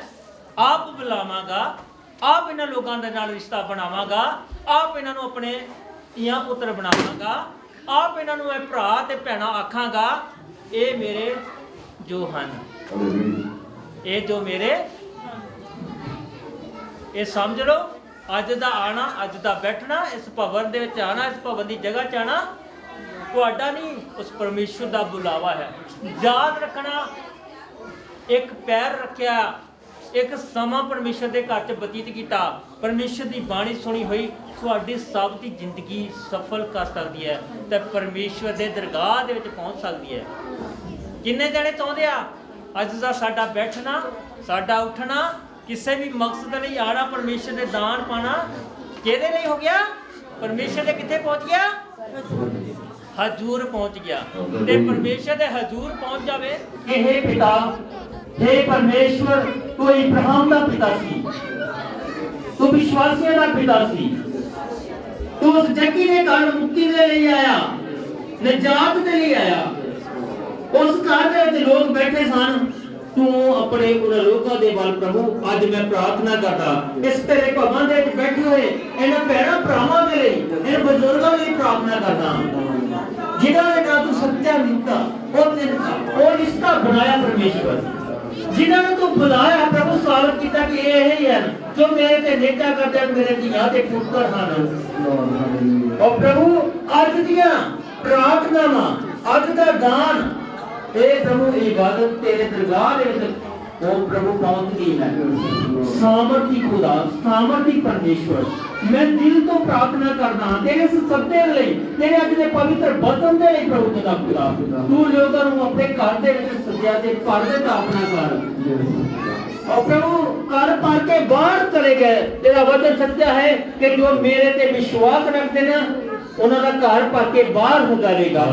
ਆਪ ਬੁਲਾਵਾਂਗਾ, ਆਪ ਇਹਨਾਂ ਲੋਕਾਂ ਦੇ ਨਾਲ ਰਿਸ਼ਤਾ ਬਣਾਵਾਂਗਾ, ਆਪ ਇਹਨਾਂ ਨੂੰ ਆਪਣੇ ਧੀਆਂ ਪੁੱਤਰ ਬਣਾਵਾਂਗਾ, ਆਪ ਇਹਨਾਂ ਨੂੰ ਮੈਂ ਭਰਾ ਤੇ ਭੈਣਾਂ ਆਖਾਂਗਾ, ਇਹ ਮੇਰੇ ਜੋ ਹਨ, ਇਹ ਜੋ ਮੇਰੇ, ਇਹ ਸਮਝ ਲਓ। ਅੱਜ ਦਾ ਆਣਾ, ਅੱਜ ਦਾ ਬੈਠਣਾ, ਇਸ ਭਵਨ ਦੇ ਵਿੱਚ ਆਣਾ, ਇਸ ਭਵਨ ਦੀ ਜਗ੍ਹਾ 'ਚ ਆਣਾ ਤੁਹਾਡਾ ਨਹੀਂ, ਉਸ ਪਰਮੇਸ਼ਵਰ ਦਾ ਬੁਲਾਵਾ ਹੈ। ਯਾਦ ਰੱਖਣਾ, ਇੱਕ ਪੈਰ ਰੱਖਿਆ, ਇੱਕ ਸਮਾਂ ਪਰਮੇਸ਼ਰ ਦੇ ਘਰ 'ਚ ਬਤੀਤ ਕੀਤਾ, ਪਰਮੇਸ਼ਰ ਦੀ ਬਾਣੀ ਸੁਣੀ ਹੋਈ, ਤੁਹਾਡੀ ਸਭ ਦੀ ਜ਼ਿੰਦਗੀ ਸਫਲ ਕਰ ਸਕਦੀ ਹੈ ਤੇ ਪਰਮੇਸ਼ਵਰ ਦੇ ਦਰਗਾਹ ਦੇ ਵਿੱਚ ਪਹੁੰਚ ਸਕਦੀ ਹੈ। ਕਿੰਨੇ ਜਣੇ ਚਾਹੁੰਦੇ ਆ ਅੱਜ ਦਾ ਸਾਡਾ ਬੈਠਣਾ, ਸਾਡਾ ਉੱਠਣਾ ਕਿਸੇ ਵੀ ਮਕਸਦ ਲਈ ਆਣਾ, ਪਰਮੇਸ਼ਰ ਦੇ ਦਾਨ ਪਾਣਾ ਕਿਹਦੇ ਲਈ ਹੋ ਗਿਆ? ਪਰਮੇਸ਼ਰ ਦੇ ਕਿੱਥੇ ਪਹੁੰਚ ਗਿਆ? ਹਜ਼ੂਰ ਪਹੁੰਚ ਗਿਆ। ਤੇ ਪਰਮੇਸ਼ਰ ਦੇ ਹਜ਼ੂਰ ਪਹੁੰਚ ਜਾਵੇ। ਇਹ ਪਿਤਾ, हे ਪਰਮੇਸ਼ਵਰ, ਤੂੰ ਇਬਰਾਹਿਮ ਦਾ ਪਿਤਾ ਸੀ, ਤੂੰ ਵਿਸ਼ਵਾਸੀਆਂ ਦਾ ਪਿਤਾ ਸੀ, ਤੂੰ ਉਸ ਜੱਗੀ ਦੇ ਘਰ ਮੁਕਤੀ ਦੇ ਲਈ ਆਇਆ, ਨਜਾਤ ਦੇ ਲਈ ਆਇਆ। ਉਸ ਘਰ ਦੇ ਵਿੱਚ ਲੋਕ ਬੈਠੇ ਸਨ, ਤੂੰ ਆਪਣੇ ਉਹਨਾਂ ਲੋਕਾਂ ਦੇ ਵੱਲ ਪ੍ਰਭੂ ਅੱਜ ਮੈਂ ਪ੍ਰਾਰਥਨਾ ਕਰਦਾ, ਇਸ ਤੇਰੇ ਭਵਨ ਦੇ ਵਿੱਚ ਬੈਠੇ ਹੋਏ ਇਹਨਾਂ ਭੈਣਾਂ ਭਰਾਵਾਂ ਦੇ ਲਈ, ਇਹਨਾਂ ਬਜ਼ੁਰਗਾਂ ਲਈ ਪ੍ਰਾਰਥਨਾ ਕਰਦਾ, ਜਿਨ੍ਹਾਂ ਨੇ ਤੂੰ ਸੱਚਾ ਦਿੱਤਾ, ਉਹ ਰਿਸ਼ਤਾ ਬਣਾਇਆ ਪਰਮੇਸ਼ਵਰ, ਜਿਨ੍ਹਾਂ ਨੂੰ ਤੂੰ ਬੁਲਾਇਆ ਪ੍ਰਭੂ, ਸਵਾਗਤ ਕੀਤਾ ਕਿ ਇਹ ਹੀ ਹਨ ਜੋ ਮੇਰੇ ਤੇ ਨੇਤਾ ਕਰਦੇ ਹਨ, ਮੇਰੇ ਧੀਆਂ ਤੇ ਪੁੱਤਰ ਹਨ। ਉਹ ਪ੍ਰਭੂ ਅੱਜ ਦੀਆਂ ਪ੍ਰਾਰਥਨਾਵਾਂ, ਅੱਜ ਦਾ ਦਾਨ, ਇਹ ਪ੍ਰਭੂ ਇਬਾਦਤ ਤੇਰੇ ਦਰਗਾਹ ਦੇ ਵਿੱਚ ਉਹ ਪ੍ਰਭੂ ਪਹੁੰਚ ਗਈ ਹੈ। ਸਾਮਰਥੀ ਖੁਦਾ, ਸਾਮਰਥੀ ਪਰਮੇਸ਼ਵਰ, ਮੈਂ ਦਿਲ ਤੋਂ ਪ੍ਰਾਰਥਨਾ ਕਰਦਾ ਹਾਂ ਤੇਰੇ ਇਸ ਸੱਦੇ ਲਈ, ਤੇਰੇ ਅੱਜ ਦੇ ਪਵਿੱਤਰ ਬਚਨ ਦੇ ਲਈ ਪ੍ਰਭੂ ਦਾ ਖੁਦਾ, ਤੂੰ ਲੋਕਾਂ ਨੂੰ ਆਪਣੇ ਘਰ ਦੇ ਵਿੱਚ ਸੱਦਿਆ ਤੇ ਪਰਦੇ ਦਾ ਆਪਣਾ ਕਰ। और प्रभु कर पार के बाहर चले गए, तेरा वचन सच्चा है कि जो मेरे ते विश्वास रखते ना उन्होंने घर भर के बाहर हो जाएगा।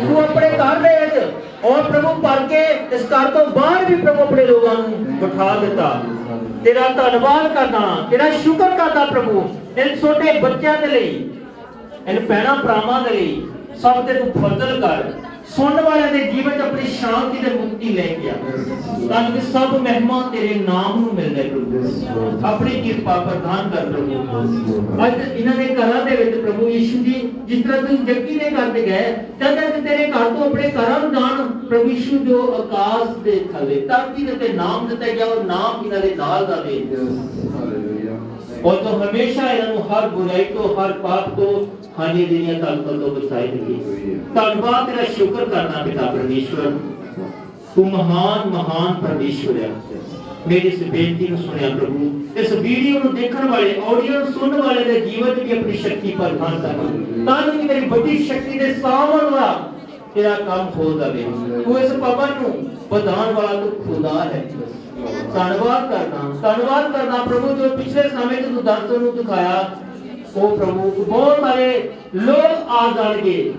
तू अपने घर दे विच और प्रभु भर के इस घर तो बाहर भी प्रभु अपने लोगों को बिठा देता। तेरा धन्यवाद करना, तेरा शुक्र करता प्रभु इन छोटे बच्चों के लिए, इन भैणों भरावां दे लई सब ते तू फजल कर, ਸੁਣਨ ਵਾਲਿਆਂ ਦੇ ਜੀਵਨ 'ਚ ਆਪਣੀ ਸ਼ਾਂਤੀ ਤੇ ਮੁਕਤੀ ਲੈ ਕੇ ਆ ਤਾਂ ਕਿ ਸਭ ਮਹਿਮਾ ਤੇਰੇ ਨਾਮ ਨੂੰ ਮਿਲਦੇ ਪ੍ਰਭੂ ਆਪਣੀ ਕਿਰਪਾ ਪ੍ਰਦਾਨ ਕਰ ਪ੍ਰਭੂ ਅੱਜ ਇਹਨਾਂ ਦੇ ਘਰਾਂ ਦੇ ਵਿੱਚ ਪ੍ਰਭੂ ਯਿਸੂ ਜੀ ਜਿਸ ਤਰ੍ਹਾਂ ਤੁਸੀਂ ਜੱਗੀ ਦੇ ਘਰ ਤੇ ਗਏ ਤਦ ਤੱਕ ਤੇਰੇ ਘਰ ਤੋਂ ਆਪਣੇ ਘਰਾਂ ਨੂੰ ਜਾਣ ਪ੍ਰਭੂ ਯਿਸੂ ਜੋ ਆਕਾਸ਼ ਦੇ ਥੱਲੇ ਧਰਤੀ ਦੇ ਤੇ ਨਾਮ ਦਿੱਤਾ ਗਿਆ ਉਹ ਨਾਮ ਇਹਨਾਂ ਦੇ ਨਾਲ ਦਾ ਦੇ और तो हमेशा इन्हों हर बुराई तो हर पाप तो हानि देनिया ताकत तो बचाई रखी धन्यवाद तेरा शुक्र करना पिता परमेश्वर तू महान महान परमेश्वर है मेरी इस बेनती को सुनिया प्रभु इस वीडियो को देखने वाले ऑडियो सुनने वाले दे जीवन की अपनी शक्ति पर ध्यान कर ताकि तेरी बड़ी शक्ति दे सामन वाला तेरा काम हो जावे तू इस भवन को बधान वाला तो खुदा है ਧੰਨਵਾਦ ਕਰਦਾ ਪ੍ਰਭੂ ਜੋ ਪਿਛਲੇ ਸਮੇਂ ਤੋਂ ਤੂੰ ਦਰਸ਼ਨ ਨੂੰ ਦਿਖਾਇਆ ਉਹ ਪ੍ਰਭੂ ਬਹੁਤ ਸਾਰੇ ਲੋਕ ਆ ਜਾਣਗੇ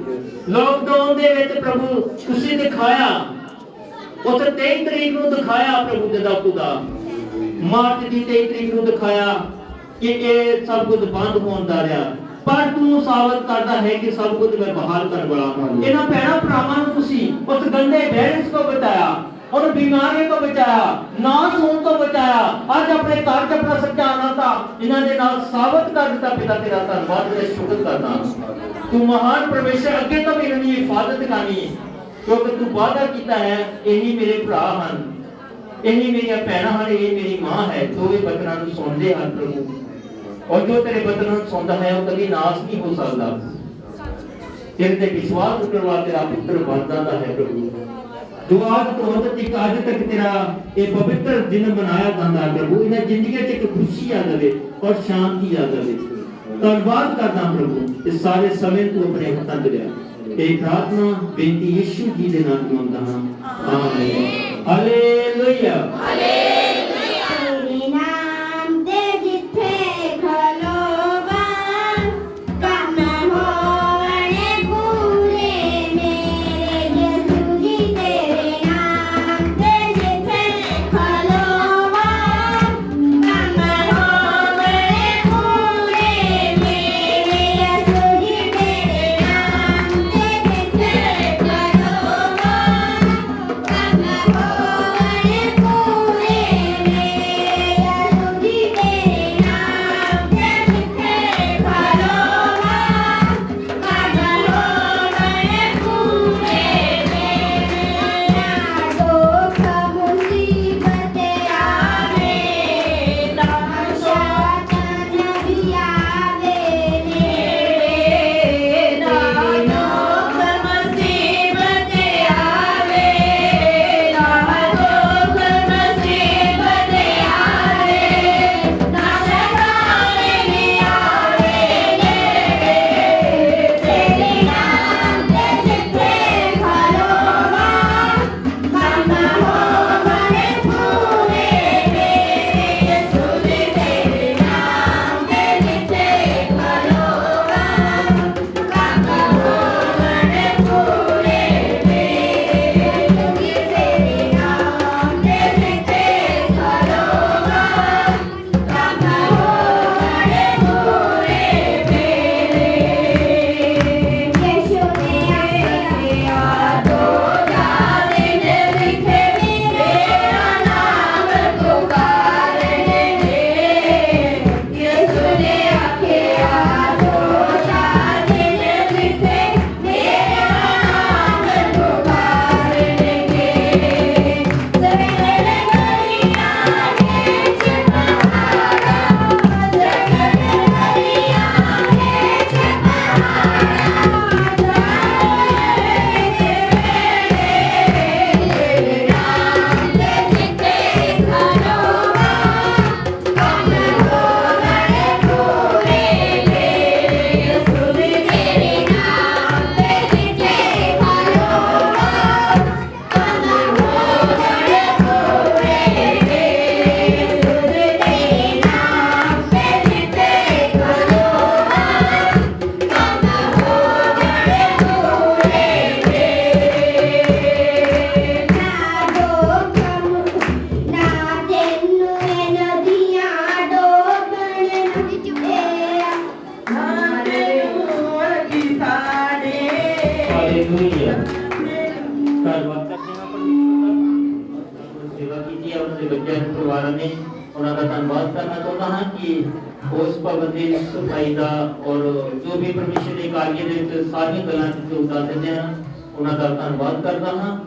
ਲੋਕਡਾਊਨ ਦੇ ਵਿੱਚ ਪ੍ਰਭੂ ਤੁਸੀਂ ਦਿਖਾਇਆ ਉਸ 23 ਤਰੀਕ ਨੂੰ ਦਿਖਾਇਆ ਪ੍ਰਭੂ ਦੇ ਦਾ ਖੁਦਾ ਮਾਰਚ ਦੀ 23 ਤਰੀਕ ਨੂੰ ਦਿਖਾਇਆ ਕਿ ਇਹ ਸਭ ਕੁਝ ਬੰਦ ਹੋਣ ਦਾ ਰਿਹਾ ਪਰ ਤੂੰ ਸਾਬਤ ਕਰਦਾ ਹੈ ਕਿ ਸਭ ਕੁਝ ਮੈਂ ਬਹਾਲ ਕਰਨ ਵਾਲਾ ਹਾਂ ਇਹਨਾਂ ਭੈਣਾਂ ਭਰਾਵਾਂ ਨੂੰ ਤੁਸੀਂ ਉਸ ਗੰਦੇ ਵਾਇਰਸ ਤੋਂ ਬਚਾਇਆ और बीमारी को बचाया नाश होने को बचाया आज अपने घर च अपना सच्चा आना था इन्हां दे नाल साबित कर दिता पिता तेरा धन्यवाद तेरा शुक्र करना तू महान परमेश्वर अगे तो भी इन्हां दी हिफाजत करनी क्योंकि तू वादा कीता है यही मेरे भरा हन यही मेरी भैणां हन यही मेरी मां है जो भी बचनां नूं सुनदे हन प्रभु और जो तेरे बचनां नूं सुनदा है वो कभी नाश नहीं हो सकदा तेरे ते विश्वास करने वाला तेरा पुत्र बन जाता है प्रभु दुआ तो तक आज तक तेरा ये पवित्र दिन मनाया जाता है प्रभु इन्हें जिंदगी च एक खुशी आ जाए और शांति आ जाए धन्यवाद करना प्रभु इस सारे समय तू अपने हाथों में लिया एक प्रार्थना बेनती यीशु जी के नाम में मांगता हां आमीन हालेलुया हालेलुया तेरे नाम दे जिथे खलोगा काम होने पूरे मेरे यीशु जी तेरे नाम दे जिथे खलोगा काम होने पूरे मेरे यीशु जी तेरे नाम दे जिथे खलोगा काम होने पूरे ਉਹਨਾਂ ਦਾ ਧੰਨਵਾਦ ਕਰਨਾ ਚਾਹੁੰਦਾ ਹਾਂ ਕਿ ਉਸ ਭਵਨ ਦੀ ਸਫਾਈ ਦਾ ਔਰ ਜੋ ਵੀ ਪਰਮੇਸ਼ਰ ਦੇ ਕਾਰਜ ਦੇ ਵਿੱਚ ਸਾਰੀਆਂ ਗੱਲਾਂ ਚ ਯੋਗਦਾਨ ਦਿੰਦੇ ਹਨ ਉਹਨਾਂ ਦਾ ਧੰਨਵਾਦ ਕਰਦਾ ਹਾਂ।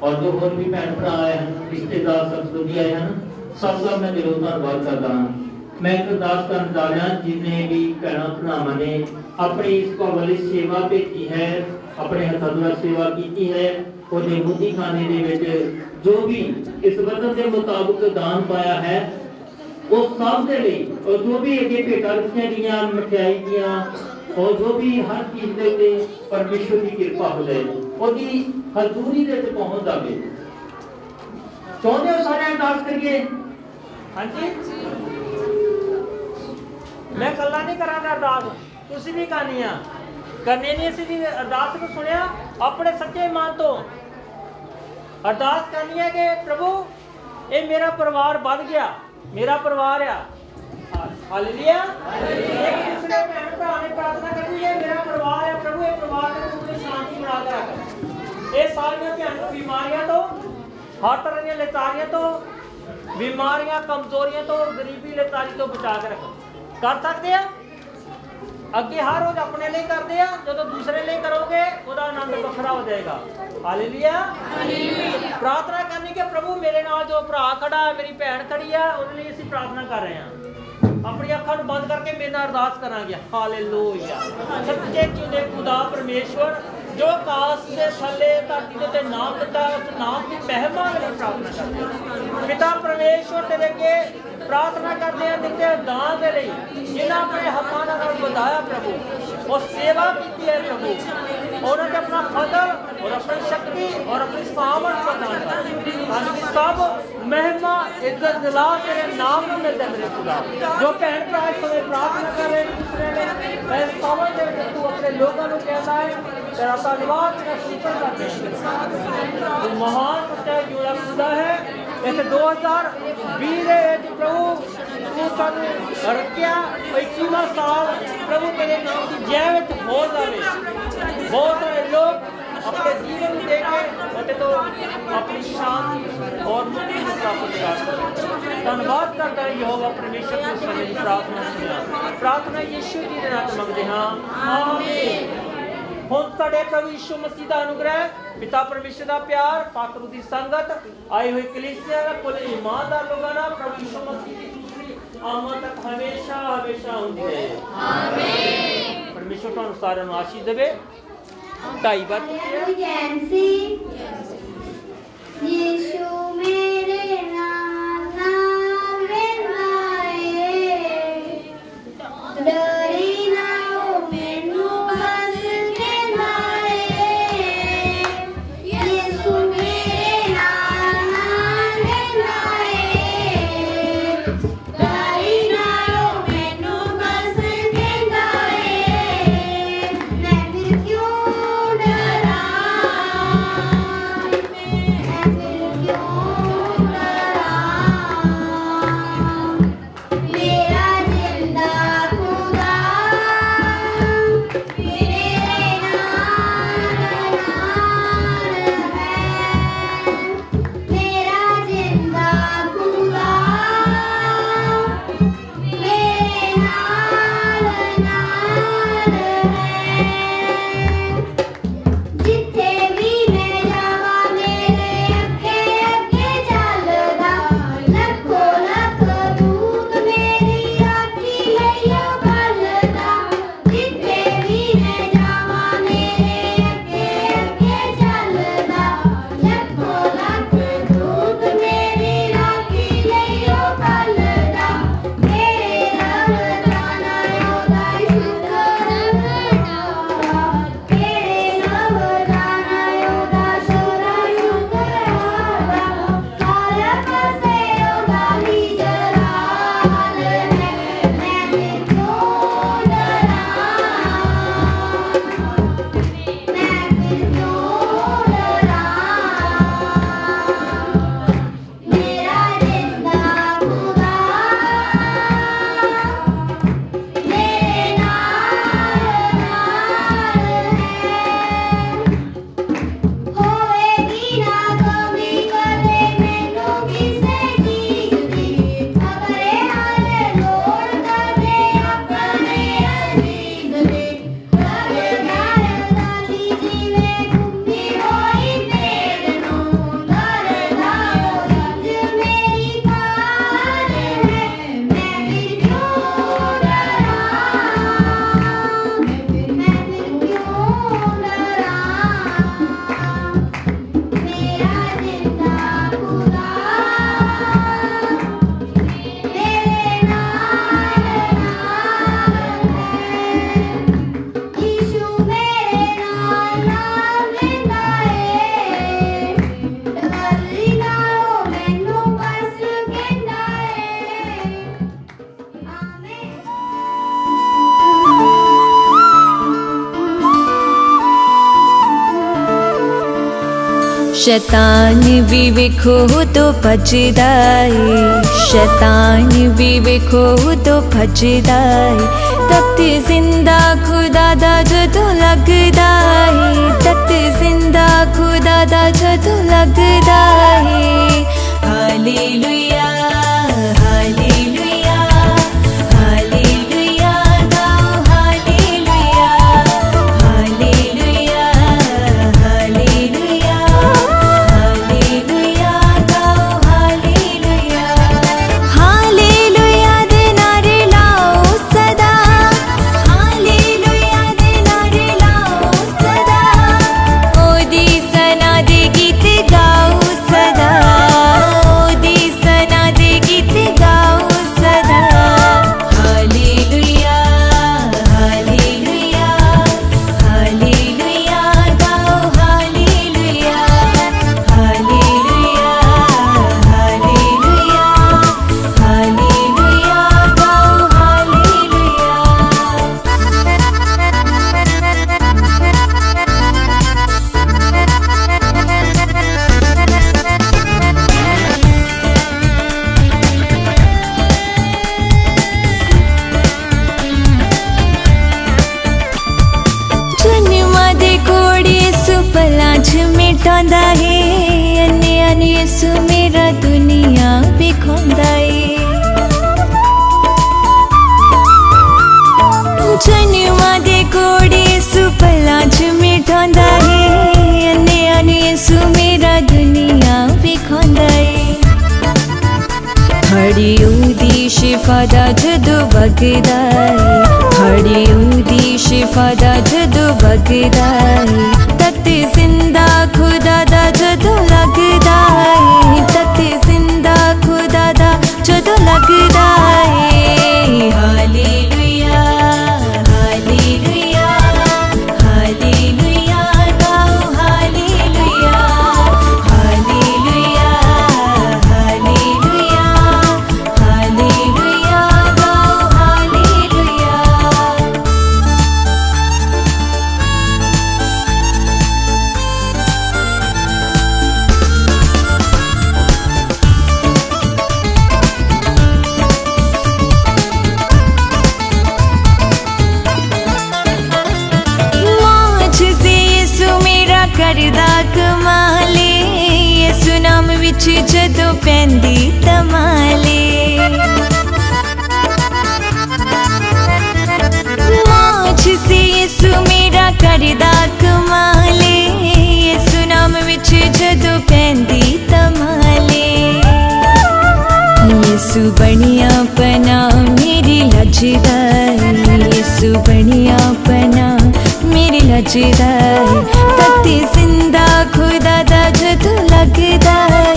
ਔਰ ਜੋ ਹੋਰ ਵੀ ਭੈਣ ਭਰਾ ਆਏ ਹਨ, ਰਿਸ਼ਤੇਦਾਰ ਸਬਸੋਦੀ ਆਏ ਹਨ, ਸਭ ਦਾ ਮੈਂ ਦਿਲੋਂ ਧੰਨਵਾਦ ਕਰਦਾ ਹਾਂ। ਮੈਂ ਇੱਕ ਅਰਦਾਸ ਕਰਨ ਜਾ ਰਿਹਾ, ਜਿਨੇ ਵੀ ਭੈਣਾਂ ਭਰਾਵਾਂ ਨੇ ਆਪਣੀ ਇਸ ਭਵਨ ਲਈ ਸੇਵਾ ਭੇਜੀ ਹੈ, ਆਪਣੇ ਹੱਥਾਂ ਨਾਲ ਸੇਵਾ ਕੀਤੀ ਹੈ, ਉਹਦੇ ਮੁੱਦੀ ਖਾਨੇ ਦੇ ਵਿੱਚ ਜੋ ਵੀ ਇਸ ਵਚਨ ਦੇ ਮੁਤਾਬਕ ਦਾਨ ਪਾਇਆ ਹੈ ਉਹ ਸਭ ਦੇ ਲਈ, ਔਰ ਜੋ ਵੀ ਅੱਗੇ ਭੇਟਾਂ ਰੱਖੀਆਂ ਗਈਆਂ ਮਠਿਆਈ ਦੀਆਂ ਔਰ ਜੋ ਵੀ ਹਰ ਚੀਜ਼ ਦੇ ਉੱਤੇ ਪਰਮੇਸ਼ਰ ਦੀ ਕਿਰਪਾ ਹੋ ਜਾਏ, ਉਹਦੀ ਹਜ਼ੂਰੀ ਦੇ ਵਿੱਚ ਪਹੁੰਚ ਜਾਵੇ। ਚਾਹੁੰਦੇ ਹੋ ਸਾਰੇ ਅਰਦਾਸ ਕਰੀਏ? ਹਾਂਜੀ ਮੈਂ ਕੱਲਾ ਨਹੀਂ ਕਰਾਂਗਾ ਅਰਦਾਸ, ਤੁਸੀਂ ਵੀ ਕਰਨੀ ਆ। ਕਰਨੀ ਨਹੀਂ ਅਸੀਂ ਵੀ ਅਰਦਾਸ ਨੂੰ ਸੁਣਿਆ ਆਪਣੇ ਸੱਚੇ ਮਨ ਤੋਂ ਅਰਦਾਸ ਕਰਨੀ ਹੈ ਕਿ ਪ੍ਰਭੂ ਇਹ ਮੇਰਾ ਪਰਿਵਾਰ ਵੱਧ ਗਿਆ, ਮੇਰਾ ਪਰਿਵਾਰ ਆ। ਹਾਲੇਲੂਇਆ। ਇੱਕ ਦੂਸਰੇ ਭੈਣ ਭਰਾ ਨੇ ਪ੍ਰਾਰਥਨਾ ਕਰਨੀ ਹੈ ਮੇਰਾ ਪਰਿਵਾਰ ਹੈ ਪ੍ਰਭੂ, ਇਹ ਪਰਿਵਾਰ ਦੇ ਵਿੱਚ ਪੂਰੀ ਸ਼ਾਂਤੀ ਬਣਾ ਕੇ ਰੱਖ। ਇਹ ਸਾਰੀਆਂ ਭਿਆਨਕ ਬਿਮਾਰੀਆਂ ਤੋਂ, ਹਰ ਤਰ੍ਹਾਂ ਦੀਆਂ ਲਾਚਾਰੀਆਂ ਤੋਂ, ਬਿਮਾਰੀਆਂ ਕਮਜ਼ੋਰੀਆਂ ਤੋਂ, ਗਰੀਬੀ ਲਾਚਾਰੀ ਤੋਂ ਬਚਾ ਕੇ ਰੱਖ। ਕਰ ਸਕਦੇ ਆ ਅੱਗੇ ਹਰ ਰੋਜ਼ ਆਪਣੇ ਲਈ ਕਰਦੇ ਆ, ਜਦੋਂ ਦੂਸਰੇ ਲਈ ਕਰੋਗੇ ਉਹਦਾ ਆਨੰਦ ਵੱਖਰਾ ਹੋ ਜਾਏਗਾ। ਹਾਲੇਲੂਇਆ। ਪ੍ਰਾਰਥਨਾ ਕਰਨੀ ਕਿ ਪ੍ਰਭੂ ਮੇਰੇ ਨਾਲ ਜੋ ਭਰਾ ਖੜਾ, ਮੇਰੀ ਭੈਣ ਖੜੀ ਆ, ਉਹਦੇ ਲਈ ਅਸੀਂ ਪ੍ਰਾਰਥਨਾ ਕਰ ਰਹੇ ਹਾਂ। ਆਪਣੀ ਅੱਖਾਂ ਨੂੰ ਬੰਦ ਕਰਕੇ ਮੇਰੇ ਨਾਲ ਅਰਦਾਸ ਕਰਾਂਗੇ। ਹਾਲੇਲੂਇਆ। ਸੱਚੇ ਚੁਣੇ ਖੁਦਾ ਪਰਮੇਸ਼ਵਰ ਜੋ ਆਕਾਸ਼ ਦੇ ਥੱਲੇ ਧਰਤੀ ਦੇ ਉੱਤੇ ਨਾਮ ਦਿੱਤਾ, ਉਸ ਨਾਮ ਦੀ ਮਹਿਮਾ ਲਈ ਪ੍ਰਾਰਥਨਾ ਕਰਦੇ ਹਾਂ। ਪਿਤਾ ਪਰਮੇਸ਼ਵਰ ਤੇਰੇ ਅੱਗੇ ਪ੍ਰਾਰਥਨਾ ਕਰਦੇ ਹਾਂ ਦਿੱਤੇ ਦਾਨ ਦੇ ਲਈ, ਜਿਨ੍ਹਾਂ ਆਪਣੇ ਹੱਥਾਂ ਨਾਲ ਵਧਾਇਆ ਪ੍ਰਭੂ, ਉਹ ਸੇਵਾ ਕੀਤੀ ਹੈ ਪ੍ਰਭੂ, ਉਹਨਾਂ ਨੇ ਆਪਣਾ ਫਜ਼ਲ ਔਰ ਆਪਣੀ ਸ਼ਕਤੀ ਔਰ ਆਪਣੀ ਸਾਮਰਥ ਪ੍ਰਦਾਨ ਕਰ। ਸਾਨੂੰ ਸਭ ਮਹਿਮਾ ਇੱਜ਼ਤ ਦਿਲਾ ਤੇਰੇ ਨਾਮ ਨੂੰ ਮਿਲਦਾ ਮੇਰੇ ਖੁਦਾ। ਜੋ ਭੈਣ ਭਰਾ ਇਸ ਸਮੇਂ ਪ੍ਰਾਰਥਨਾ ਕਰ ਰਹੇ ਦੂਸਰੇ ਨੇ, ਮੈਂ ਸਮਝਦੇ ਕਿ ਤੂੰ ਆਪਣੇ ਲੋਕਾਂ ਨੂੰ ਕਹਿੰਦਾ ਹੈ ਤੇਰਾ ਧੰਨਵਾਦ, ਤੇਰਾ ਸ਼ੁਕਰ ਕਰਦੇ ਹਾਂ। ਤੂੰ ਮਹਾਨ ਸੱਚਾ ਜੁੜਾ ਖੁਦਾ ਹੈ। ਇਸ 2020 ਦੇ ਵਿੱਚ ਪ੍ਰਭੂ ਤੂੰ ਸਾਨੂੰ ਰੱਖਿਆ 21ਵਾਂ ਸਾਲ ਪ੍ਰਭੂ ਤੇਰੇ ਨਾਮ ਦੀ ਜੈ ਵਿੱਚ ਹੋ ਜਾਵੇ। ਬਹੁਤ ਸਾਰੇ ਲੋਕ अपने जीवन में देखे ਅਤੇ तो अपनी शांति और मुक्ति को प्राप्त कर। धन्यवाद करता है यहोवा परमेश्वर को समय प्रार्थना सुनिया। प्रार्थना यीशु जी के नाम मंगते हाँ, आमीन। ਹੁਣ ਸਾਡੇ ਪ੍ਰਭੂ ਯਿਸੂ ਮਸੀਹ ਦਾ ਅਨੁਗ੍ਰਹਿ, ਪਿਤਾ ਪਰਮੇਸ਼ਰ ਦਾ ਪਿਆਰ, ਪਾਕ ਰੂਹ ਦੀ ਸੰਗਤ, ਆਏ ਹੋਏ ਕਲੀਸਿਆ ਦਾ ਕੁੱਲ ਇਮਾਨਦਾਰ ਲੋਕਾਂ ਨਾਲ ਪ੍ਰਭੂ ਯਿਸੂ ਮਸੀਹ ਦੀ ਦੂਸਰੀ ਆਮਦ ਤੱਕ ਹਮੇਸ਼ਾ ਹਮੇਸ਼ਾ ਹੁੰਦੀ ਰਹੇ। ਆਮੀਨ। ਪਰਮੇਸ਼ਰ ਤੁਹਾਨੂੰ ਸਾਰਿਆਂ ਨੂੰ ਆਸ਼ੀਸ਼ ਦੇਵੇ। 2:30 ਬਾਰ यीशु मेरे नाल नाल रहलाए, डरी ना ओ मैनू बस कहलाए। यीशु मेरे नाल नाल रहलाए, डरी ना ओ मैनू बस कहलाए। मैं फिर क्यों डरा, मैं फिर क्यों शैतान भी वेखो तो भजदा है, शैतान भी वेखो तो भजदा है। तख्त जिंदा खुदा दा जदों लगदा है, तख्त जिंदा खुदा दा जदों लगदा है। हालेलुया हालेलुया हालेलुया गाओ हालेलुया हालेलुया हालेलुया हालेलुया गाओ हालेलुया। हालेलुया दे नारे लाओ सदा, हालेलुया दे नारे लाओ सदा। ओदी सना दे गीत गाओ सदा, ओदी सना दे गीत गाओ सदा। हालेलुया हालेलुया हालेलुया गाओ हालेलुया हालेलुया हालेलुया हालेलुया गाओ हालेलुया। जन्मा दे कोड़ी सुपलां च मिटांदा है, अन्या ने यसु मेरा दुनिया विखांदा है। जन्मा दे कोड़ी सुपलां च मिटांदा है, अन्या ने यसु मेरा दुनिया विखांदा है। हड़ी उदी शिफा दा जदों बगदा है, हड़ी उदी शिफा दा जदों बगदा है। तख्त जिंदा खुदा दा जदों लगदा है, तख्त जिंदा खुदा दा जदों लगदा है। हालेलुया हालेलुया हालेलुया गाओ हालेलुया हालेलुया हालेलुया हालेलुया गाओ हालेलुया। मौज से यसु मेरा करदा कमाले, यसु नाम विच जदों पैंदी तमाले। मौज से यसु मेरा करदा कमाले, यसु नाम विच जदों पैंदी तमाले। यसु बनिया पना मेरी लजदा है, यसु बनिया पना मेरी लजदा है। तख्त जिंदा खुदा दा जदों लगदा है,